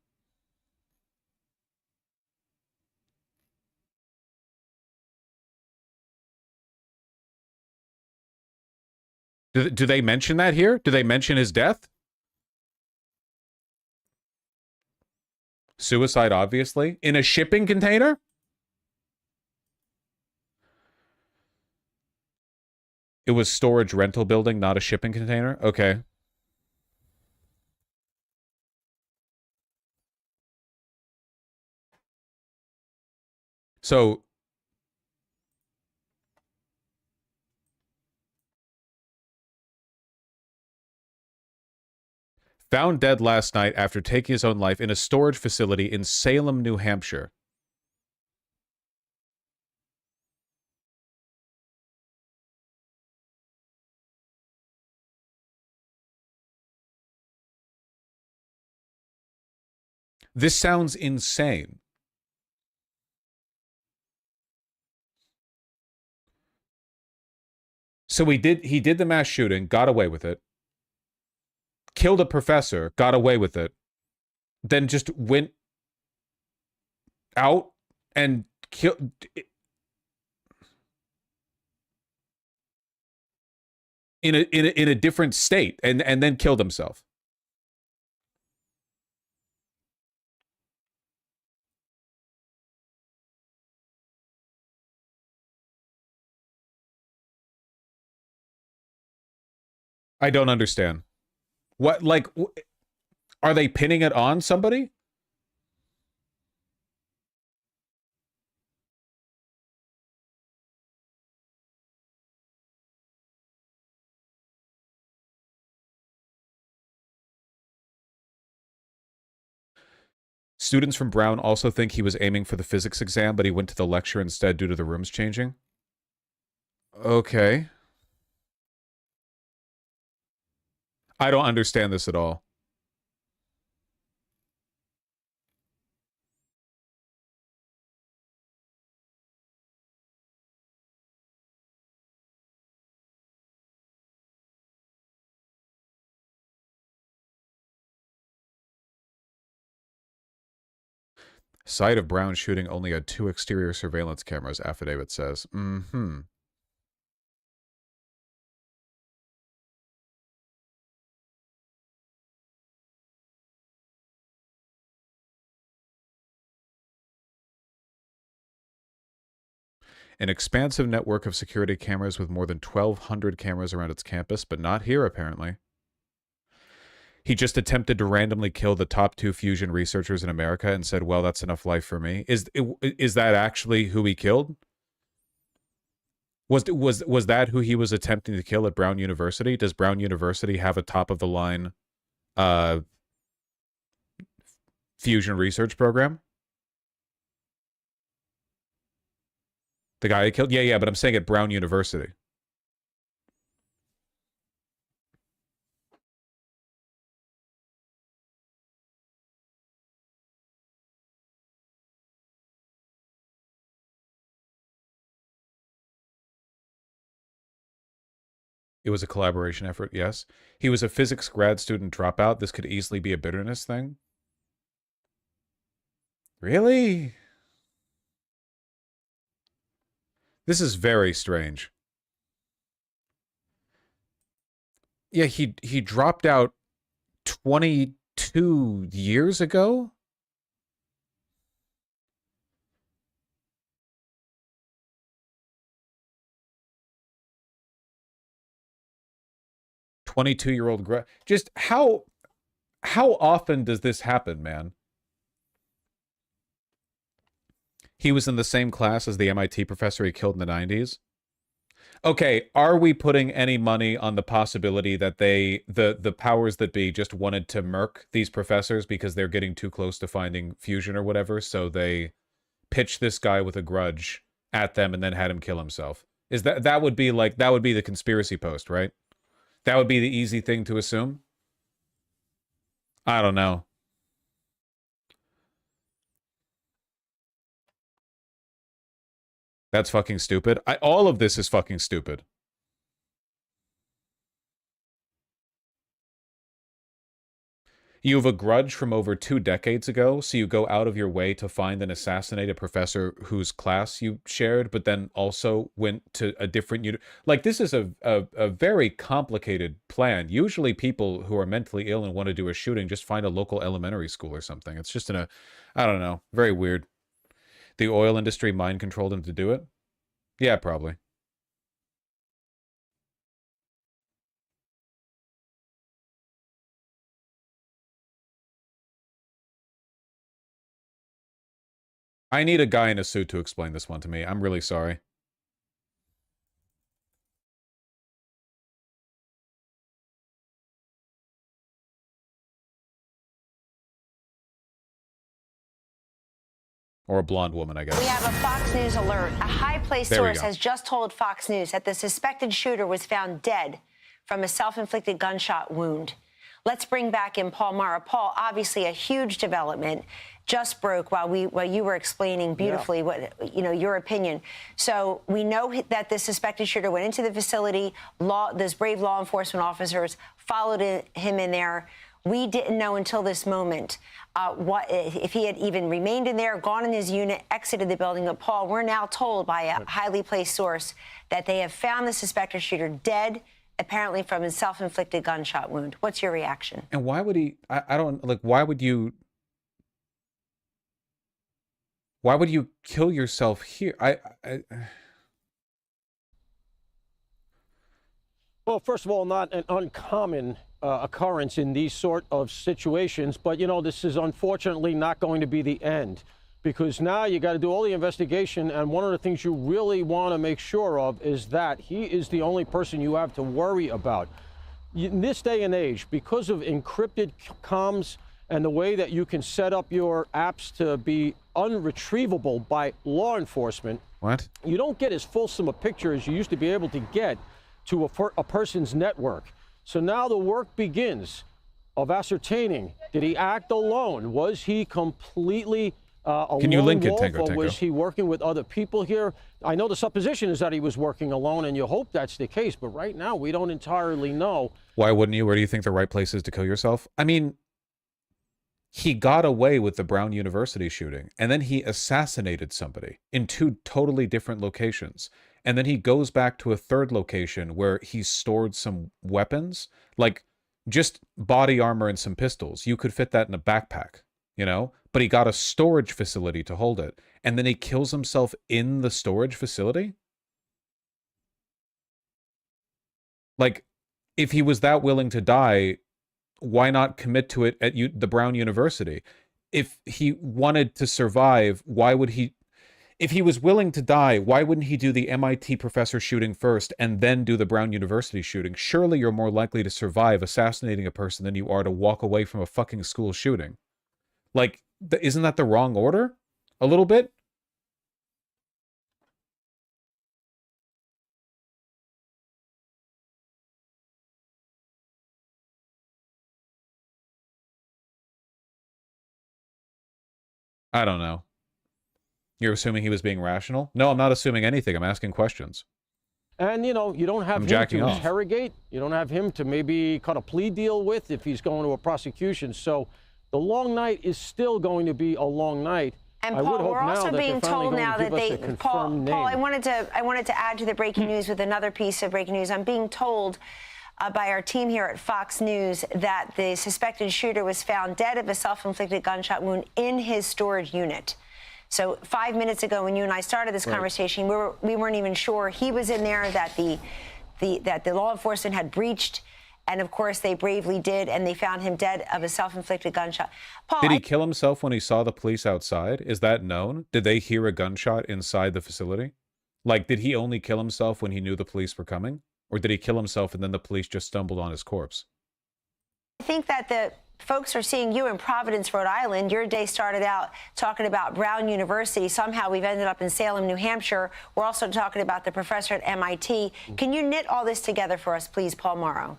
Do they mention that here? Do they mention his death? Suicide, obviously. In a shipping container? It was storage rental building, not a shipping container? Okay. So, found dead last night after taking his own life in a storage facility in Salem, New Hampshire. This sounds insane. So he did the mass shooting, got away with it. Killed a professor, got away with it. Then just went out and killed in a different state and then killed himself. I don't understand. What, like, are they pinning it on somebody? Students from Brown also think he was aiming for the physics exam, but he went to the lecture instead due to the rooms changing. Okay. I don't understand this at all. Site of Brown shooting only had 2 exterior surveillance cameras, affidavit says. Mm-hmm. An expansive network of security cameras with more than 1,200 cameras around its campus, but not here, apparently. He just attempted to randomly kill the top 2 fusion researchers in America and said, well, that's enough life for me. Is that actually who he killed? Was that who he was attempting to kill at Brown University? Does Brown University have a top-of-the-line fusion research program? The guy he killed? Yeah, but I'm saying at Brown University. It was a collaboration effort, yes. He was a physics grad student dropout. This could easily be a bitterness thing. Really? This is very strange. Yeah, he dropped out 22 years ago? "22-year-old just how often does this happen, man? He was in the same class as the MIT professor he killed in the 90s. Okay, are we putting any money on the possibility that the powers that be just wanted to murk these professors because they're getting too close to finding fusion or whatever, so they pitched this guy with a grudge at them and then had him kill himself? Is that would be the conspiracy post, right? That would be the easy thing to assume? I don't know. That's fucking stupid. All of this is fucking stupid. You have a grudge from over 2 decades ago, so you go out of your way to find and assassinate a professor whose class you shared, but then also went to a different like, this is a very complicated plan. Usually people who are mentally ill and want to do a shooting just find a local elementary school or something. It's just I don't know, very weird. The oil industry mind-controlled him to do it? Yeah, probably. I need a guy in a suit to explain this one to me. I'm really sorry. Or a blonde woman, I guess. We have a Fox News alert. A high-placed source has just told Fox News that the suspected shooter was found dead from a self-inflicted gunshot wound. Let's bring back in Paul Morrow. Paul, obviously a huge development just broke while you were explaining beautifully what, your opinion. So we know that the suspected shooter went into the facility. Those brave law enforcement officers followed him in there. We didn't know until this moment what if he had even remained in there, gone in his unit, exited the building. But Paul, we're now told by a highly placed source that they have found the suspected shooter dead, apparently from a self-inflicted gunshot wound. What's your reaction? And why would he? I don't like. Why would you kill yourself here? Well, first of all, not an uncommon occurrence in these sort of situations, but this is unfortunately not going to be the end, because now you got to do all the investigation, and one of the things you really want to make sure of is that he is the only person you have to worry about. In this day and age, because of encrypted comms and the way that you can set up your apps to be unretrievable by law enforcement, you don't get as fulsome a picture as you used to be able to get to a person's network. So now the work begins of ascertaining, did he act alone? Was he completely a Can you link it, lone wolf, Tango, or was he working with other people here? I know the supposition is that he was working alone, and you hope that's the case, but right now we don't entirely know. Why wouldn't you? Where do you think the right place is to kill yourself? I mean, he got away with the Brown University shooting, and then he assassinated somebody in 2 totally different locations. And then he goes back to a 3rd location where he stored some weapons, like just body armor and some pistols. You could fit that in a backpack, but he got a storage facility to hold it. And then he kills himself in the storage facility? Like, if he was that willing to die, why not commit to it at the Brown University? If he wanted to survive, why would he? If he was willing to die, why wouldn't he do the MIT professor shooting first and then do the Brown University shooting? Surely you're more likely to survive assassinating a person than you are to walk away from a fucking school shooting. Like, isn't that the wrong order? A little bit? I don't know. You're assuming he was being rational? No, I'm not assuming anything. I'm asking questions. And, you don't have him to interrogate. You don't have him to maybe cut a plea deal with if he's going to a prosecution. So the long night is still going to be a long night. And Paul, we're also being told now that Paul, I wanted to add to the breaking news with another piece of breaking news. I'm being told by our team here at Fox News that the suspected shooter was found dead of a self-inflicted gunshot wound in his storage unit. So 5 minutes ago, when you and I started this conversation, we weren't even sure he was in there, that the law enforcement had breached, and of course they bravely did, and they found him dead of a self-inflicted gunshot. Paul, did he kill himself when he saw the police outside? Is that known? Did they hear a gunshot inside the facility? Like, did he only kill himself when he knew the police were coming? Or did he kill himself and then the police just stumbled on his corpse? I think that the folks are seeing you in Providence, Rhode Island. Your day started out talking about Brown University. Somehow we've ended up in Salem, New Hampshire. We're also talking about the professor at MIT. Can you knit all this together for us, please, Paul Morrow?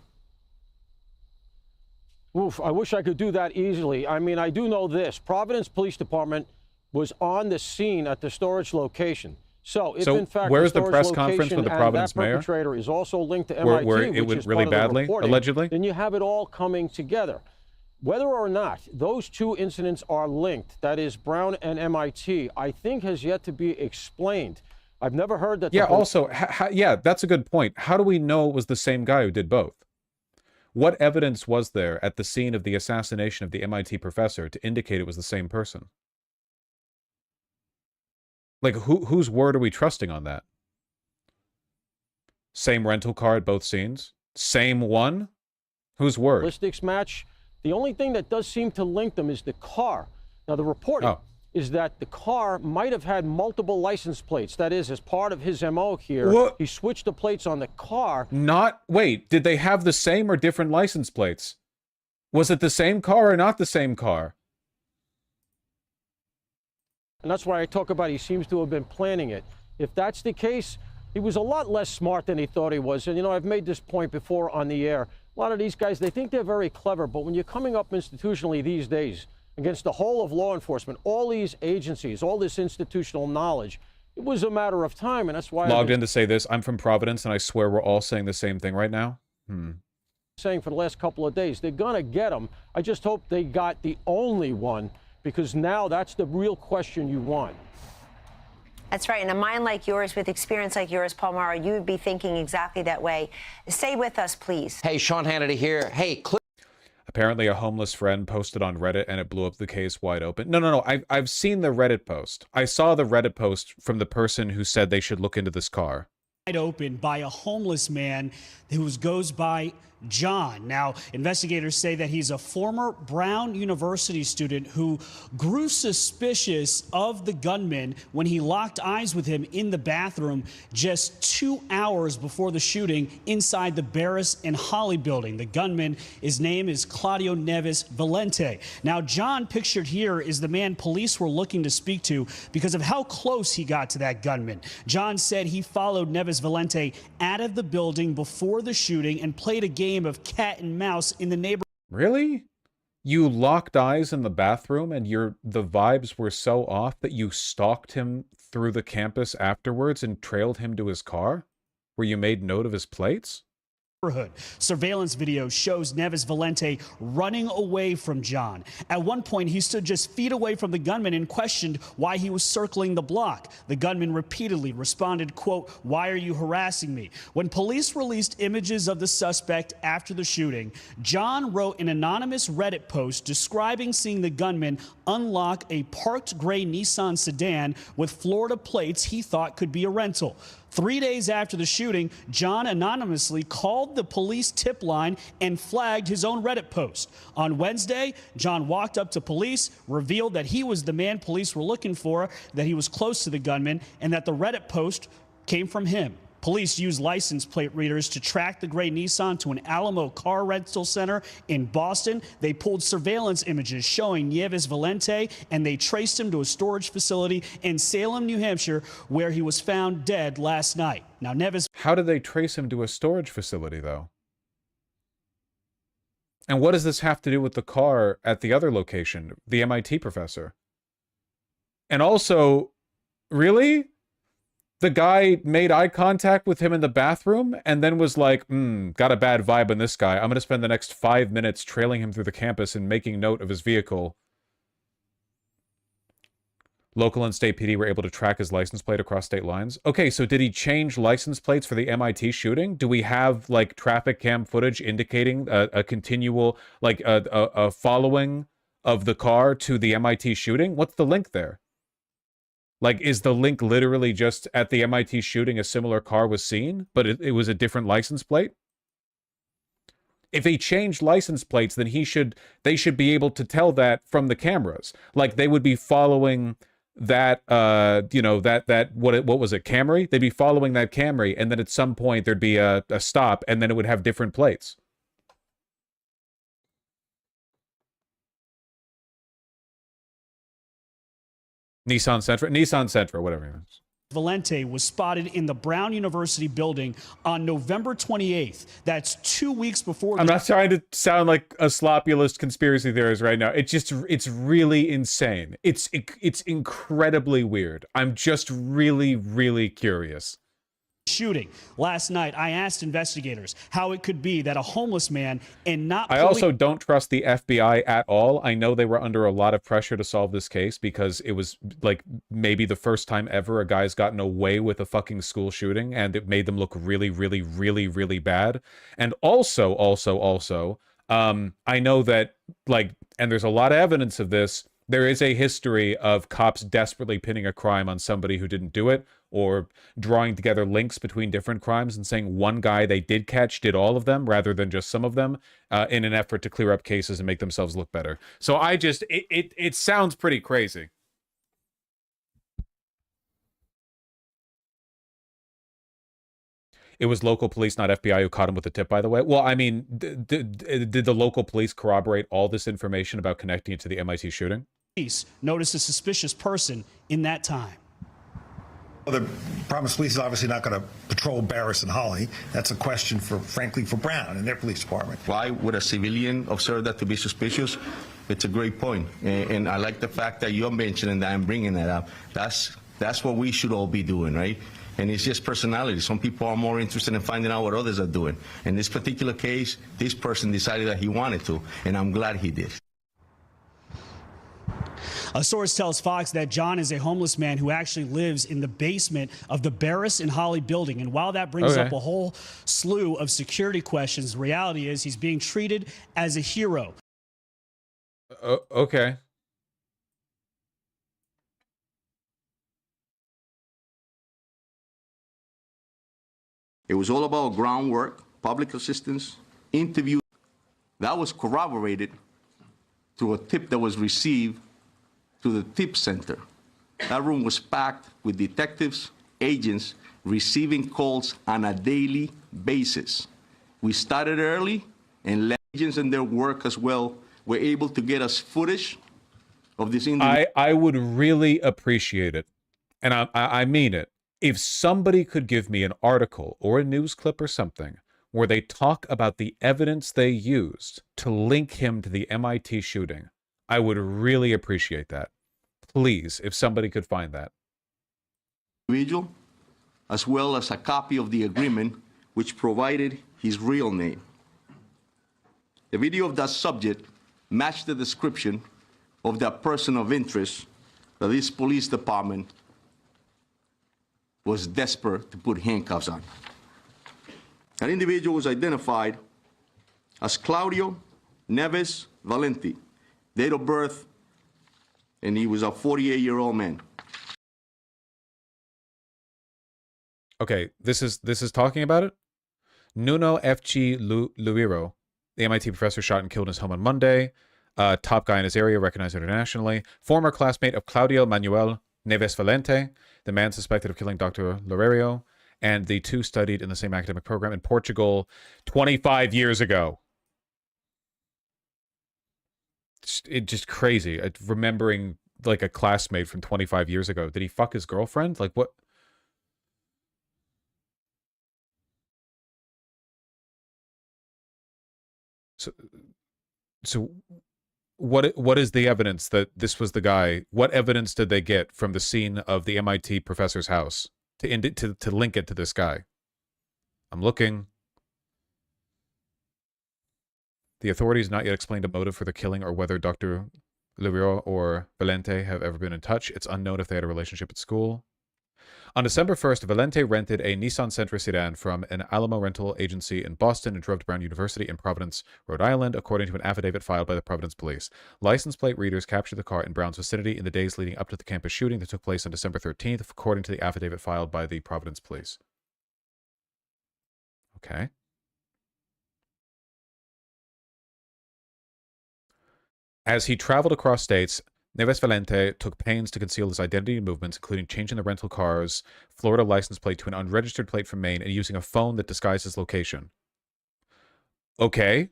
Oof, I wish I could do that easily. I mean, I do know this. Providence Police Department was on the scene at the storage location. So if in fact where's the press conference with the Providence mayor? Perpetrator is also linked to MIT, where it went really badly, allegedly? Then you have it all coming together. Whether or not those 2 incidents are linked, that is Brown and MIT, I think has yet to be explained. I've never heard that. Yeah, also, yeah, that's a good point. How do we know it was the same guy who did both? What evidence was there at the scene of the assassination of the MIT professor to indicate it was the same person? Like, whose word are we trusting on that? Same rental car at both scenes? Same one? Whose word? Ballistics match. The only thing that does seem to link them is the car. Now, the reporting is that the car might have had multiple license plates. That is, as part of his MO here, he switched the plates on the car. Wait, did they have the same or different license plates? Was it the same car or not the same car? And that's why I talk about he seems to have been planning it. If that's the case, he was a lot less smart than he thought he was. And, I've made this point before on the air. A lot of these guys, they think they're very clever, but when you're coming up institutionally these days against the whole of law enforcement, all these agencies, all this institutional knowledge, it was a matter of time, and that's why logged in to say this. I'm from Providence, and I swear we're all saying the same thing right now. Saying for the last couple of days, they're going to get them. I just hope they got the only one, because now that's the real question you want. That's right. In a mind like yours, with experience like yours, Paul Mauro, you would be thinking exactly that way. Stay with us, please. Hey, Sean Hannity here. Hey, Apparently a homeless friend posted on Reddit and it blew up the case wide open. No. I've seen the Reddit post. I saw the Reddit post from the person who said they should look into this car. Wide open by a homeless man who goes by John. Now, investigators say that he's a former Brown University student who grew suspicious of the gunman when he locked eyes with him in the bathroom just 2 hours before the shooting inside the Barris and Holly building. The gunman, his name is Claudio Neves Valente. Now, John, pictured here, is the man police were looking to speak to because of how close he got to that gunman. John said he followed Neves Valente out of the building before the shooting and played a game of cat and mouse in the neighborhood. Really? You locked eyes in the bathroom and the vibes were so off that you stalked him through the campus afterwards and trailed him to his car? Where you made note of his plates? Surveillance video shows Neves Valente running away from John. At one point, he stood just feet away from the gunman and questioned why he was circling the block. The gunman repeatedly responded, quote, "Why are you harassing me?" When police released images of the suspect after the shooting, John wrote an anonymous Reddit post describing seeing the gunman unlock a parked gray Nissan sedan with Florida plates he thought could be a rental. 3 days after the shooting, John anonymously called the police tip line and flagged his own Reddit post. On Wednesday, John walked up to police, revealed that he was the man police were looking for, that he was close to the gunman, and that the Reddit post came from him. Police used license plate readers to track the gray Nissan to an Alamo car rental center in Boston. They pulled surveillance images showing Neves Valente, and they traced him to a storage facility in Salem, New Hampshire, where he was found dead last night. Now, Neves... How did they trace him to a storage facility, though? And what does this have to do with the car at the other location, the MIT professor? And also, really? The guy made eye contact with him in the bathroom and then was like, got a bad vibe on this guy. I'm going to spend the next 5 minutes trailing him through the campus and making note of his vehicle. Local and state PD were able to track his license plate across state lines. Okay, so did he change license plates for the MIT shooting? Do we have, like, traffic cam footage indicating a continual, like, a following of the car to the MIT shooting? What's the link there? Like, is the link literally just at the MIT shooting a similar car was seen, but it was a different license plate? If he changed license plates, then they should be able to tell that from the cameras. Like, they would be following that, what was it, Camry? They'd be following that Camry, and then at some point there'd be a stop, and then it would have different plates. Nissan Sentra, whatever it is. Valente was spotted in the Brown University building on November 28th. That's 2 weeks before... I'm not trying to sound like a sloppy list conspiracy theorist right now. It's really insane. It's incredibly weird. I'm just really, really curious. Shooting. Last night, I asked investigators how it could be that a homeless man and not... I also don't trust the FBI at all. I know they were under a lot of pressure to solve this case because it was like maybe the first time ever a guy's gotten away with a fucking school shooting, and it made them look really, really, really, really bad. And also, I know that, like, and there's a lot of evidence of this, there is a history of cops desperately pinning a crime on somebody who didn't do it, or drawing together links between different crimes and saying one guy they did catch did all of them rather than just some of them, in an effort to clear up cases and make themselves look better. So it sounds pretty crazy. It was local police, not FBI, who caught him with the tip, by the way. Well, I mean, did the local police corroborate all this information about connecting it to the MIT shooting? Police noticed a suspicious person in that time. Well, the Providence Police is obviously not going to patrol Barris and Holly. That's a question for, frankly, for Brown and their police department. Why would a civilian observe that to be suspicious? It's a great point. And I like the fact that you're mentioning that and bringing that up. That's what we should all be doing, right? And it's just personality. Some people are more interested in finding out what others are doing. In this particular case, this person decided that he wanted to, and I'm glad he did. A source tells Fox that John is a homeless man who actually lives in the basement of the Barris and Holly building. And while that brings up a whole slew of security questions, the reality is he's being treated as a hero. Okay. It was all about groundwork, public assistance, interview. That was corroborated through a tip that was received to the tip center. That room was packed with detectives, agents, receiving calls on a daily basis. We started early, and agents and their work as well were able to get us footage of this individual. I would really appreciate it, and I mean it, if somebody could give me an article or a news clip or something where they talk about the evidence they used to link him to the MIT shooting. I would really appreciate that. Please, if somebody could find that. Individual, as well as a copy of the agreement which provided his real name. The video of that subject matched the description of that person of interest that this police department was desperate to put handcuffs on. That individual was identified as Claudio Neves Valenti, date of birth, and he was a 48-year-old man. Okay, this is talking about it. Nuno F.G. Luiro, the MIT professor shot and killed in his home on Monday. Top guy in his area, recognized internationally. Former classmate of Claudio Manuel Neves Valente, the man suspected of killing Dr. Loureiro, and the two studied in the same academic program in Portugal 25 years ago. It's just crazy. Remembering like a classmate from 25 years ago. Did he fuck his girlfriend? Like what? So what is the evidence that this was the guy? What evidence did they get from the scene of the MIT professor's house to link it to this guy? I'm looking. The authorities not yet explained a motive for the killing or whether Dr. Loureiro or Valente have ever been in touch. It's unknown if they had a relationship at school. On December 1st, Valente rented a Nissan Sentra sedan from an Alamo rental agency in Boston and drove to Brown University in Providence, Rhode Island, according to an affidavit filed by the Providence Police. License plate readers captured the car in Brown's vicinity in the days leading up to the campus shooting that took place on December 13th, according to the affidavit filed by the Providence Police. Okay. As he traveled across states, Neves Valente took pains to conceal his identity and movements, including changing the rental car's Florida license plate to an unregistered plate from Maine and using a phone that disguised his location. Okay.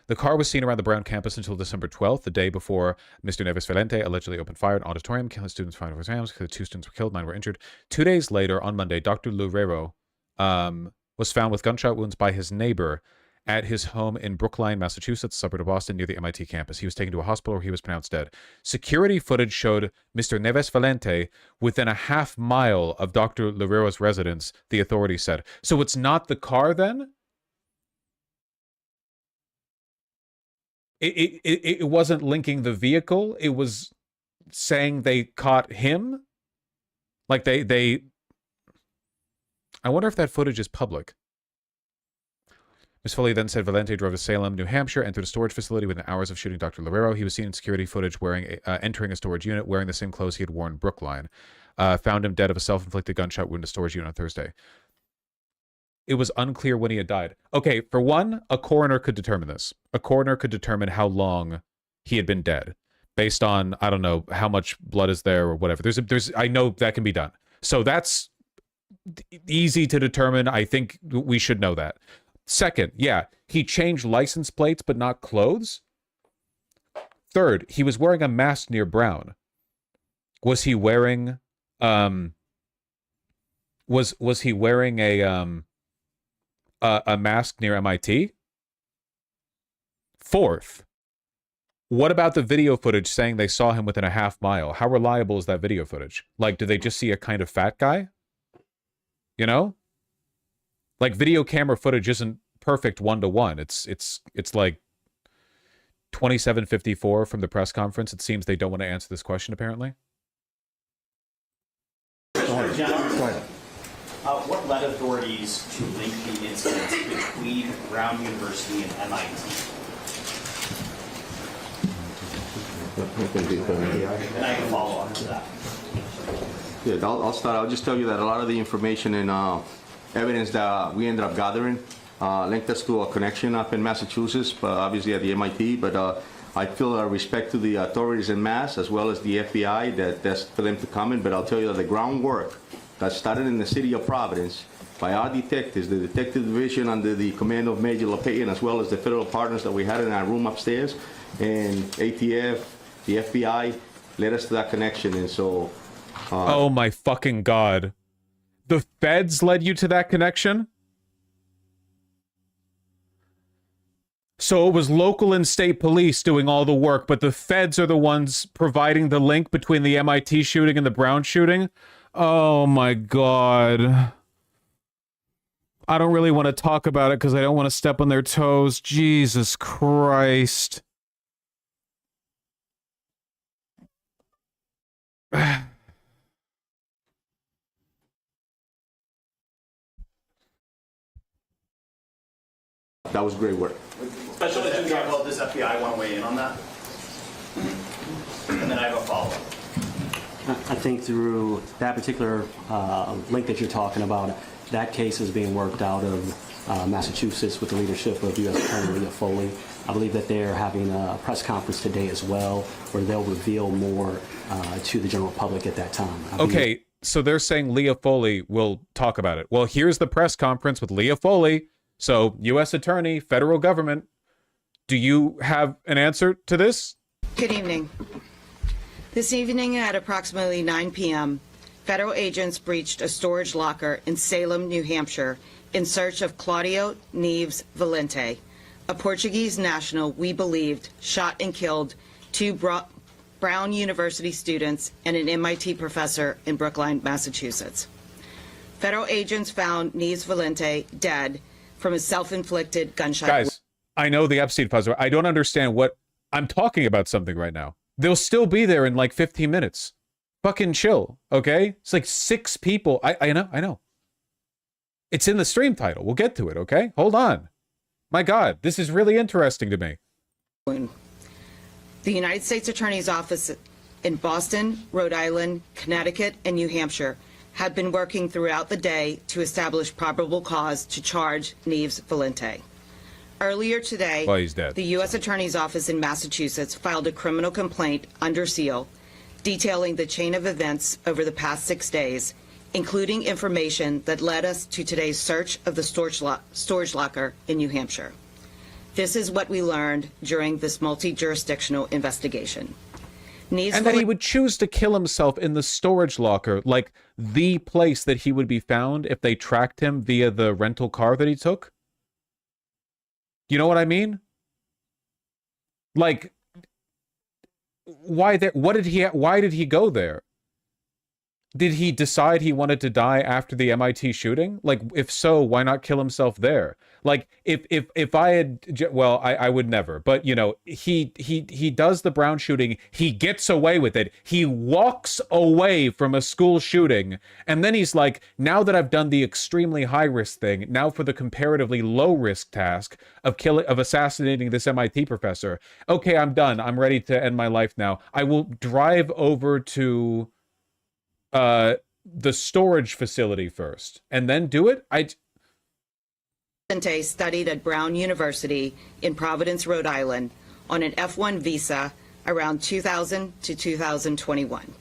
The car was seen around the Brown campus until December 12th, the day before Mr. Neves Valente allegedly opened fire at an auditorium, killing students 5 exams. 2 students were killed, 9 were injured. 2 days later, on Monday, Dr. Loureiro was found with gunshot wounds by his neighbor at his home in Brookline, Massachusetts, a suburb of Boston, near the MIT campus. He was taken to a hospital where he was pronounced dead. Security footage showed Mr. Neves Valente within a half mile of Dr. Loureiro's residence, the authorities said. So it's not the car then? It wasn't linking the vehicle. It was saying they caught him. Like they I wonder if that footage is public. Ms. Foley then said Valente drove to Salem, New Hampshire, entered a storage facility within hours of shooting Dr. Loureiro. He was seen in security footage entering a storage unit wearing the same clothes he had worn in Brookline. Found him dead of a self-inflicted gunshot wound in a storage unit on Thursday. It was unclear when he had died. Okay, for one, a coroner could determine this. A coroner could determine how long he had been dead based on, I don't know, how much blood is there or whatever. I know that can be done. So that's easy to determine. I think we should know that. Second, yeah, he changed license plates but not clothes. Third, he was wearing a mask near Brown. Was he wearing Was he wearing a mask near MIT? Fourth, what about the video footage saying they saw him within a half mile? How reliable is that video footage? Like, do they just see a kind of fat guy? You know? Like, video camera footage isn't perfect one-to-one. It's like 2754 from the press conference. It seems they don't want to answer this question, apparently. Go ahead. What led authorities to link the incidents between Brown University and MIT? And I can follow up to that. Yeah, I'll start. I'll just tell you that a lot of the information and evidence that we ended up gathering linked us to a connection up in Massachusetts, but obviously at the MIT. But I feel respect to the authorities in Mass as well as the FBI that's for them to comment. But I'll tell you that the groundwork that started in the city of Providence by our detectives, the detective division under the command of Major LePayan, as well as the federal partners that we had in our room upstairs, and ATF, the FBI, led us to that connection. And so... oh my fucking God. The feds led you to that connection? So it was local and state police doing all the work, but the feds are the ones providing the link between the MIT shooting and the Brown shooting? Oh my God. I don't really want to talk about it because I don't want to step on their toes. Jesus Christ. That was great work. Special Agent Garfield, does FBI want to weigh in on that? And then I have a follow-up. I think through that particular link that you're talking about, that case is being worked out of Massachusetts with the leadership of U.S. Attorney Leah Foley. I believe that they're having a press conference today as well, where they'll reveal more to the general public at that time. Okay, so they're saying Leah Foley will talk about it. Well, here's the press conference with Leah Foley. So, U.S. Attorney, federal government, do you have an answer to this? Good evening. This evening at approximately 9 p.m., federal agents breached a storage locker in Salem, New Hampshire, in search of Claudio Neves Valente, a Portuguese national we believed shot and killed two Brown University students and an MIT professor in Brookline, Massachusetts. Federal agents found Neves Valente dead from a self-inflicted gunshot. Guys, I know the Epstein files. I don't understand what I'm talking about something right now. They'll still be there in like 15 minutes. Fucking chill, okay? It's like 6 people. I know. It's in the stream title. We'll get to it, okay? Hold on. My God, this is really interesting to me. The United States Attorney's Office in Boston, Rhode Island, Connecticut, and New Hampshire had been working throughout the day to establish probable cause to charge Neves Valente. Earlier today, he's dead. The U.S. Attorney's Office in Massachusetts filed a criminal complaint under seal detailing the chain of events over the past 6 days, including information that led us to today's search of the storage locker in New Hampshire. This is what we learned during this multi-jurisdictional investigation. And that he would choose to kill himself in the storage locker, like the place that he would be found if they tracked him via the rental car that he took. You know what I mean? Like, why there? Why did he go there? Did he decide he wanted to die after the MIT shooting? Like, if so, why not kill himself there? Like, if I had, well, I would never. But, you know, he does the Brown shooting. He gets away with it. He walks away from a school shooting. And then he's like, now that I've done the extremely high risk thing, now for the comparatively low risk task of assassinating this MIT professor. Okay, I'm done. I'm ready to end my life now. I will drive over to the storage facility first and then do it. Valente studied at Brown University in Providence, Rhode Island on an F1 visa around 2000 to 2021.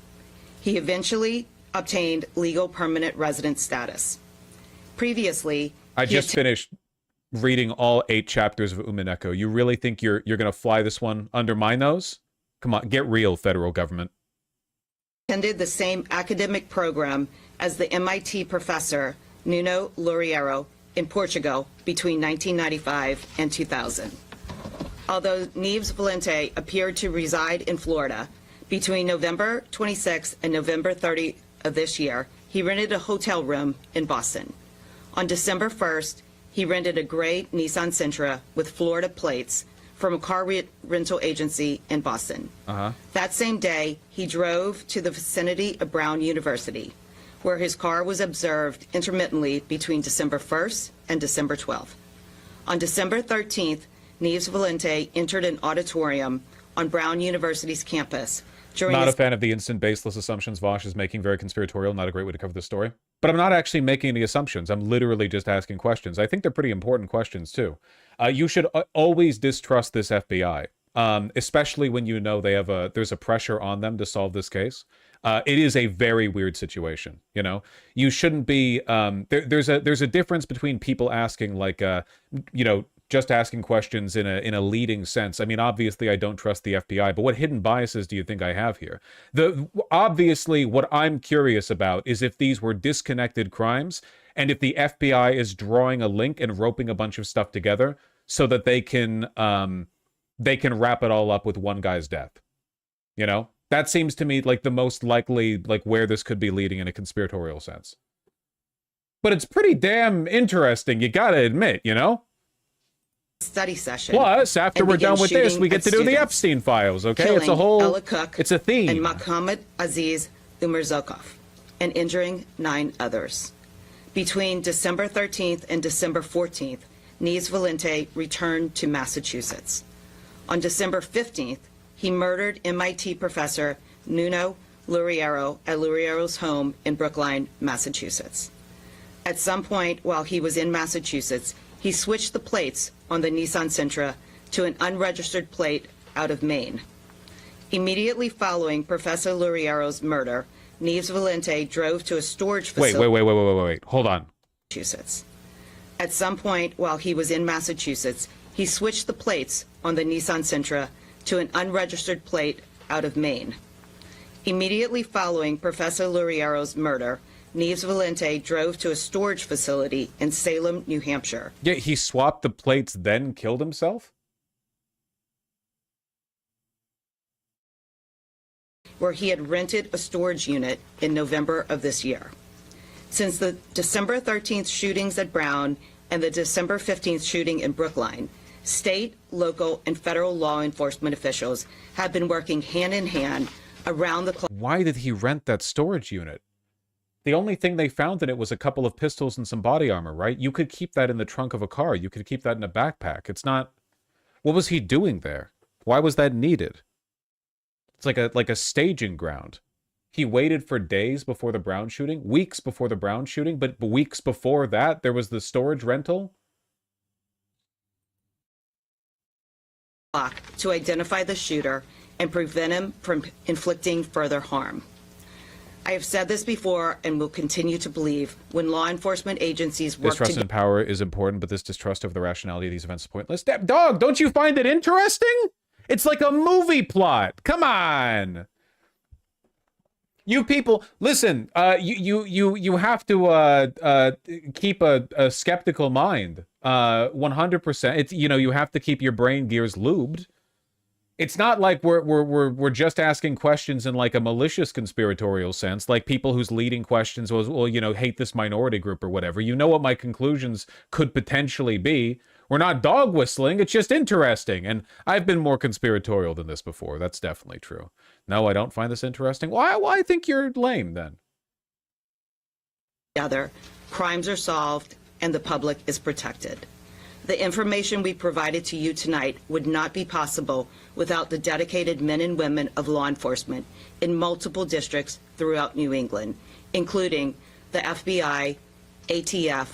He eventually obtained legal permanent resident status. Previously, I just finished reading all 8 chapters of Umineko. You really think you're going to fly this one under my nose? Come on, get real, federal government. Attended the same academic program as the MIT professor Nuno Loureiro in Portugal between 1995 and 2000. Although Neves Valente appeared to reside in Florida between November 26 and November 30 of this year, he rented a hotel room in Boston. On December 1st, he rented a gray Nissan Sentra with Florida plates from a car rental agency in Boston. That same day, he drove to the vicinity of Brown University, where his car was observed intermittently between December 1st and December 12th. On December 13th, Neves Valente entered an auditorium on Brown University's campus. Not a fan of the instant baseless assumptions Vosh is making, very conspiratorial, not a great way to cover this story. But I'm not actually making any assumptions. I'm literally just asking questions. I think they're pretty important questions, too. You should always distrust this FBI, especially when you know they have there's a pressure on them to solve this case. It is a very weird situation, you know? You shouldn't be... there's a difference between people asking, like, you know, just asking questions in a leading sense. I mean, obviously, I don't trust the FBI, but what hidden biases do you think I have here? Obviously, what I'm curious about is if these were disconnected crimes, and if the FBI is drawing a link and roping a bunch of stuff together so that they can wrap it all up with one guy's death. You know? That seems to me like the most likely, like, where this could be leading in a conspiratorial sense. But it's pretty damn interesting, you gotta admit, you know? Study session. Plus, after we're done with this, we get to do the Epstein files, okay? It's a whole... Ella Cook it's a theme. And Mohammed Aziz Umarzokov, and injuring 9 others. Between December 13th and December 14th, Neves Valente returned to Massachusetts. On December 15th, he murdered MIT professor Nuno Loureiro at Loureiro's home in Brookline, Massachusetts. At some point while he was in Massachusetts, he switched the plates on the Nissan Sentra to an unregistered plate out of Maine. Immediately following Professor Loureiro's murder, Neves Valente drove to a storage facility. Wait. Hold on. Massachusetts. At some point while he was in Massachusetts, he switched the plates on the Nissan Sentra to an unregistered plate out of Maine. Immediately following Professor Loureiro's murder, Neves Valente drove to a storage facility in Salem, New Hampshire. Yeah, he swapped the plates, then killed himself? Where he had rented a storage unit in November of this year. Since the December 13th shootings at Brown and the December 15th shooting in Brookline, state, local, and federal law enforcement officials have been working hand in hand around the clock. Why did he rent that storage unit? The only thing they found in it was a couple of pistols and some body armor, right? You could keep that in the trunk of a car. You could keep that in a backpack. It's not... What was he doing there? Why was that needed? It's like a staging ground. He waited for days before the Brown shooting, weeks before the Brown shooting, but weeks before that, there was the storage rental. To identify the shooter and prevent him from inflicting further harm. I have said this before and will continue to believe when law enforcement agencies work Distrust in power is important, but this distrust of the rationality of these events is pointless. Dog, don't you find it interesting? It's like a movie plot. Come on. You people, listen, you have to keep a skeptical mind. 100%. It's, you know, you have to keep your brain gears lubed. It's not like we're just asking questions in like a malicious conspiratorial sense, like people whose leading questions was, well, you know, hate this minority group or whatever. You know what my conclusions could potentially be. We're not dog whistling. It's just interesting. And I've been more conspiratorial than this before. That's definitely true. No, I don't find this interesting. Why I think you're lame then. Together, crimes are solved and the public is protected. The information we provided to you tonight would not be possible without the dedicated men and women of law enforcement in multiple districts throughout New England, including the FBI, ATF,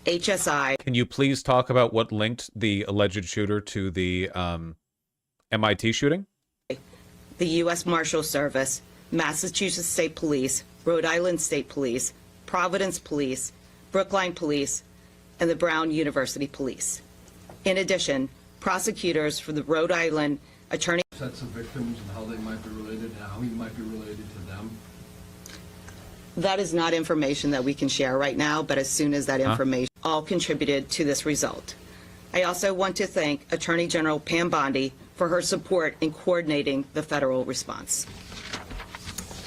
HSI. Can you please talk about what linked the alleged shooter to the MIT shooting? The U.S. Marshal Service, Massachusetts State Police, Rhode Island State Police, Providence Police, Brookline Police, and the Brown University Police. In addition, prosecutors for the Rhode Island Attorney... Sets of victims and how they might be related and how he might be related to them. That is not information that we can share right now, but as soon as that information all contributed to this result. I also want to thank Attorney General Pam Bondi for her support in coordinating the federal response.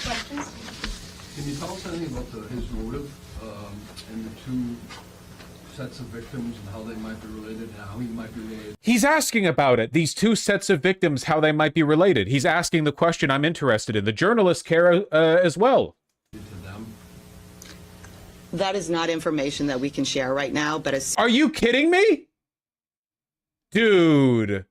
Questions? Can you tell us anything about his motive and the two sets of victims and how they might be related and how he might be related? He's asking about it. These two sets of victims, how they might be related. He's asking the question I'm interested in. The journalists care as well. That is not information that we can share right now, but as... Are you kidding me? Dude.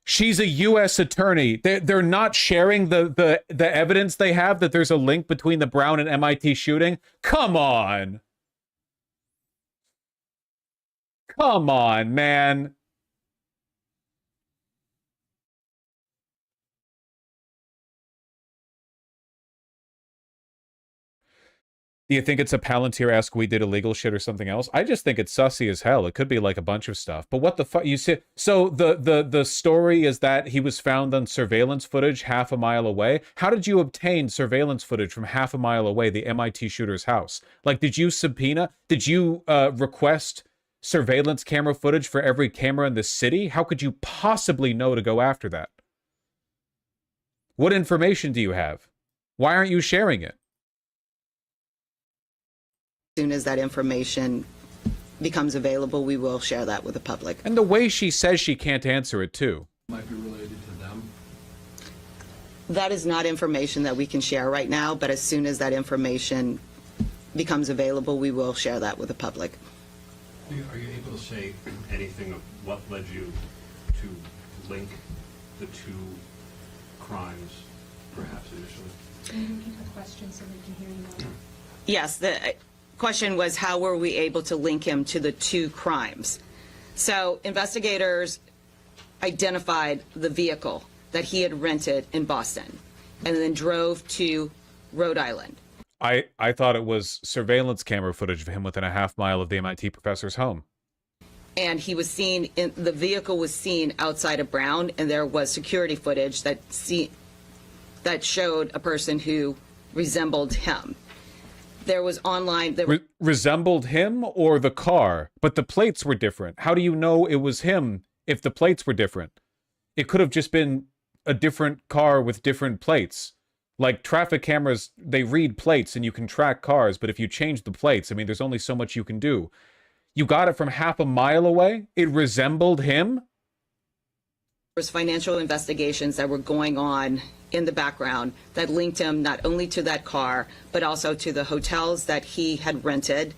She's a U.S. attorney. They're not sharing the evidence they have that there's a link between the Brown and MIT shooting? Come on. Come on, man. Do you think it's a Palantir-esque we did illegal shit or something else? I just think it's sussy as hell. It could be like a bunch of stuff. But what the fuck? You see, so the story is that he was found on surveillance footage half a mile away. How did you obtain surveillance footage from half a mile away, the MIT shooter's house? Like, did you subpoena? Did you request surveillance camera footage for every camera in the city? How could you possibly know to go after that? What information do you have? Why aren't you sharing it? As soon as that information becomes available, we will share that with the public. And the way she says she can't answer it, too. Might be related to them. That is not information that we can share right now, but as soon as that information becomes available, we will share that with the public. Are you able to say anything of what led you to link the two crimes, perhaps initially? Can you repeat the question so we can hear you more? Yes, the question was how were we able to link him to the two crimes? So investigators identified the vehicle that he had rented in Boston and then drove to Rhode Island. I thought it was surveillance camera footage of him within a half mile of the MIT professor's home. And he was seen, the vehicle was seen outside of Brown, and there was security footage that showed a person who resembled him. There was online... resembled him or the car? But the plates were different. How do you know it was him if the plates were different? It could have just been a different car with different plates. Like, traffic cameras, they read plates and you can track cars, but if you change the plates, I mean, there's only so much you can do. You got it from half a mile away? It resembled him? There was financial investigations that were going on in the background that linked him not only to that car, but also to the hotels that he had rented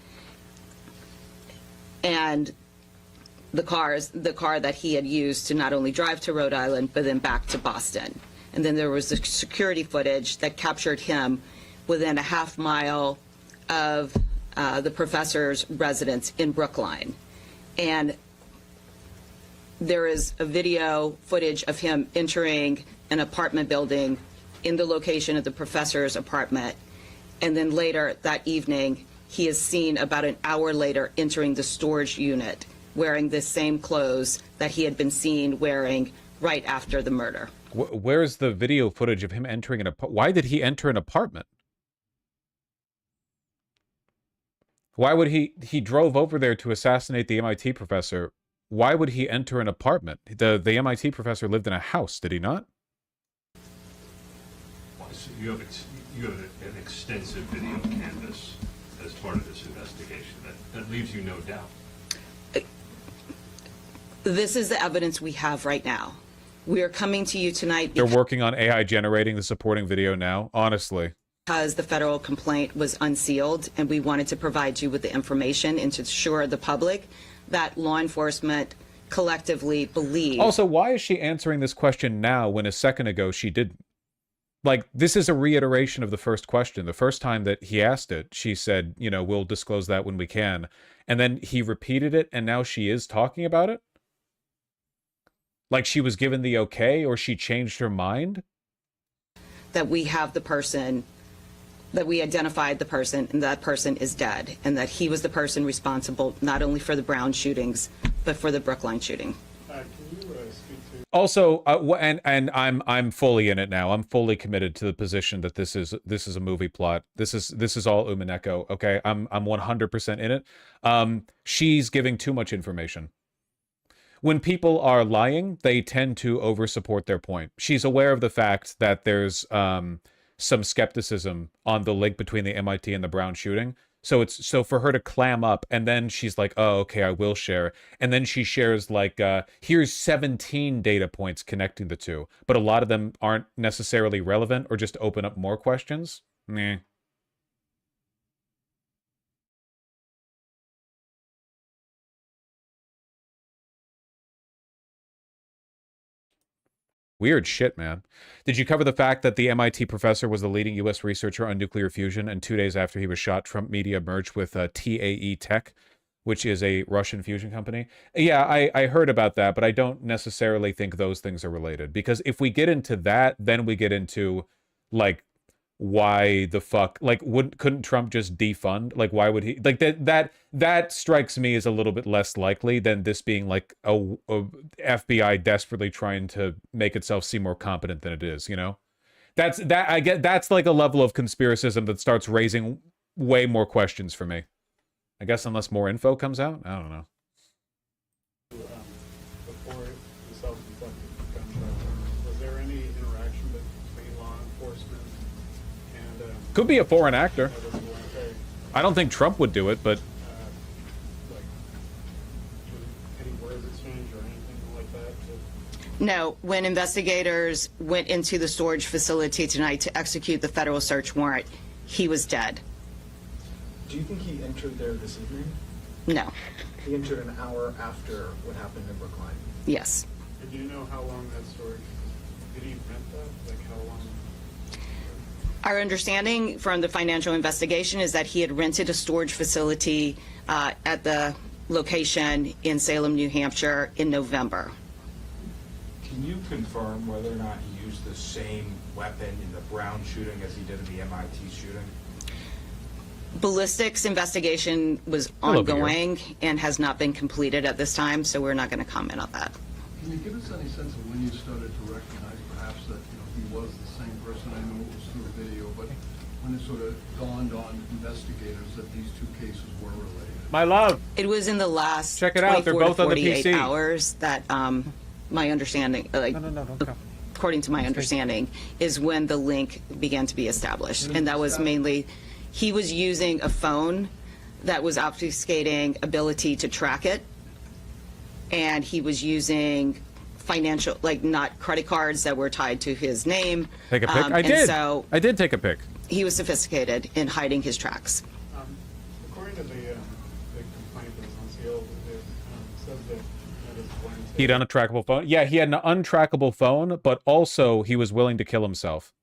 and the car that he had used to not only drive to Rhode Island, but then back to Boston. And then there was the security footage that captured him within a half mile of the professor's residence in Brookline. And there is a video footage of him entering an apartment building in the location of the professor's apartment. And then later that evening, he is seen about an hour later entering the storage unit wearing the same clothes that he had been seen wearing right after the murder. Where's the video footage of him entering an apartment? Why did he enter an apartment? Why would he drove over there to assassinate the MIT professor? Why would he enter an apartment? The MIT professor lived in a house, did he not? So you have an extensive video canvas as part of this investigation. That leaves you no doubt. This is the evidence we have right now. We are coming to you tonight They're working on AI generating the supporting video now, honestly. Because the federal complaint was unsealed, and we wanted to provide you with the information and to assure the public that law enforcement collectively believe. Also, why is she answering this question now when a second ago she didn't? Like, this is a reiteration of the first question. The first time that he asked it, she said, you know, we'll disclose that when we can. And then he repeated it, and now she is talking about it? Like she was given the okay, or she changed her mind? That we have the person, that we identified the person, and that person is dead, and that he was the person responsible not only for the Brown shootings, but for the Brookline shooting. Also, and I'm fully in it now. I'm fully committed to the position that this is a movie plot. This is all Umineko. Okay, I'm 100% in it. She's giving too much information. When people are lying, they tend to oversupport their point. She's aware of the fact that there's some skepticism on the link between the MIT and the Brown shooting. So for her to clam up, and then she's like, oh, okay, I will share. And then she shares like, here's 17 data points connecting the two, but a lot of them aren't necessarily relevant or just open up more questions. Meh. Weird shit, man. Did you cover the fact that the MIT professor was the leading U.S. researcher on nuclear fusion, and 2 days after he was shot, Trump media merged with TAE Tech, which is a Russian fusion company? Yeah, I heard about that, but I don't necessarily think those things are related. Because if we get into that, then we get into, like, why the fuck, like, couldn't Trump just defund? Like, why would he, like, that strikes me as a little bit less likely than this being like a FBI desperately trying to make itself seem more competent than it is, you know? I get that's like a level of conspiracism that starts raising way more questions for me. I guess unless more info comes out, I don't know. Before the self-inflicted gunshot, was there any interaction between law enforcement and Could be a foreign actor. I don't think Trump would do it, but like any words exchanged or anything like that? No, when investigators went into the storage facility tonight to execute the federal search warrant, he was dead. Do you think he entered there this evening? No. He entered an hour after what happened in Brookline? Yes. Do you know how long that storage, did he rent that? Like how long? Our understanding from the financial investigation is that he had rented a storage facility at the location in Salem, New Hampshire in November. Can you confirm whether or not he used the same weapon in the Brown shooting as he did in the MIT shooting? Ballistics investigation was ongoing and has not been completed at this time, so we're not going to comment on that. Can you give us any sense of when you started to recognize perhaps that he was the same person? I know it was through the video, but when it sort of dawned on investigators that these two cases were related? My love. It was in the last Check it out. They're 24 both to on the 48 PC. hours that my understanding, like, according to my understanding, is when the link began to be established. And that was mainly, he was using a phone that was obfuscating ability to track it. And he was using financial, like, not credit cards that were tied to his name. Take a pic? I did take a pic. He was sophisticated in hiding his tracks. According to the complaint that was unsealed, it says that He had an untrackable phone. Yeah, he had an untrackable phone, but also he was willing to kill himself.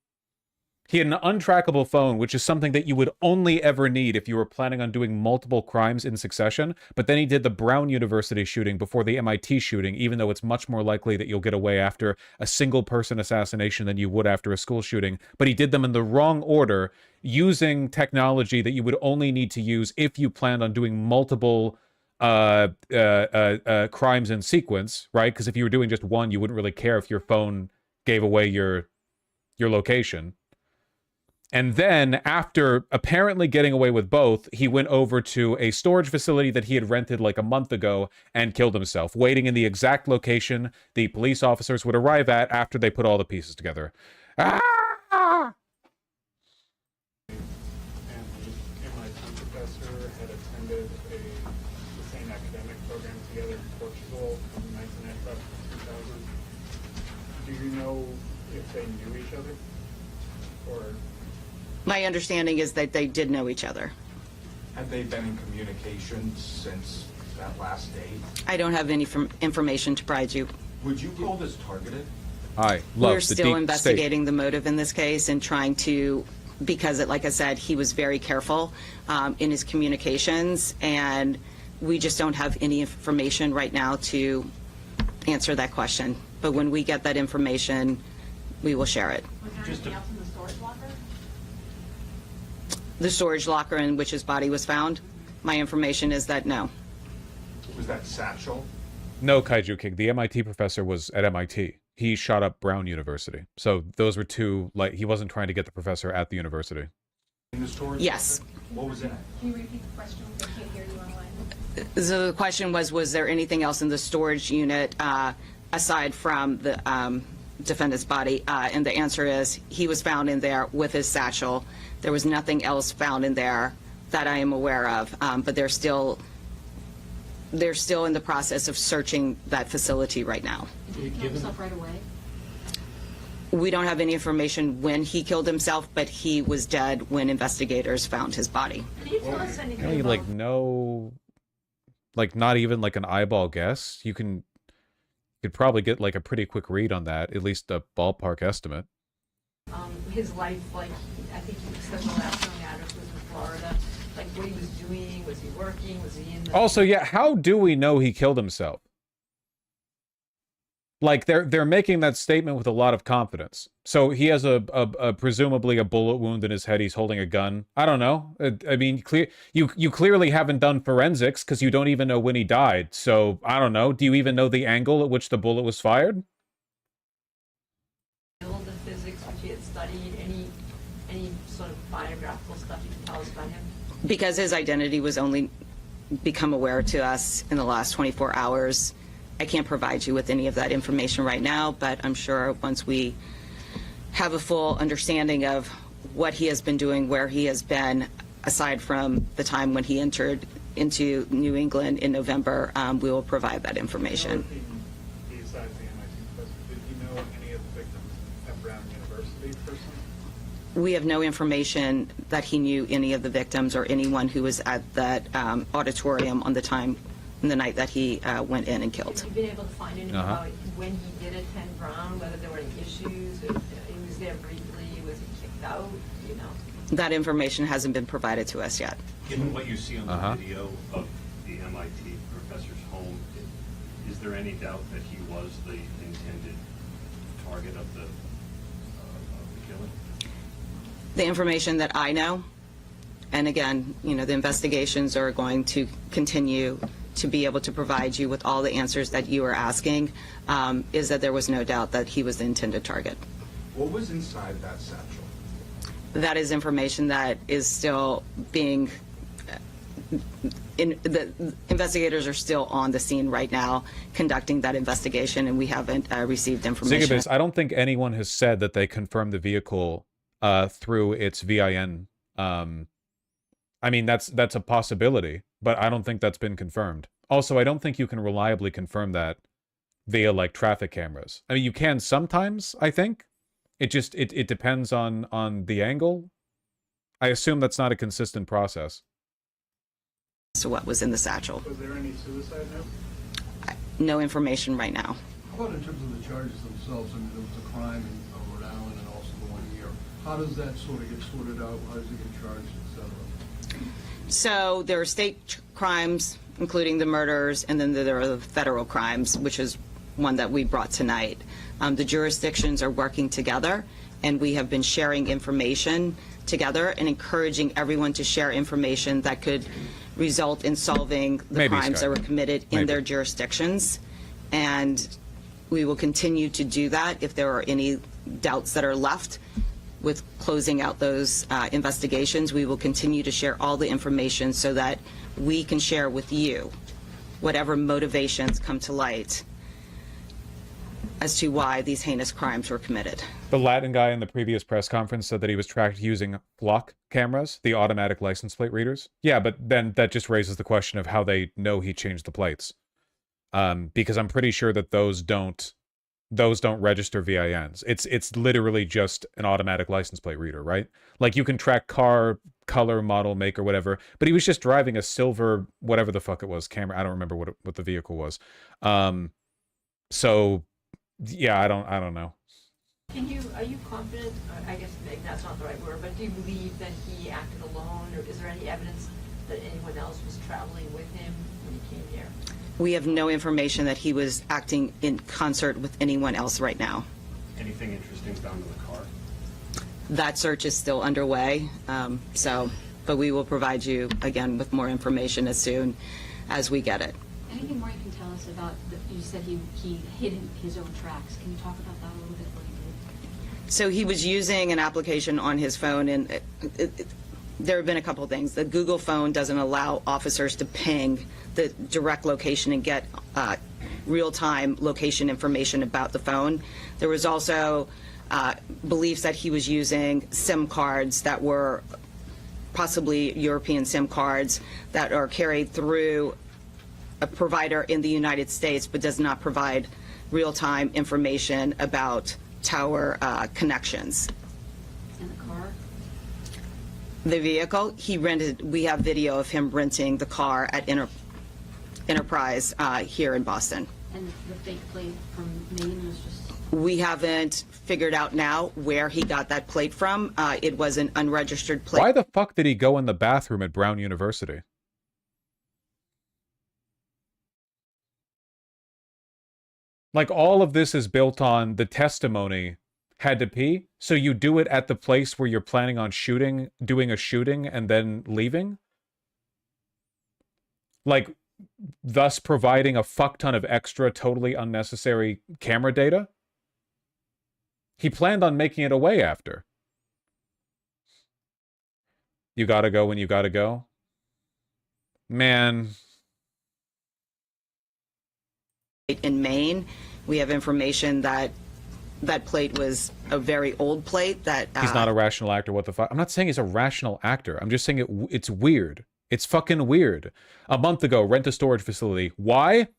He had an untrackable phone, which is something that you would only ever need if you were planning on doing multiple crimes in succession. But then he did the Brown University shooting before the MIT shooting, even though it's much more likely that you'll get away after a single-person assassination than you would after a school shooting. But he did them in the wrong order, using technology that you would only need to use if you planned on doing multiple crimes in sequence, right? Because if you were doing just one, you wouldn't really care if your phone gave away your location. And then, after apparently getting away with both, he went over to a storage facility that he had rented like a month ago and killed himself, waiting in the exact location the police officers would arrive at after they put all the pieces together. Ah! and the MIT professor had attended the same academic program together in Portugal from 1995 to 2000. Do you know if they knew each other? Or My understanding is that they did know each other. Have they been in communication since that last date? I don't have any information to provide you. Would you call this targeted? We're still investigating the motive in this case and trying to, because, like I said, he was very careful in his communications, and we just don't have any information right now to answer that question. But when we get that information, we will share it. Was there anything else in the storage locker? The storage locker in which his body was found, my information is that no. Was that satchel No, Kaiju King. The MIT professor was at MIT. He shot up Brown University. So those were two, like, he wasn't trying to get the professor at the university. In the storage? Yes. What was in it? Can you repeat the question? I can't hear you online. So the question was there anything else in the storage unit aside from the defendant's body? And the answer is he was found in there with his satchel. There was nothing else found in there that I am aware of, but they're still in the process of searching that facility right now. Did he kill himself right away? We don't have any information when he killed himself, but he was dead when investigators found his body. Can you tell us anything Really, about... like, no, like, not even like an eyeball guess. You could probably get like a pretty quick read on that, at least a ballpark estimate. his life, like, I think he said the last known address was in Florida, like what he was doing, was he working, was he in the... Also, yeah, how do we know he killed himself? Like, they're making that statement with a lot of confidence. So he has a presumably a bullet wound in his head. He's holding a gun. I don't know. I mean, you clearly haven't done forensics because you don't even know when he died. So I don't know. Do you even know the angle at which the bullet was fired? The physics which he had studied, any sort of biographical stuff you can tell us about him? Because his identity was only become aware to us in the last 24 hours. I can't provide you with any of that information right now, but I'm sure once we have a full understanding of what he has been doing, where he has been, aside from the time when he entered into New England in November, we will provide that information. Besides the MIT professor, did you know any of the victims at Brown University personally? We have no information that he knew any of the victims or anyone who was at that auditorium on the time in the night that he went in and killed. Have you been able to find anything about when he did attend Brown, whether there were any issues, if he was there briefly, was he kicked out, you know? That information hasn't been provided to us yet. Given what you see on the video of the MIT professor's home, is there any doubt that he was the intended target of the killing? The information that I know, and again, you know, the investigations are going to continue to be able to provide you with all the answers that you are asking, is that there was no doubt that he was the intended target. What was inside that satchel? That is information that is still being, the investigators are still on the scene right now conducting that investigation, and we haven't received information. Zigabis, I don't think anyone has said that they confirmed the vehicle through its VIN. I mean, that's a possibility, but I don't think that's been confirmed. Also, I don't think you can reliably confirm that via, like, traffic cameras. I mean, you can sometimes, I think. It just, it depends on the angle. I assume that's not a consistent process. So what was in the satchel? Was there any suicide note? No information right now. How about in terms of the charges themselves? I mean, there was a crime in Rhode Island and also the 1 year. How does that sort of get sorted out? How does it get charged, et cetera? So there are state crimes, including the murders, and then there are the federal crimes, which is one that we brought tonight. The jurisdictions are working together, and we have been sharing information together and encouraging everyone to share information that could result in solving the crimes that were committed in their jurisdictions. And we will continue to do that if there are any doubts that are left. With closing out those investigations, we will continue to share all the information so that we can share with you whatever motivations come to light as to why these heinous crimes were committed. The Latin guy in the previous press conference said that he was tracked using flock cameras, the automatic license plate readers. Yeah, but then that just raises the question of how they know he changed the plates. Because I'm pretty sure that those don't register VINs. It's literally just an automatic license plate reader, right? Like, you can track car, color, model, make, or whatever, but he was just driving a silver, whatever the fuck it was, camera. I don't remember what the vehicle was. So yeah, I don't know. Are you confident, I guess maybe that's not the right word, but do you believe that he acted alone, or is there any evidence that anyone else was traveling with him when he came here? We have no information that he was acting in concert with anyone else right now. Anything interesting found in the car? That search is still underway, but we will provide you again with more information as soon as we get it. Anything more you can tell us about, you said he hid his own tracks. Can you talk about that a little bit, what he did? So he was using an application on his phone, and there have been a couple of things. The Google phone doesn't allow officers to ping the direct location and get real-time location information about the phone. There was also beliefs that he was using SIM cards that were possibly European SIM cards that are carried through a provider in the United States, but does not provide real-time information about tower connections. And the car? The vehicle, he rented, we have video of him renting the car at Enterprise here in Boston. And the fake plate from Maine was just... We haven't figured out now where he got that plate from. It was an unregistered plate. Why the fuck did he go in the bathroom at Brown University? Like, all of this is built on the testimony had to pee, so you do it at the place where you're planning on shooting, doing a shooting, and then leaving? Like, thus providing a fuck ton of extra, totally unnecessary camera data? He planned on making it away after. You gotta go when you gotta go? Man. In Maine, we have information that that plate was a very old plate that... He's not a rational actor, what the fuck? I'm not saying he's a rational actor. I'm just saying it's weird. It's fucking weird. A month ago, rent a storage facility. Why?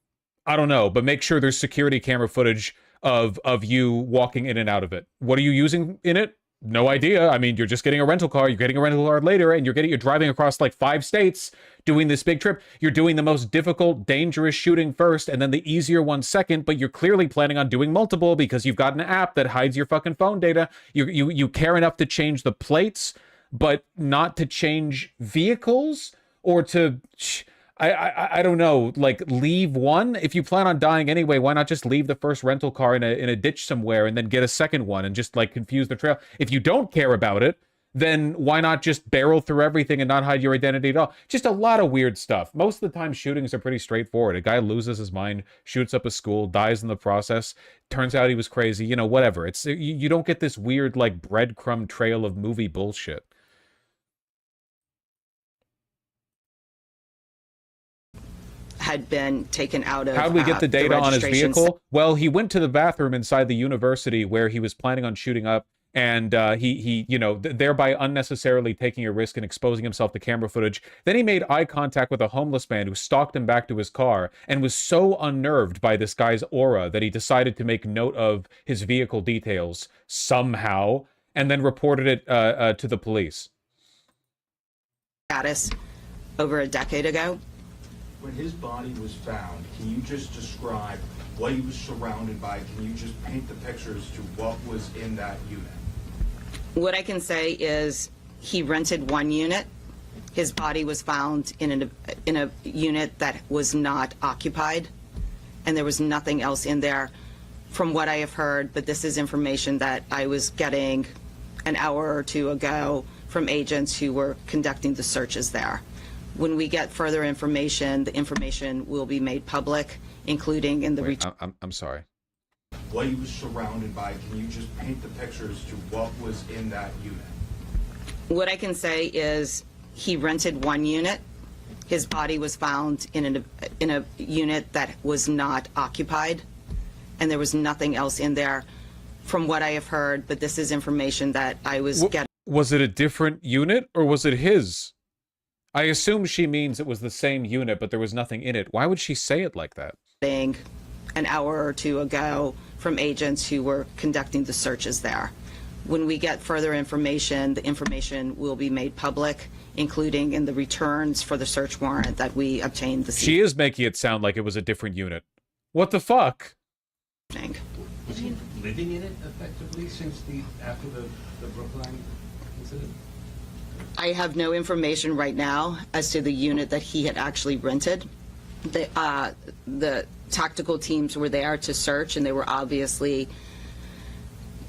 I don't know, but make sure there's security camera footage of you walking in and out of it. What are you using in it? No idea. I mean, you're just getting a rental car. You're getting a rental car later, and you're driving across like 5 states doing this big trip. You're doing the most difficult, dangerous shooting first, and then the easier one second, but you're clearly planning on doing multiple because you've got an app that hides your fucking phone data. You care enough to change the plates, but not to change vehicles or to... I don't know, like, leave one? If you plan on dying anyway, why not just leave the first rental car in a ditch somewhere and then get a second one and just, like, confuse the trail? If you don't care about it, then why not just barrel through everything and not hide your identity at all? Just a lot of weird stuff. Most of the time, shootings are pretty straightforward. A guy loses his mind, shoots up a school, dies in the process, turns out he was crazy, you know, whatever. It's you don't get this weird, like, breadcrumb trail of movie bullshit. Had been taken out of... How did we get the data on his vehicle? Well, he went to the bathroom inside the university where he was planning on shooting up, and he you know, thereby unnecessarily taking a risk and exposing himself to camera footage. Then he made eye contact with a homeless man who stalked him back to his car and was so unnerved by this guy's aura that he decided to make note of his vehicle details somehow and then reported it to the police. Status over a decade ago. When his body was found, can you just describe what he was surrounded by? Can you just paint the pictures to what was in that unit? What I can say is he rented one unit. His body was found in a unit that was not occupied, and there was nothing else in there from what I have heard, but this is information that I was getting an hour or two ago from agents who were conducting the searches there. When we get further information, the information will be made public, including in the... Wait, I'm sorry. What he was surrounded by, can you just paint the pictures to what was in that unit? What I can say is he rented one unit. His body was found in a unit that was not occupied, and there was nothing else in there from what I have heard, but this is information that I was getting. Was it a different unit, or was it his? I assume she means it was the same unit, but there was nothing in it. Why would she say it like that? An hour or two ago from agents who were conducting the searches there. When we get further information, the information will be made public, including in the returns for the search warrant that we obtained this evening. She is making it sound like it was a different unit. What the fuck? Was he living in it effectively since after the Brookline incident? I have no information right now as to the unit that he had actually rented. The tactical teams were there to search, and they were obviously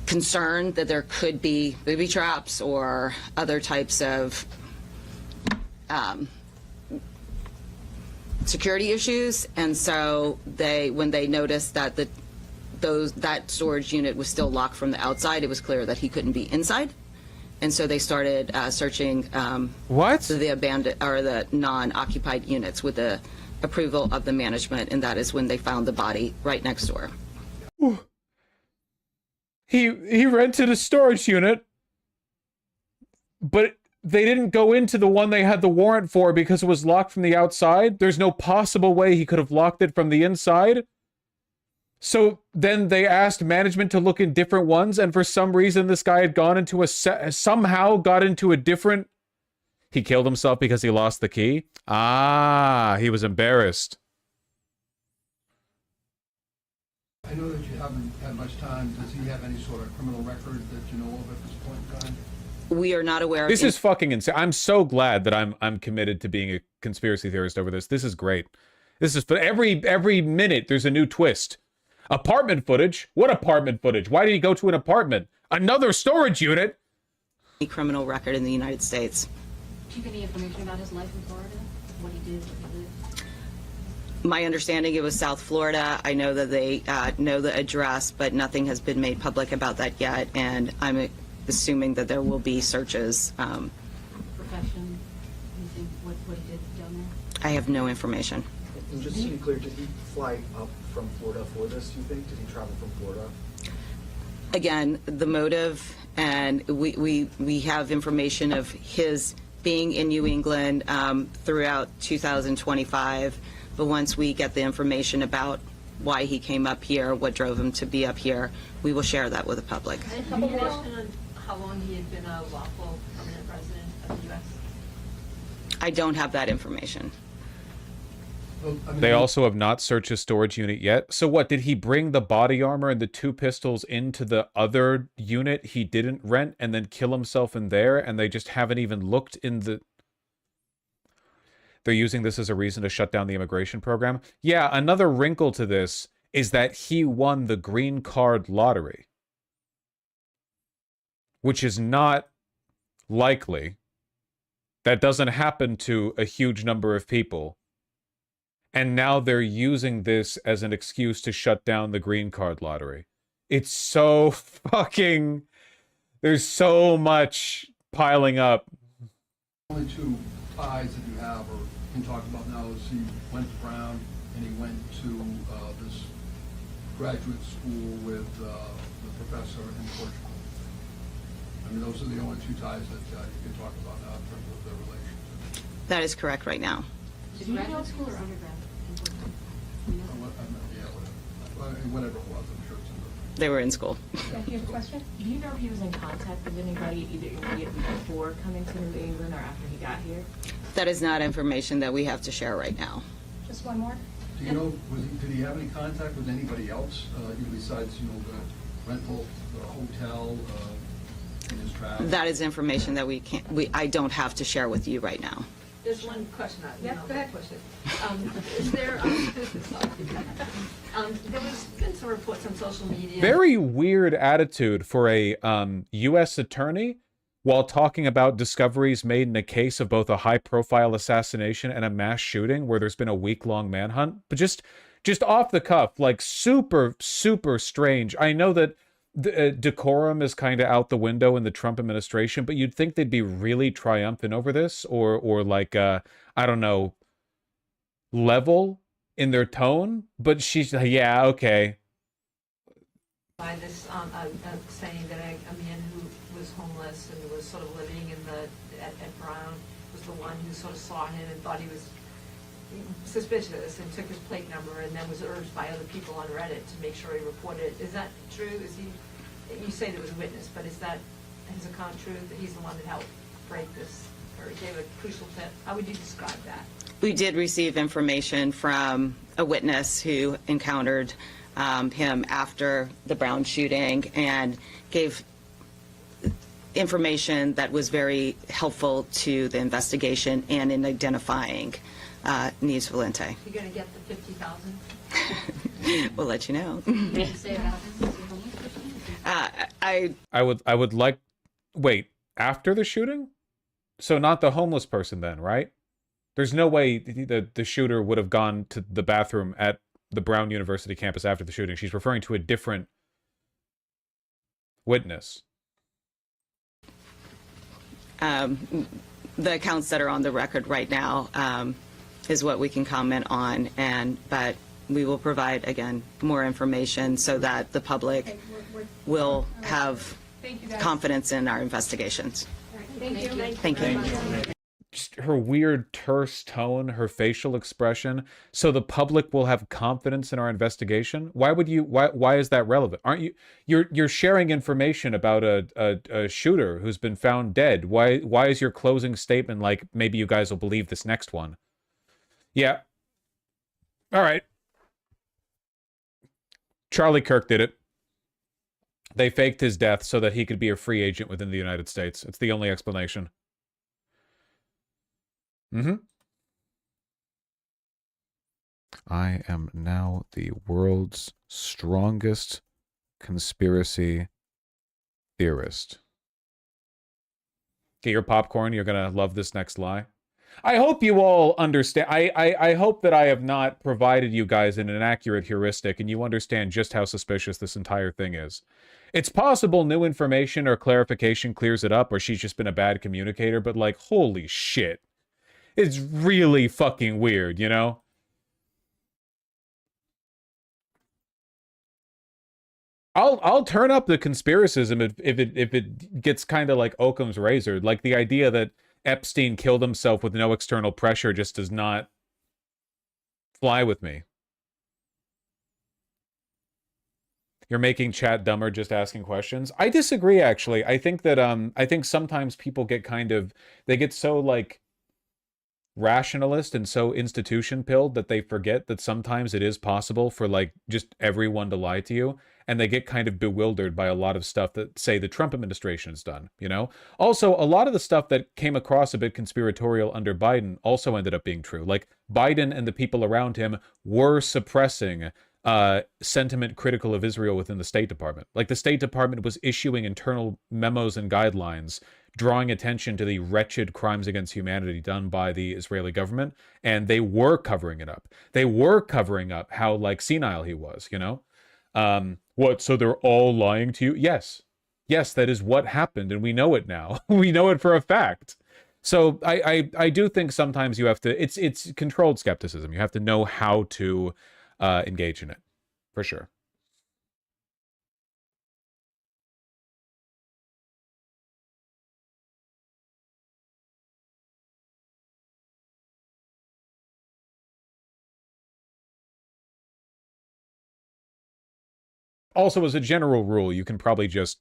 concerned that there could be booby traps or other types of security issues, and so when they noticed that that storage unit was still locked from the outside, it was clear that he couldn't be inside, and so they started searching the abandoned or the non-occupied units with the approval of the management, and that is when they found the body right next door. He rented a storage unit, but they didn't go into the one they had the warrant for because it was locked from the outside. There's no possible way he could have locked it from the inside. So then they asked management to look in different ones, and for some reason this guy had gone into somehow got into a different... He killed himself because he lost the key? Ah, he was embarrassed. I know that you haven't had much time. Does he have any sort of criminal record that you know of at this point in time? We are not aware of... This is fucking insane. I'm so glad that I'm committed to being a conspiracy theorist over this. This is great. This is... Every minute there's a new twist. Apartment footage? What apartment footage? Why did he go to an apartment? Another storage unit? Criminal record in the United States. Do you have any information about his life in Florida? What he did, where he lived? My understanding, it was South Florida. I know that they know the address, but nothing has been made public about that yet, and I'm assuming that there will be searches. Profession, anything, what he did down there? I have no information. And just to be clear, did he fly up from Florida for this, you think? Did he travel from Florida? Again, the motive, and we have information of his being in New England throughout 2025, but once we get the information about why he came up here, what drove him to be up here, we will share that with the public. Any information on how long he had been a lawful permanent resident of the U.S.? I don't have that information. They also have not searched his storage unit yet. So what, did he bring the body armor and the 2 pistols into the other unit he didn't rent and then kill himself in there, and they just haven't even looked in the... They're using this as a reason to shut down the immigration program? Yeah, another wrinkle to this is that he won the green card lottery, which is not likely. That doesn't happen to a huge number of people. And now they're using this as an excuse to shut down the green card lottery. It's so fucking... There's so much piling up. Only 2 ties that you have or can talk about now is he went to Brown and he went to this graduate school with the professor in Portugal. I mean, those are the only 2 ties that you can talk about now in terms of their relationship. That is correct right now. Is it graduate school or undergrad? Whatever it was, I'm sure it's in the... They were in school. Do you have a question? Do you know if he was in contact with anybody either immediately before coming to New England or after he got here? That is not information that we have to share right now. Just one more? Do you know, did he have any contact with anybody else, besides, the rental, the hotel, in his travel? That is information that I don't have to share with you right now. There's one question. Yes, go ahead. Is there, there was been some reports on social media. Very weird attitude for a U.S. attorney while talking about discoveries made in a case of both a high-profile assassination and a mass shooting where there's been a week-long manhunt. But just off the cuff, like super, super strange. I know that the decorum is kind of out the window in the Trump administration, but you'd think they'd be really triumphant over this, or like I don't know, level in their tone. But she's yeah, okay. By this saying that a man who was homeless and was sort of living in at Brown was the one who sort of saw him and thought he was suspicious and took his plate number, and then was urged by other people on Reddit to make sure he reported it. Is that true? Is he? You say there was a witness, but is that his account true that he's the one that helped break this or gave a crucial tip? How would you describe that? We did receive information from a witness who encountered him after the Brown shooting and gave information that was very helpful to the investigation and in identifying Neves Valente. You're going to get the 50,000? We'll let you know. I would like... Wait, after the shooting? So not the homeless person then, right? There's no way the shooter would have gone to the bathroom at the Brown University campus after the shooting. She's referring to a different witness. The accounts that are on the record right now is what we can comment on, but we will provide, again, more information so that the public will have confidence in our investigations. Thank you. Thank you. Just her weird terse tone, her facial expression, so the public will have confidence in our investigation. Why would you? Why is that relevant? Aren't you? You're sharing information about a shooter who's been found dead. Why is your closing statement like maybe you guys will believe this next one? Yeah. All right. Charlie Kirk did it. They faked his death so that he could be a free agent within the United States. It's the only explanation. I am now the world's strongest conspiracy theorist. Get your popcorn. You're going to love this next lie. I hope you all understand. I hope that I have not provided you guys an inaccurate heuristic and you understand just how suspicious this entire thing is. It's possible new information or clarification clears it up, or she's just been a bad communicator, but like, holy shit. It's really fucking weird, you know? I'll turn up the conspiracism if it gets kind of like Occam's razor. Like the idea that Epstein killed himself with no external pressure just does not fly with me. You're making chat dumber just asking questions. I disagree, actually. I think that I think sometimes people get they get so like rationalist and so institution pilled that they forget that sometimes it is possible for like just everyone to lie to you, and they get kind of bewildered by a lot of stuff that, say, the Trump administration has done, you know? Also, a lot of the stuff that came across a bit conspiratorial under Biden also ended up being true. Like, Biden and the people around him were suppressing sentiment critical of Israel within the State Department. Like, the State Department was issuing internal memos and guidelines drawing attention to the wretched crimes against humanity done by the Israeli government, and they were covering it up. They were covering up how, like, senile he was, you know? What, so they're all lying to you? Yes. Yes, that is what happened, and we know it now. We know it for a fact. So I do think sometimes you have to, it's controlled skepticism. You have to know how to engage in it, for sure. Also, as a general rule, you can probably just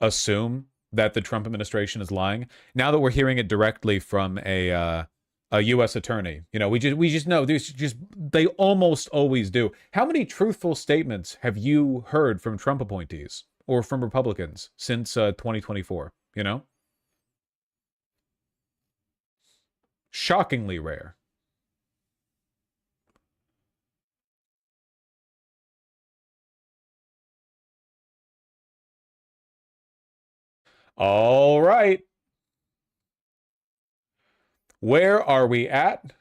assume that the Trump administration is lying. Now that we're hearing it directly from a U.S. attorney, you know, we just know they almost always do. How many truthful statements have you heard from Trump appointees or from Republicans since 2024? You know, shockingly rare. All right. Where are we at?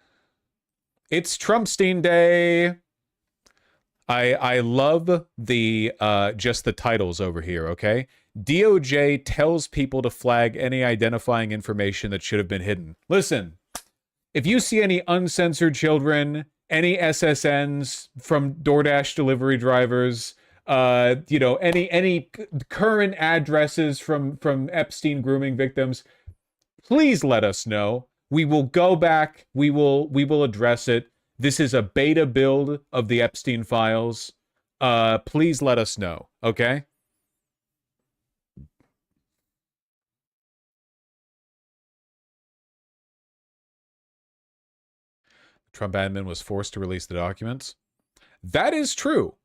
It's Trumpstein Day. I love the just the titles over here, okay? DOJ tells people to flag any identifying information that should have been hidden. Listen, if you see any uncensored children, any SSNs from DoorDash delivery drivers, you know, any current addresses from Epstein grooming victims, please let us know. We will go back. We will address it. This is a beta build of the Epstein files. Please let us know, okay? The Trump admin was forced to release the documents. That is true.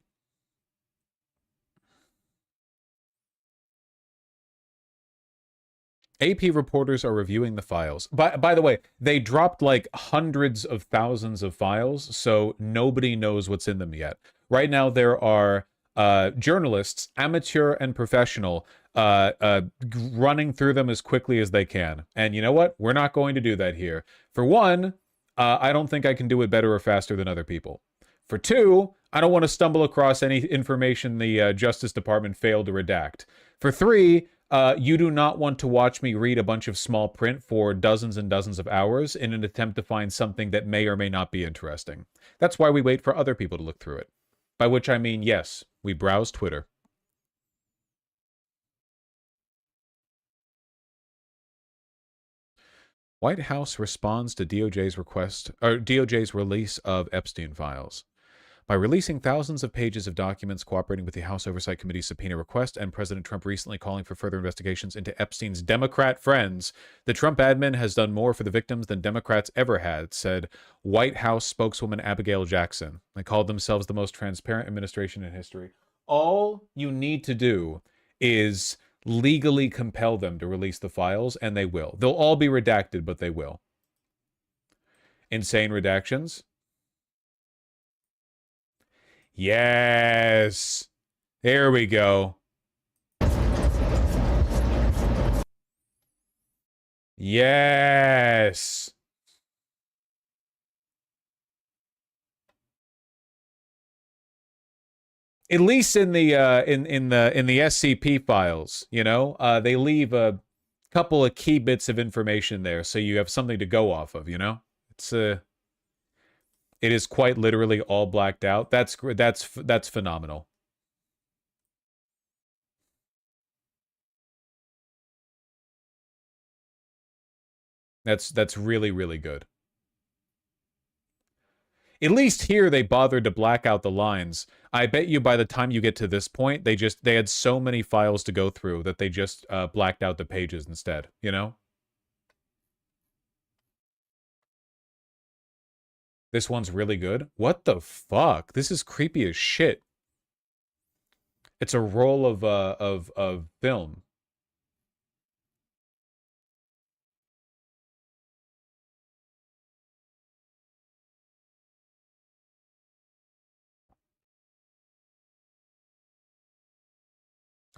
AP reporters are reviewing the files. By the way, they dropped like hundreds of thousands of files, so nobody knows what's in them yet. Right now, there are journalists, amateur and professional, running through them as quickly as they can. And you know what? We're not going to do that here. For one, I don't think I can do it better or faster than other people. For two, I don't want to stumble across any information the Justice Department failed to redact. For three, you do not want to watch me read a bunch of small print for dozens and dozens of hours in an attempt to find something that may or may not be interesting. That's why we wait for other people to look through it. By which I mean, yes, we browse Twitter. White House responds to DOJ's request, or DOJ's release of Epstein files. By releasing thousands of pages of documents cooperating with the House Oversight Committee's subpoena request and President Trump recently calling for further investigations into Epstein's Democrat friends, the Trump admin has done more for the victims than Democrats ever had, said White House spokeswoman Abigail Jackson. They called themselves the most transparent administration in history. All you need to do is legally compel them to release the files, and they will. They'll all be redacted, but they will. Insane redactions? Yes. There we go. Yes. At least in the SCP files, you know, they leave a couple of key bits of information there, so you have something to go off of. You know, it is quite literally all blacked out. That's phenomenal. That's really, really good. At least here they bothered to black out the lines. I bet you by the time you get to this point, they had so many files to go through that they just blacked out the pages instead, you know? This one's really good. What the fuck? This is creepy as shit. It's a roll of film.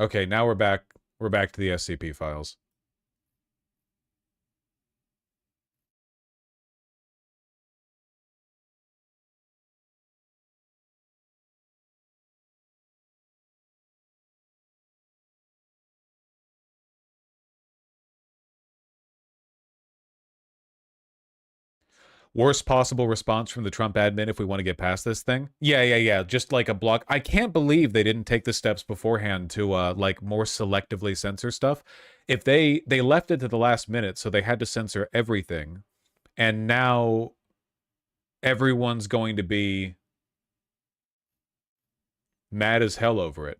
Okay, now we're back to the SCP files. Worst possible response from the Trump admin if we want to get past this thing? Yeah. Just like a block. I can't believe they didn't take the steps beforehand to like more selectively censor stuff. If they left it to the last minute, so they had to censor everything, and now everyone's going to be mad as hell over it.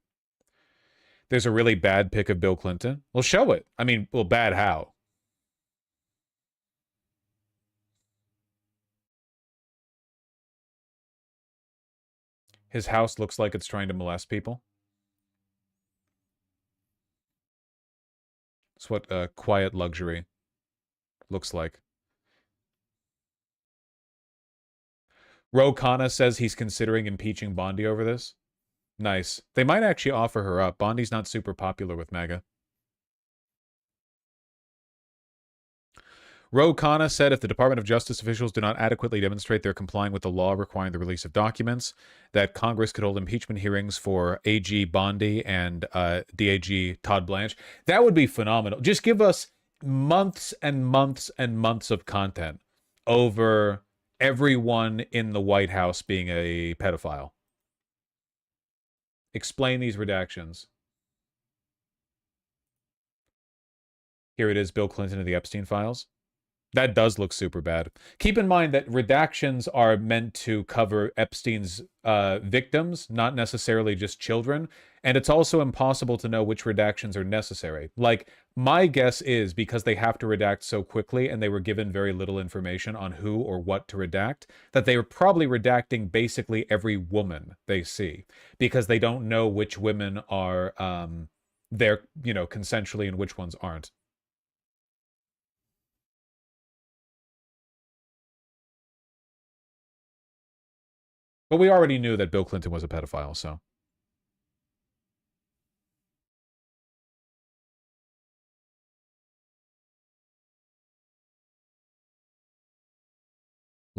There's a really bad pic of Bill Clinton. Well, show it. I mean, well, bad how? His house looks like it's trying to molest people. It's what quiet luxury looks like. Ro Khanna says he's considering impeaching Bondi over this. Nice. They might actually offer her up. Bondi's not super popular with MAGA. Ro Khanna said if the Department of Justice officials do not adequately demonstrate they're complying with the law requiring the release of documents, that Congress could hold impeachment hearings for AG Bondi and DAG Todd Blanche. That would be phenomenal. Just give us months and months and months of content over everyone in the White House being a pedophile. Explain these redactions. Here it is, Bill Clinton and the Epstein files. That does look super bad. Keep in mind that redactions are meant to cover Epstein's victims, not necessarily just children. And it's also impossible to know which redactions are necessary. Like, my guess is because they have to redact so quickly and they were given very little information on who or what to redact, that they were probably redacting basically every woman they see because they don't know which women are there, you know, consensually and which ones aren't. But we already knew that Bill Clinton was a pedophile, so.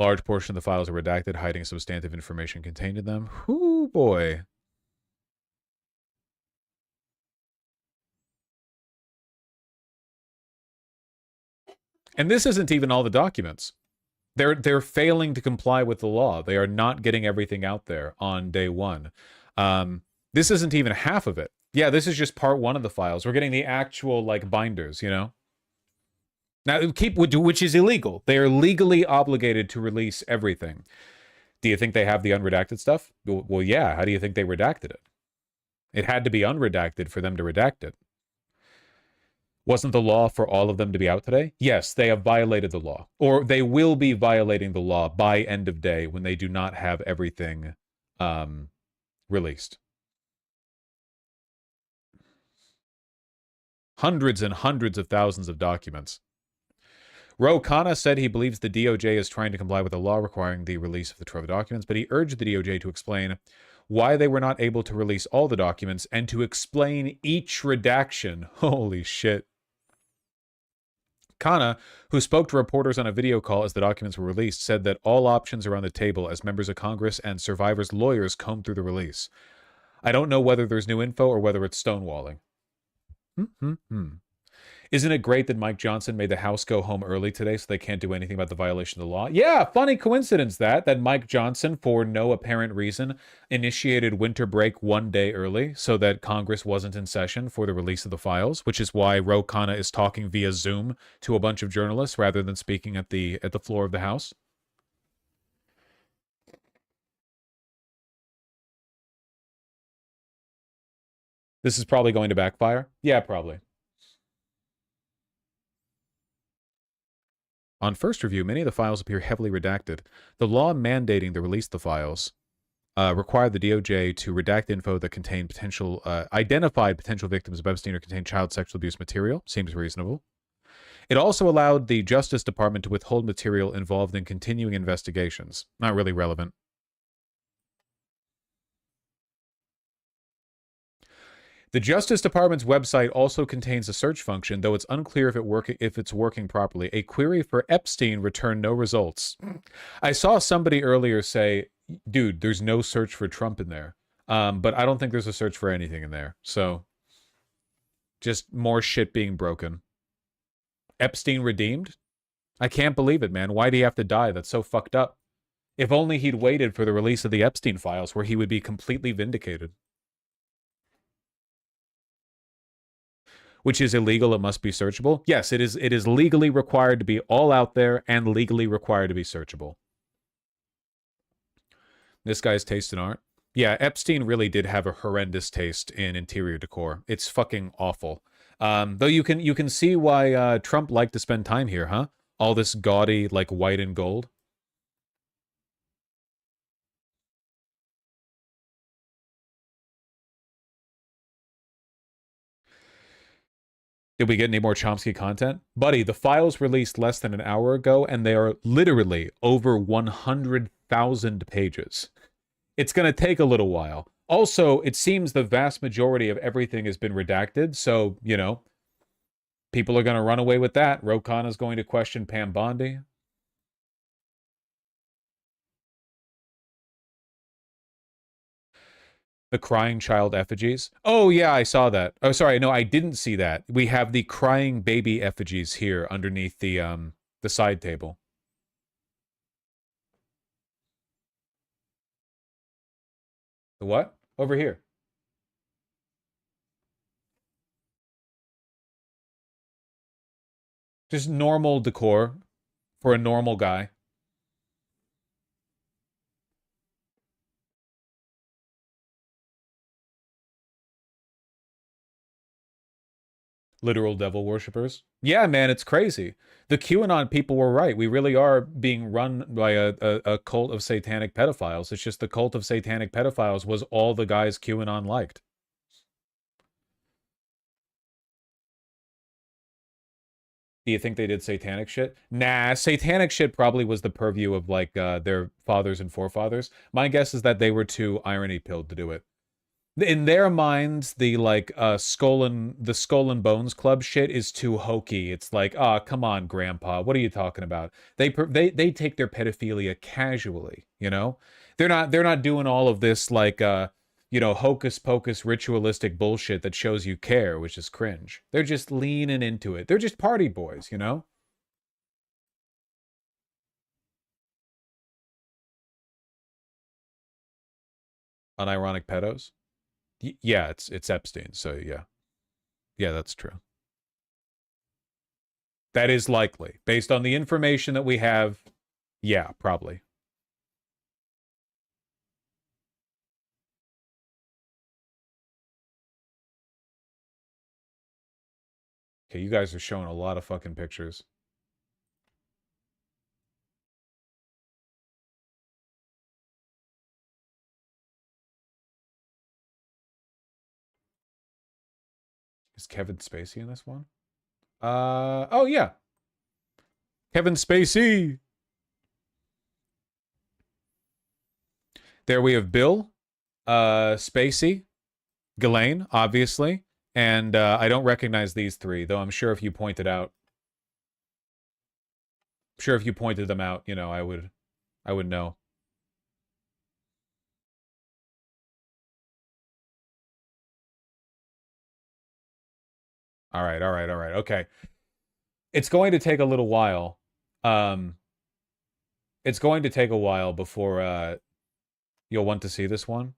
Large portion of the files are redacted, hiding substantive information contained in them. Whoo, boy. And this isn't even all the documents. They're failing to comply with the law. They are not getting everything out there on day one. This isn't even half of it. Yeah, this is just part one of the files. We're getting the actual, like, binders, you know? Now, which is illegal. They are legally obligated to release everything. Do you think they have the unredacted stuff? Well, yeah. How do you think they redacted it? It had to be unredacted for them to redact it. Wasn't the law for all of them to be out today? Yes, they have violated the law. Or they will be violating the law by end of day when they do not have everything released. Hundreds and hundreds of thousands of documents. Ro Khanna said he believes the DOJ is trying to comply with the law requiring the release of the trove of documents, but he urged the DOJ to explain why they were not able to release all the documents and to explain each redaction. Holy shit. Khanna, who spoke to reporters on a video call as the documents were released, said that all options are on the table as members of Congress and survivors' lawyers comb through the release. I don't know whether there's new info or whether it's stonewalling. Isn't it great that Mike Johnson made the House go home early today so they can't do anything about the violation of the law? Yeah, funny coincidence that Mike Johnson, for no apparent reason, initiated winter break 1 day early so that Congress wasn't in session for the release of the files, which is why Ro Khanna is talking via Zoom to a bunch of journalists rather than speaking at the floor of the House. This is probably going to backfire. Yeah, probably. On first review, many of the files appear heavily redacted. The law mandating the release of the files required the DOJ to redact info that contained identified potential victims of EPSTEIN or contained child sexual abuse material. Seems reasonable. It also allowed the Justice Department to withhold material involved in continuing investigations. Not really relevant. The Justice Department's website also contains a search function, though it's unclear if it's working properly. A query for Epstein returned no results. I saw somebody earlier say, dude, there's no search for Trump in there. But I don't think there's a search for anything in there. So, just more shit being broken. Epstein redeemed? I can't believe it, man. Why'd he have to die? That's so fucked up. If only he'd waited for the release of the Epstein files, where he would be completely vindicated. Which is illegal, it must be searchable. Yes, it is legally required to be all out there and legally required to be searchable. This guy's taste in art. Yeah, Epstein really did have a horrendous taste in interior decor. It's fucking awful. Though you can see why Trump liked to spend time here, huh? All this gaudy, like, white and gold. Did we get any more Chomsky content? Buddy, the files released less than an hour ago, and they are literally over 100,000 pages. It's going to take a little while. Also, it seems the vast majority of everything has been redacted, so, you know, people are going to run away with that. Ro Khanna is going to question Pam Bondi. The crying child effigies. Oh, yeah, I saw that. Oh, sorry, no, I didn't see that. We have the crying baby effigies here underneath the side table. The what? Over here. Just normal decor for a normal guy. Literal devil worshippers. Yeah, man, it's crazy. The QAnon people were right. We really are being run by a cult of satanic pedophiles. It's just the cult of satanic pedophiles was all the guys QAnon liked. Do you think they did satanic shit? Nah, satanic shit probably was the purview of, like, their fathers and forefathers. My guess is that they were too irony-pilled to do it. In their minds, the like skull and bones club shit is too hokey. It's like, ah, oh, come on, grandpa, what are you talking about? They take their pedophilia casually, you know? They're not doing all of this like you know, hocus pocus ritualistic bullshit that shows you care, which is cringe. They're just leaning into it. They're just party boys, you know? Unironic pedos? Yeah, it's Epstein, so yeah. Yeah, that's true. That is likely. Based on the information that we have, yeah, probably. Okay, you guys are showing a lot of fucking pictures. Is Kevin Spacey in this one? Oh yeah. Kevin Spacey. There we have Bill, Spacey, Ghislaine, obviously, and I don't recognize these three, though I'm sure if you pointed them out, you know, I would know. All right. Okay. It's going to take a little while. It's going to take a while before you'll want to see this one.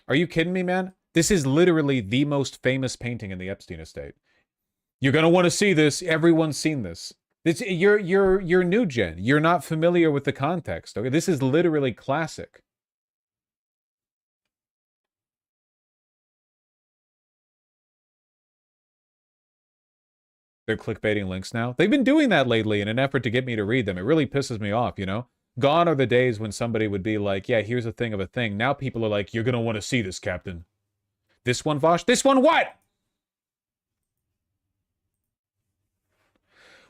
Are you kidding me, man? This is literally the most famous painting in the Epstein estate. You're gonna want to see this. Everyone's seen this. You're new gen. You're not familiar with the context. Okay, this is literally classic. They're clickbaiting links now. They've been doing that lately in an effort to get me to read them. It really pisses me off, you know? Gone are the days when somebody would be like, yeah, here's a thing of a thing. Now people are like, you're gonna want to see this, Captain. This one, Vosh? This one what?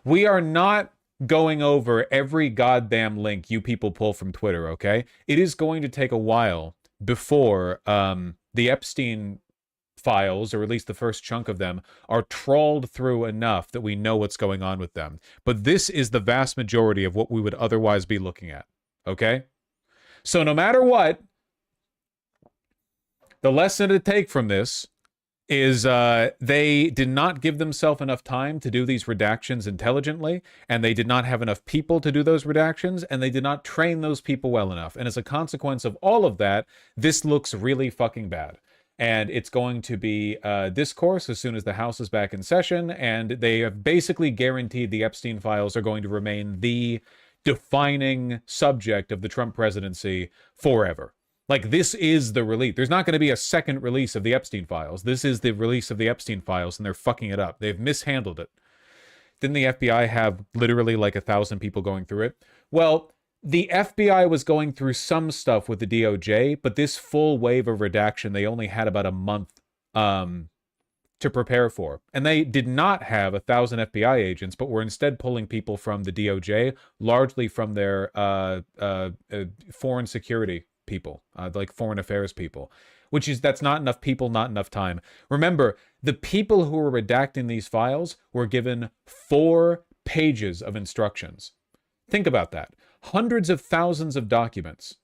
We are not going over every goddamn link you people pull from Twitter, okay? It is going to take a while before the Epstein files, or at least the first chunk of them, are trawled through enough that we know what's going on with them. But this is the vast majority of what we would otherwise be looking at, okay? So no matter what, the lesson to take from this is they did not give themselves enough time to do these redactions intelligently, and they did not have enough people to do those redactions, and they did not train those people well enough. And as a consequence of all of that, this looks really fucking bad. And it's going to be discourse as soon as the House is back in session, and they have basically guaranteed the Epstein files are going to remain the defining subject of the Trump presidency forever. Like, this is the release. There's not going to be a second release of the Epstein files. This is the release of the Epstein files, and they're fucking it up. They've mishandled it. Didn't the FBI have literally like 1,000 people going through it? Well, the FBI was going through some stuff with the DOJ, but this full wave of redaction, they only had about a month to prepare for. And they did not have 1,000 FBI agents, but were instead pulling people from the DOJ, largely from their foreign security people, like foreign affairs people, that's not enough people, not enough time. Remember, the people who were redacting these files were given 4 pages of instructions. Think about that. Hundreds of thousands of documents.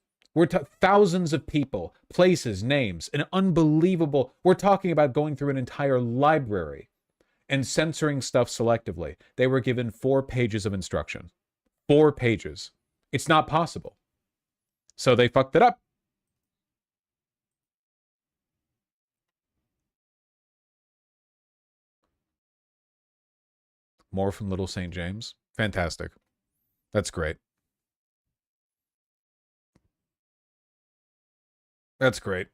Thousands of people, places, names, an unbelievable... We're talking about going through an entire library and censoring stuff selectively. They were given 4 pages of instruction. 4 pages. It's not possible. So they fucked it up. More from Little St. James. Fantastic. That's great. That's great.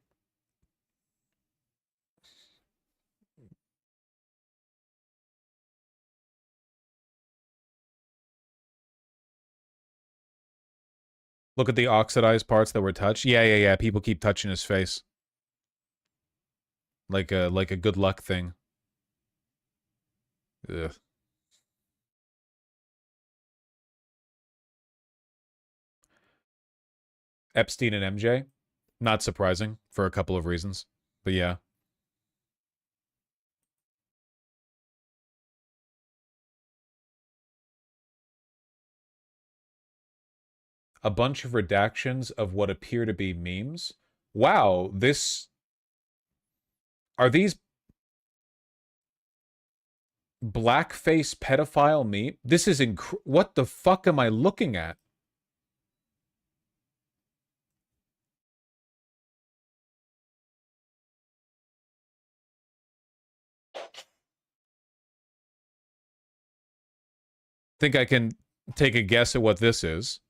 Look at the oxidized parts that were touched. Yeah. People keep touching his face. Like a good luck thing. Ugh. Epstein and MJ. Not surprising for a couple of reasons. But yeah. A bunch of redactions of what appear to be memes. Wow, this... Are these blackface pedophile meme? This is what the fuck am I looking at? Think I can take a guess at what this is.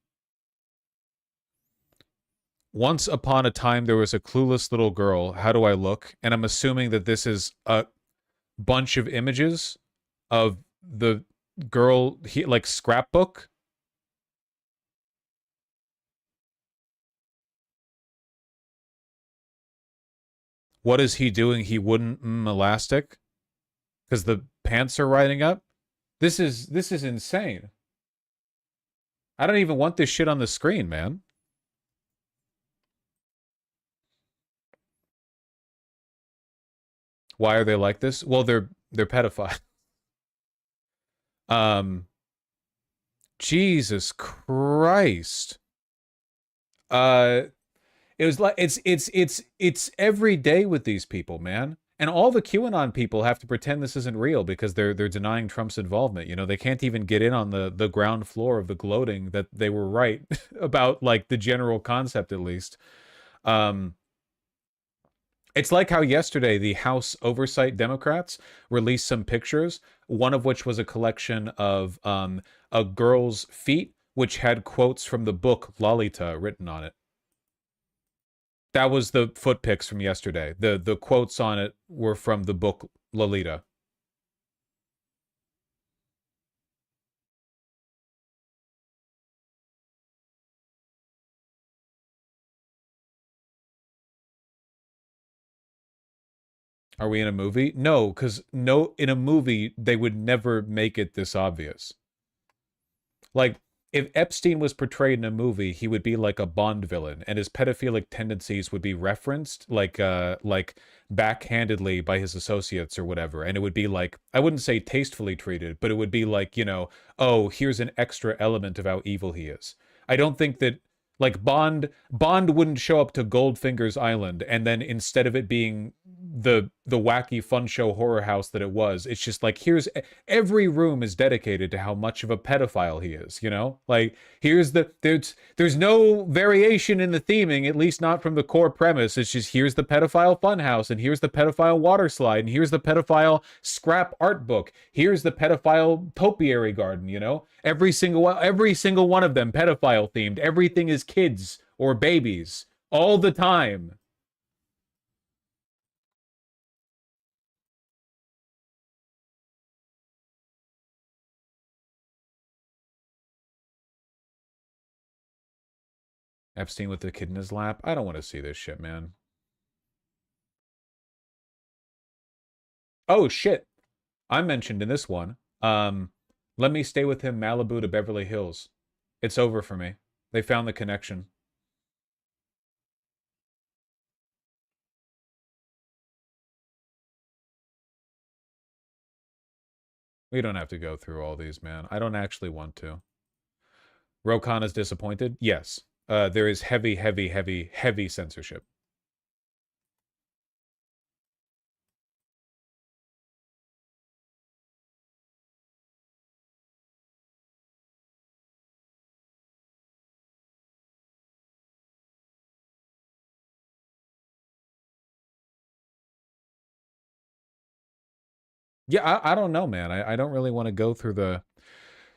Once upon a time, there was a clueless little girl. How do I look? And I'm assuming that this is a bunch of images of the girl, like scrapbook. What is he doing? He wouldn't elastic because the pants are riding up. This is insane. I don't even want this shit on the screen, man. Why are they like this? Well, they're pedophile. Jesus Christ. It was like it's every day with these people, man. And all the QAnon people have to pretend this isn't real because they're denying Trump's involvement. You know, they can't even get in on the ground floor of the gloating that they were right about, like, the general concept, at least. It's like how yesterday the House Oversight Democrats released some pictures, one of which was a collection of a girl's feet, which had quotes from the book Lolita written on it. That was the foot pics from yesterday. The quotes on it were from the book Lolita. Are we in a movie? No, because in a movie, they would never make it this obvious. Like, if Epstein was portrayed in a movie, he would be like a Bond villain, and his pedophilic tendencies would be referenced, like backhandedly by his associates or whatever. And it would be like, I wouldn't say tastefully treated, but it would be like, you know, oh, here's an extra element of how evil he is. I don't think that, like, Bond wouldn't show up to Goldfinger's Island, and then instead of it being the wacky fun show horror house that it was, it's just like, here's every room is dedicated to how much of a pedophile he is, you know? Like, here's there's no variation in the theming, at least not from the core premise. It's just, here's the pedophile funhouse, and here's the pedophile water slide, and here's the pedophile scrap art book, here's the pedophile topiary garden, you know? Every single one of them pedophile themed. Everything is kids or babies all the time. Epstein with the kid in his lap. I don't want to see this shit, man. Oh, shit. I mentioned in this one, let me stay with him Malibu to Beverly Hills. It's over for me. They found the connection. We don't have to go through all these, man. I don't actually want to. Rokan is disappointed? Yes. There is heavy censorship. Yeah, I don't know, man. I don't really want to go through the...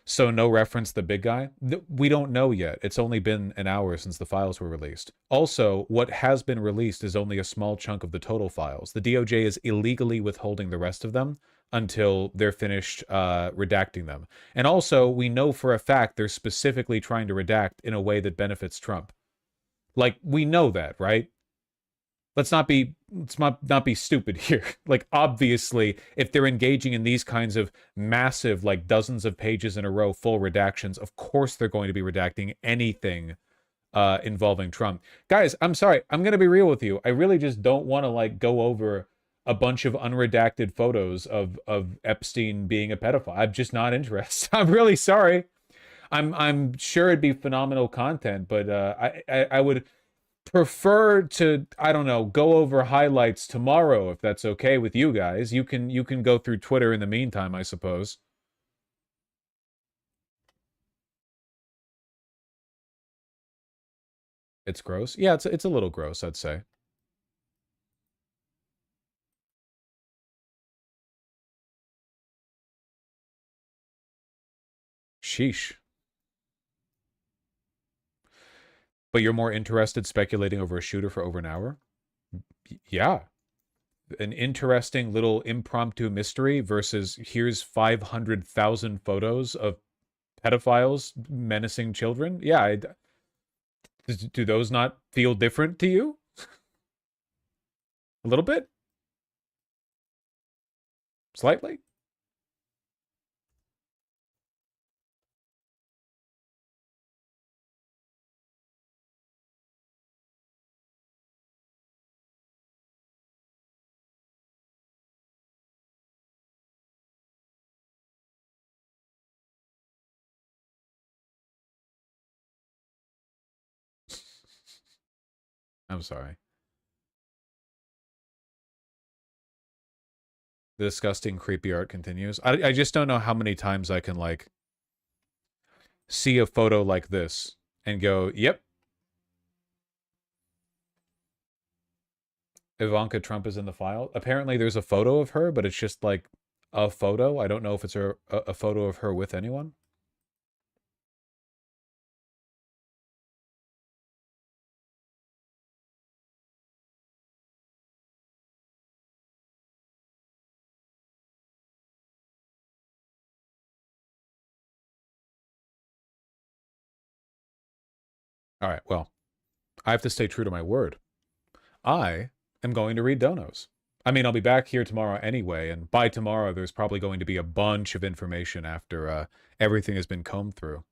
So no reference the big guy? We don't know yet. It's only been an hour since the files were released. Also, what has been released is only a small chunk of the total files. The DOJ is illegally withholding the rest of them until they're finished redacting them. And also, we know for a fact they're specifically trying to redact in a way that benefits Trump. Like, we know that, right? Let's not be stupid here. Like, obviously, if they're engaging in these kinds of massive, like, dozens of pages in a row, full redactions, of course they're going to be redacting anything involving Trump. Guys, I'm sorry. I'm going to be real with you. I really just don't want to like go over a bunch of unredacted photos of Epstein being a pedophile. I'm just not interested. I'm really sorry. I'm sure it'd be phenomenal content, but I would prefer to, I don't know, go over highlights tomorrow if that's okay with you guys. You can go through Twitter in the meantime, I suppose. It's gross. Yeah, it's a little gross, I'd say. Sheesh. But you're more interested speculating over a shooter for over an hour? Yeah. An interesting little impromptu mystery versus here's 500,000 photos of pedophiles menacing children. Yeah, do those not feel different to you? A little bit? Slightly? I'm sorry. The disgusting, creepy art continues. I just don't know how many times I can, like, see a photo like this and go, yep. Ivanka Trump is in the file. Apparently there's a photo of her, but it's just, like, a photo. I don't know if it's a photo of her with anyone. All right, well, I have to stay true to my word. I am going to read donos. I mean, I'll be back here tomorrow anyway, and by tomorrow there's probably going to be a bunch of information after everything has been combed through.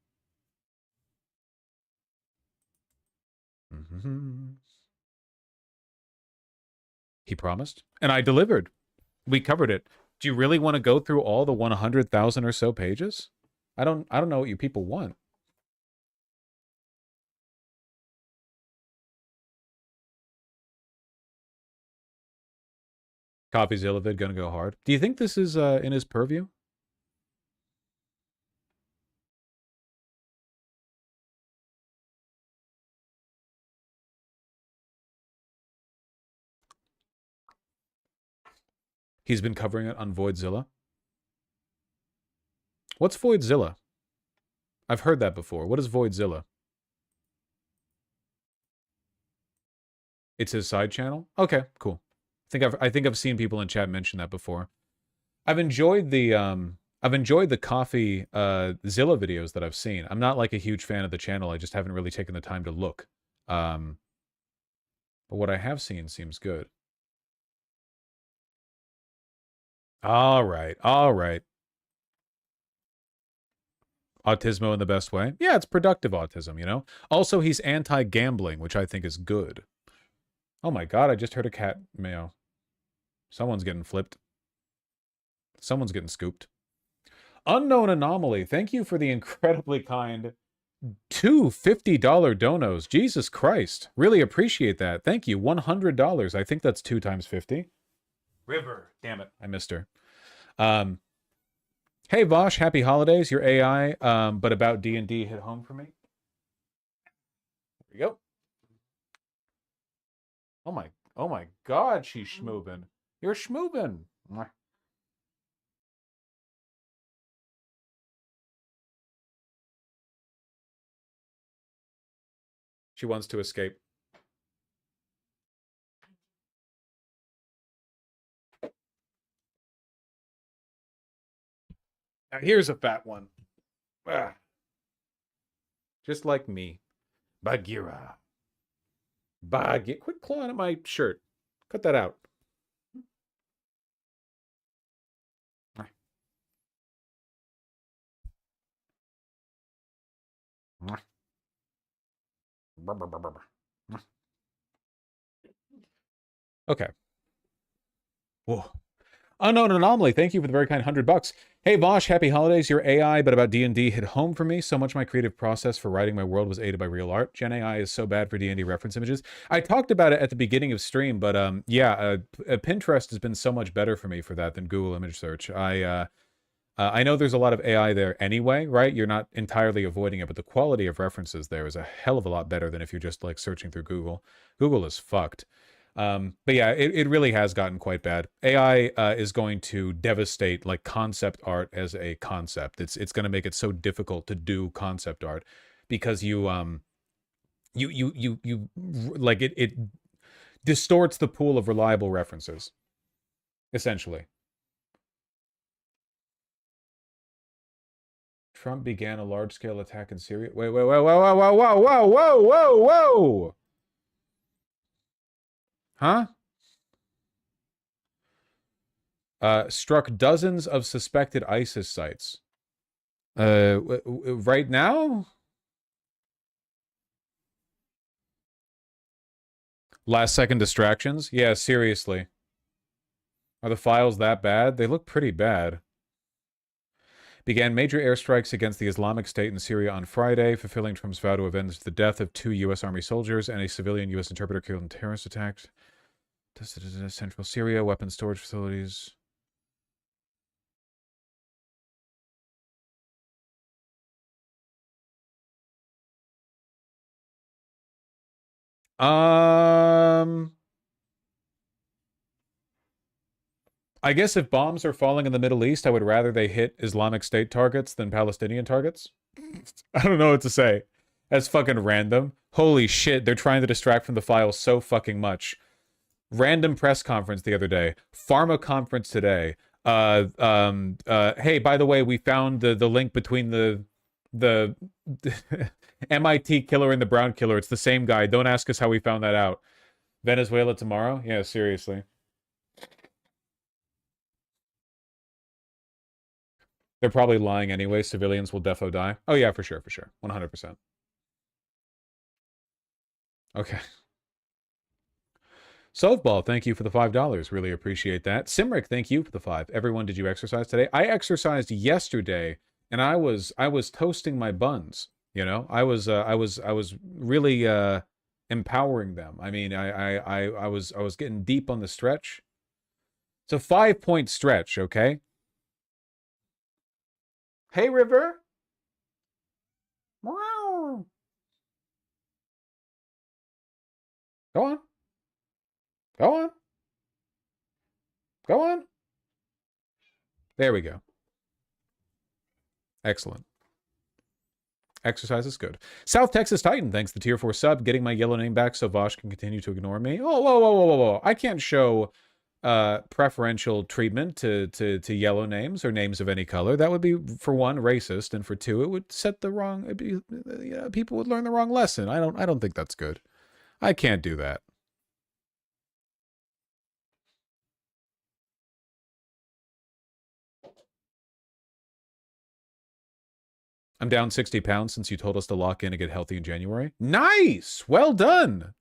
He promised, and I delivered. We covered it. Do you really want to go through all the 100,000 or so pages? I don't know what you people want. CopyZilla vid gonna go hard. Do you think this is in his purview? He's been covering it on Voidzilla. What's Voidzilla? I've heard that before. What is Voidzilla? It's his side channel? Okay, cool. I think I've seen people in chat mention that before. I've enjoyed the coffee Zilla videos that I've seen. I'm not like a huge fan of the channel. I just haven't really taken the time to look. But what I have seen seems good. All right. All right. Autismo in the best way. Yeah, it's productive autism, you know? Also, he's anti-gambling, which I think is good. Oh my god, I just heard a cat meow. Someone's getting flipped. Someone's getting scooped. Unknown Anomaly, thank you for the incredibly kind two $50 donos. Jesus Christ. Really appreciate that. Thank you. $100. I think that's 2 times 50. River. Damn it. I missed her. Hey, Vosh. Happy holidays. Your AI, but about D&D hit home for me. There you go. Oh my god, she's schmoovin'. You're schmoovin'. She wants to escape. Now here's a fat one. Ah. Just like me. Bagheera. Quit clawing at my shirt. Cut that out. Okay. Whoa. Unknown Anomaly, thank you for the very kind $100. Hey Vosh, happy holidays. Your AI, but about D&D hit home for me. So much my creative process for writing my world was aided by real art. Gen AI is so bad for D&D reference images. I talked about it at the beginning of stream, but yeah, Pinterest has been so much better for me for that than Google image search. I know there's a lot of AI there anyway, right? You're not entirely avoiding it, but the quality of references there is a hell of a lot better than if you're just like searching through Google. Google is fucked. But yeah, it really has gotten quite bad. AI is going to devastate like concept art as a concept. It's going to make it so difficult to do concept art because you like it distorts the pool of reliable references, essentially. Trump began a large-scale attack in Syria. Wait, whoa, whoa, whoa, whoa, whoa, whoa, whoa, whoa, whoa! Huh? Struck dozens of suspected ISIS sites. Right now? Last second distractions? Yeah, seriously. Are the files that bad? They look pretty bad. Began major airstrikes against the Islamic State in Syria on Friday, fulfilling Trump's vow to avenge the death of 2 U.S. Army soldiers and a civilian U.S. interpreter killed in terrorist attacks. Central Syria, weapons storage facilities. I guess if bombs are falling in the Middle East, I would rather they hit Islamic State targets than Palestinian targets. I don't know what to say. That's fucking random. Holy shit, they're trying to distract from the file so fucking much. Random press conference the other day. Pharma conference today. Hey, by the way, we found the link between the MIT killer and the Brown killer. It's the same guy. Don't ask us how we found that out. Venezuela tomorrow? Yeah, seriously. They're probably lying anyway. Civilians will defo die. Oh yeah, for sure, for sure. 100%. Okay. Softball, thank you for the $5. Really appreciate that. Simric, thank you for the 5. Everyone, did you exercise today? I exercised yesterday, and I was toasting my buns. You know, I was really empowering them. I mean, I was getting deep on the stretch. It's a 5-point stretch, okay? Hey, River. Wow. Go on. Go on. Go on. There we go. Excellent. Exercise is good. South Texas Titan, thanks the tier 4 sub. Getting my yellow name back so Vosh can continue to ignore me. Oh, whoa, whoa, whoa, whoa, whoa. I can't show preferential treatment to yellow names or names of any color. That would be, for one, racist, and for two, it would set the wrong, people would learn the wrong lesson. I don't think that's good. I can't do that. I'm down 60 pounds since you told us to lock in and get healthy in January. Nice! Well done!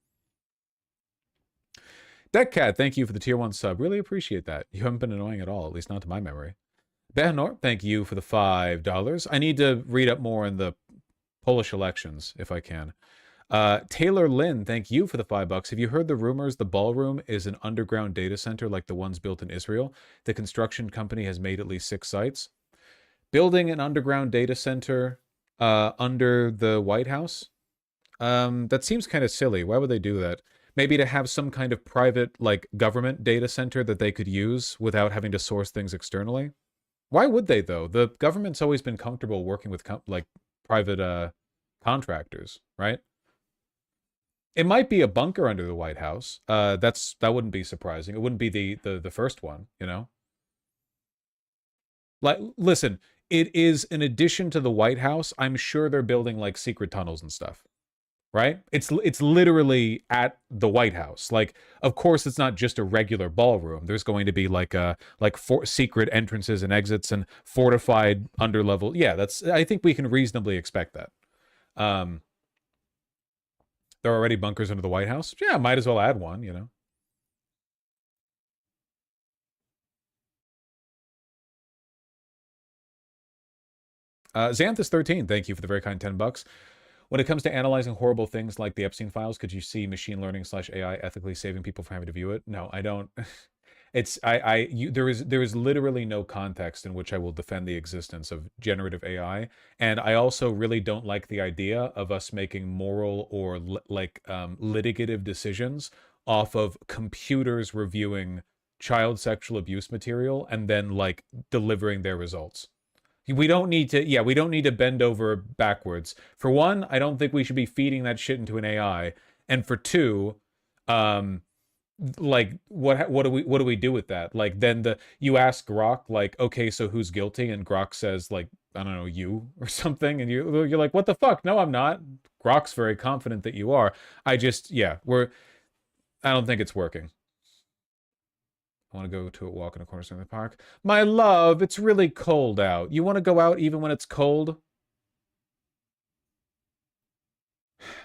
Deckcat, thank you for the tier 1 sub. Really appreciate that. You haven't been annoying at all, at least not to my memory. Behnor, thank you for the $5. I need to read up more on the Polish elections, if I can. Taylor Lynn, thank you for the $5. Have you heard the rumors the ballroom is an underground data center like the ones built in Israel? The construction company has made at least 6 sites. Building an underground data center under the White House? That seems kind of silly. Why would they do that? Maybe to have some kind of private, like, government data center that they could use without having to source things externally? Why would they, though? The government's always been comfortable working with, like, private contractors, right? It might be a bunker under the White House. That wouldn't be surprising. It wouldn't be the first one, you know? Like, listen, it is an addition to the White House. I'm sure they're building, like, secret tunnels and stuff. Right? It's literally at the White House. Like, of course, it's not just a regular ballroom. There's going to be like secret entrances and exits and fortified underlevel. Yeah, I think we can reasonably expect that. There are already bunkers under the White House. Yeah, might as well add one, you know. Xanthus13, thank you for the very kind $10. When it comes to analyzing horrible things like the Epstein files, could you see machine learning / AI ethically saving people from having to view it? No, I don't. There is literally no context in which I will defend the existence of generative AI, and I also really don't like the idea of us making moral or litigative decisions off of computers reviewing child sexual abuse material and then like delivering their results. We don't need to bend over backwards. For one, I don't think we should be feeding that shit into an AI. And for two, like what do we do with that? Like then you ask Grok like, okay, so who's guilty? And Grok says like, I don't know, you or something, and you're like, what the fuck? No, I'm not. Grok's very confident that you are. I don't think it's working. I want to go to a walk in a corner of the park. My love, it's really cold out. You want to go out even when it's cold?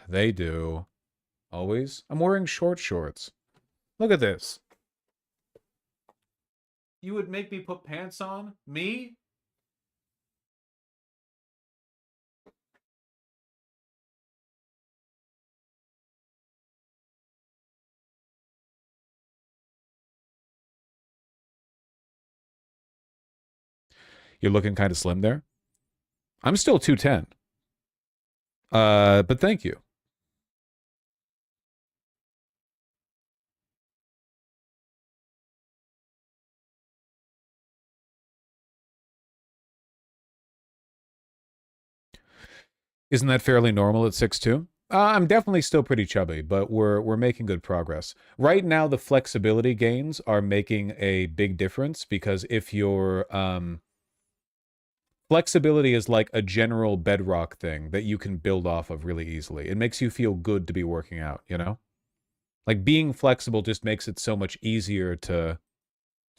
They do. Always. I'm wearing short shorts. Look at this. You would make me put pants on? Me? You're looking kind of slim there. I'm still 210. But thank you. Isn't that fairly normal at 6'2"? I'm definitely still pretty chubby, but we're making good progress. Right now, the flexibility gains are making a big difference because if you're flexibility is like a general bedrock thing that you can build off of really easily. It makes you feel good to be working out, you know? Like being flexible just makes it so much easier to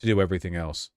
do everything else.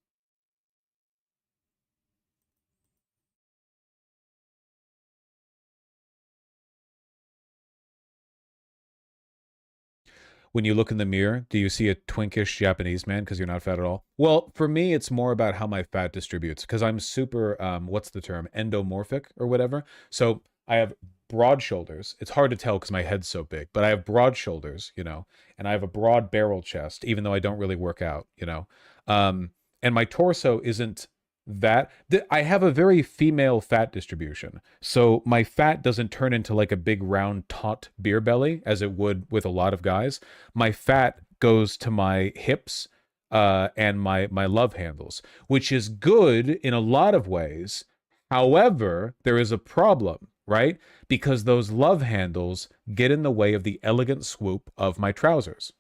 When you look in the mirror, do you see a twinkish Japanese man because you're not fat at all? Well, for me, it's more about how my fat distributes because I'm super, what's the term, endomorphic or whatever. So I have broad shoulders. It's hard to tell because my head's so big, but I have broad shoulders, you know, and I have a broad barrel chest, even though I don't really work out, you know. And my torso isn't that I have a very female fat distribution, so my fat doesn't turn into like a big round taut beer belly as it would with a lot of guys. My fat goes to my hips and my love handles, which is good in a lot of ways. However, there is a problem, right? Because those love handles get in the way of the elegant swoop of my trousers.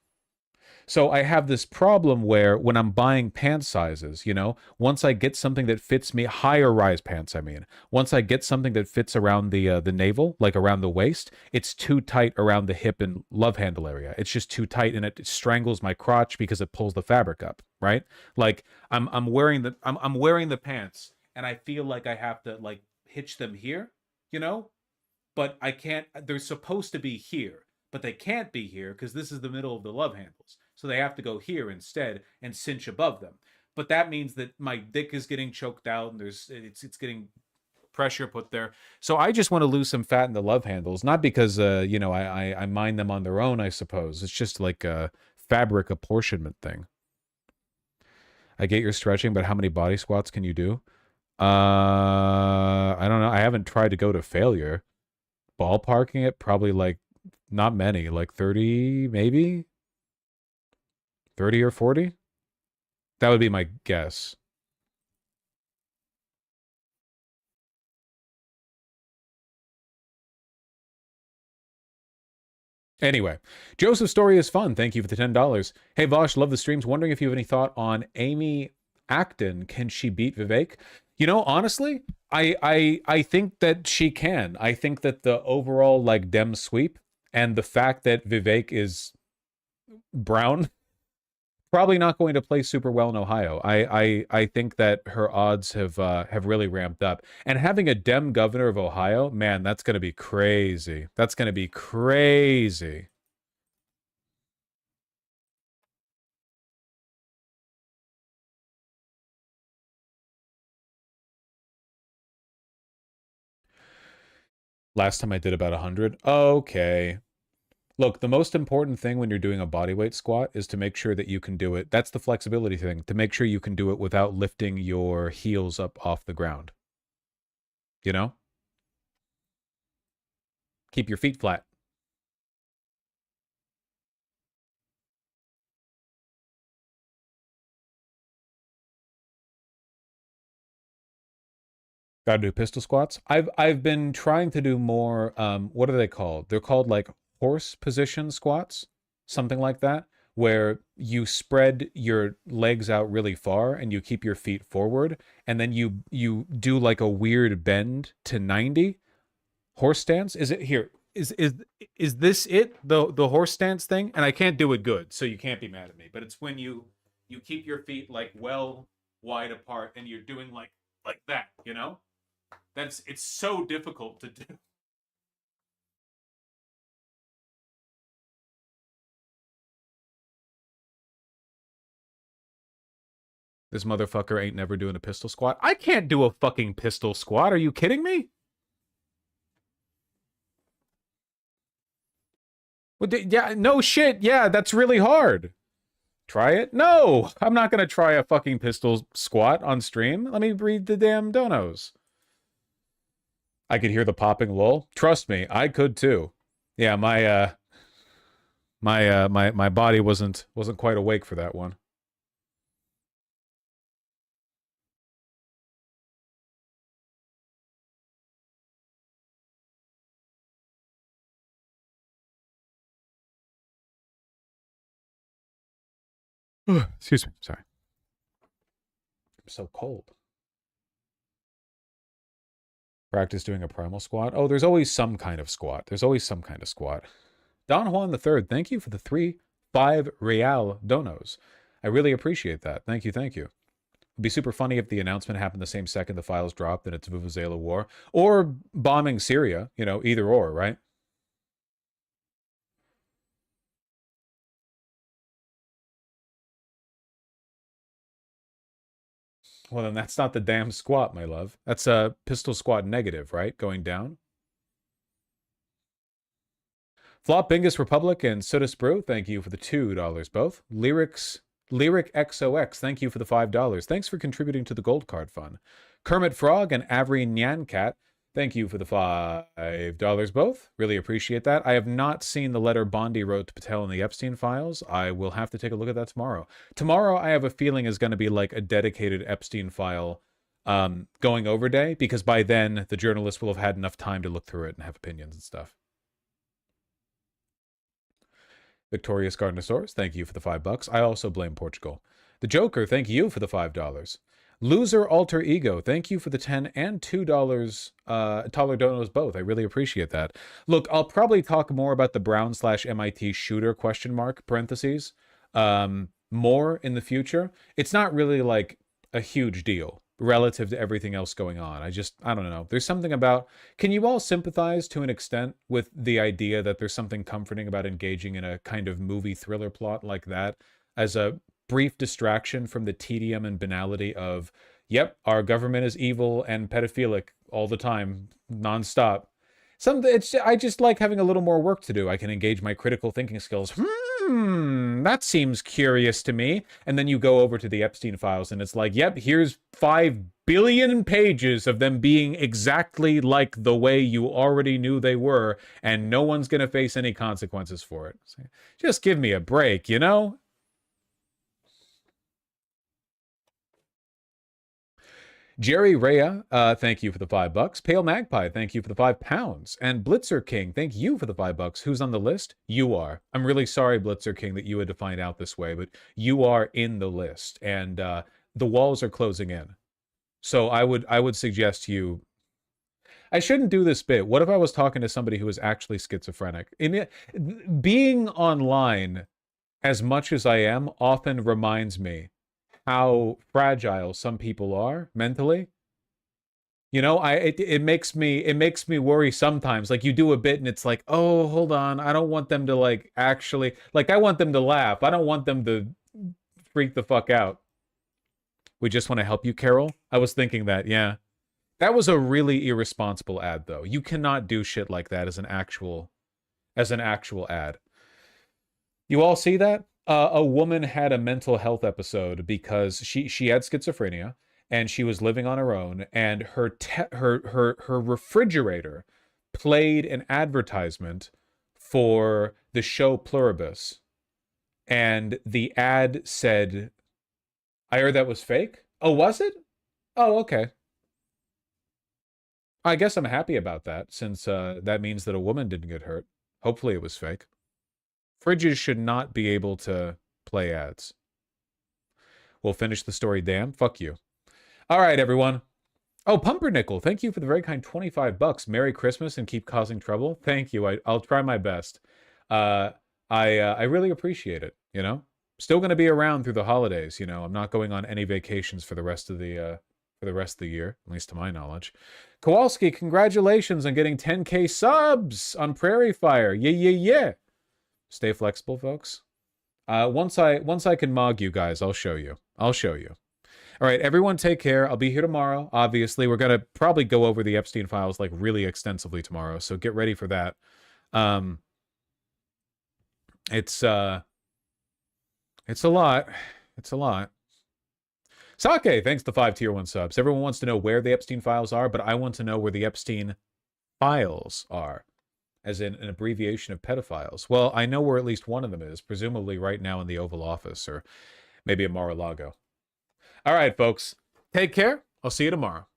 So I have this problem where when I'm buying pant sizes, you know, once I get something that fits me, higher rise pants, I mean, once I get something that fits around the navel, like around the waist, it's too tight around the hip and love handle area. It's just too tight and it strangles my crotch because it pulls the fabric up, right? Like I'm wearing the pants and I feel like I have to like hitch them here, you know, but I can't. They're supposed to be here, but they can't be here because this is the middle of the love handles. So they have to go here instead and cinch above them. But that means that my dick is getting choked out and it's getting pressure put there. So I just want to lose some fat in the love handles, not because you know, I mind them on their own, I suppose. It's just like a fabric apportionment thing. I get your stretching, but how many body squats can you do? I don't know. I haven't tried to go to failure. Ballparking it, probably like not many, like 30 maybe. 30 or 40? That would be my guess. Anyway, Joseph's story is fun. Thank you for the $10. Hey, Vosh, love the streams. Wondering if you have any thought on Amy Acton. Can she beat Vivek? You know, honestly, I think that she can. I think that the overall, like, Dem sweep and the fact that Vivek is brown Probably not going to play super well in Ohio. I think that her odds have really ramped up. And having a Dem governor of Ohio, man, that's going to be crazy. That's going to be crazy. Last time I did about 100. Okay. Look, the most important thing when you're doing a bodyweight squat is to make sure that you can do it. That's the flexibility thing, to make sure you can do it without lifting your heels up off the ground. You know? Keep your feet flat. Gotta do pistol squats. I've been trying to do more, what are they called? They're called like horse position squats, something like that, where you spread your legs out really far and you keep your feet forward, and then you do like a weird bend to 90. Horse stance? Is it here? Is this it? The horse stance thing? And I can't do it good, so you can't be mad at me. But it's when you keep your feet like well wide apart and you're doing like that, you know? It's so difficult to do. This motherfucker ain't never doing a pistol squat. I can't do a fucking pistol squat. Are you kidding me? Well, yeah, no shit. Yeah, that's really hard. Try it? No, I'm not going to try a fucking pistol squat on stream. Let me read the damn donos. I could hear the popping lol. Trust me, I could too. Yeah, my body wasn't quite awake for that one. Excuse me, sorry. I'm so cold. Practice doing a primal squat. Oh, there's always some kind of squat. There's always some kind of squat. Don Juan III, thank you for the 5 real donos. I really appreciate that. Thank you, thank you. It'd be super funny if the announcement happened the same second the files dropped and it's Vuvuzela war. Or bombing Syria, you know, either or, right? Well, then that's not the damn squat, my love. That's a pistol squat negative, right? Going down. Flop Bingus Republic and Sodus Brew, thank you for the $2 both. Lyric XOX, thank you for the $5. Thanks for contributing to the Gold Card Fund. Kermit Frog and Avery Nyancat, thank you for the $5 both. Really appreciate that. I have not seen the letter Bondi wrote to Patel in the Epstein files. I will have to take a look at that tomorrow. Tomorrow, I have a feeling is going to be like a dedicated Epstein file going over day, because by then, the journalists will have had enough time to look through it and have opinions and stuff. Victorious Garnosaurus, thank you for the $5. I also blame Portugal. The Joker, thank you for the $5. Loser Alter Ego, thank you for the $10 and $2 taller donos both. I really appreciate that. Look, I'll probably talk more about the Brown/MIT shooter parentheses more in the future. It's not really like a huge deal relative to everything else going on. I don't know. There's something about, can you all sympathize to an extent with the idea that there's something comforting about engaging in a kind of movie thriller plot like that as a brief distraction from the tedium and banality of, yep, our government is evil and pedophilic all the time, nonstop. I just like having a little more work to do. I can engage my critical thinking skills. That seems curious to me. And then you go over to the Epstein files and it's like, yep, here's 5 billion pages of them being exactly like the way you already knew they were, and no one's going to face any consequences for it. Just give me a break, you know? Jerry Rea, thank you for the $5. Pale Magpie, thank you for the £5. And Blitzer King, thank you for the $5. Who's on the list? You are. I'm really sorry, Blitzer King, that you had to find out this way, but you are in the list, and the walls are closing in. So I would suggest you. I shouldn't do this bit. What if I was talking to somebody who was actually schizophrenic? Being online as much as I am, often reminds me how fragile some people are mentally. You know, it makes me worry sometimes. Like, you do a bit and it's like, oh, hold on, I don't want them to like actually, like, I want them to laugh. I don't want them to freak the fuck out. We just want to help you, Carol. I was thinking that, yeah. That was a really irresponsible ad, though. You cannot do shit like that as an actual ad. You all see that? A woman had a mental health episode because she had schizophrenia and she was living on her own, and her refrigerator played an advertisement for the show Pluribus, and the ad said, I heard that was fake. Oh, was it? Oh, okay. I guess I'm happy about that, since that means that a woman didn't get hurt. Hopefully it was fake. Fridges should not be able to play ads. We'll finish the story, damn. Fuck you. All right, everyone. Oh, Pumpernickel, thank you for the very kind 25 bucks. Merry Christmas and keep causing trouble. Thank you. I'll try my best. I really appreciate it, you know? Still going to be around through the holidays, you know. I'm not going on any vacations for the rest of the year, at least to my knowledge. Kowalski, congratulations on getting 10K subs on Prairie Fire. Yeah. Stay flexible, folks. Once I can mog you guys, I'll show you. All right, everyone take care. I'll be here tomorrow. Obviously, we're going to probably go over the Epstein files like really extensively tomorrow, so get ready for that. It's a lot. Sake, thanks to 5 tier 1 subs. Everyone wants to know where the Epstein files are, but I want to know where the Epstein files are, as in an abbreviation of pedophiles. Well, I know where at least one of them is, presumably right now in the Oval Office, or maybe at Mar-a-Lago. All right, folks. Take care. I'll see you tomorrow.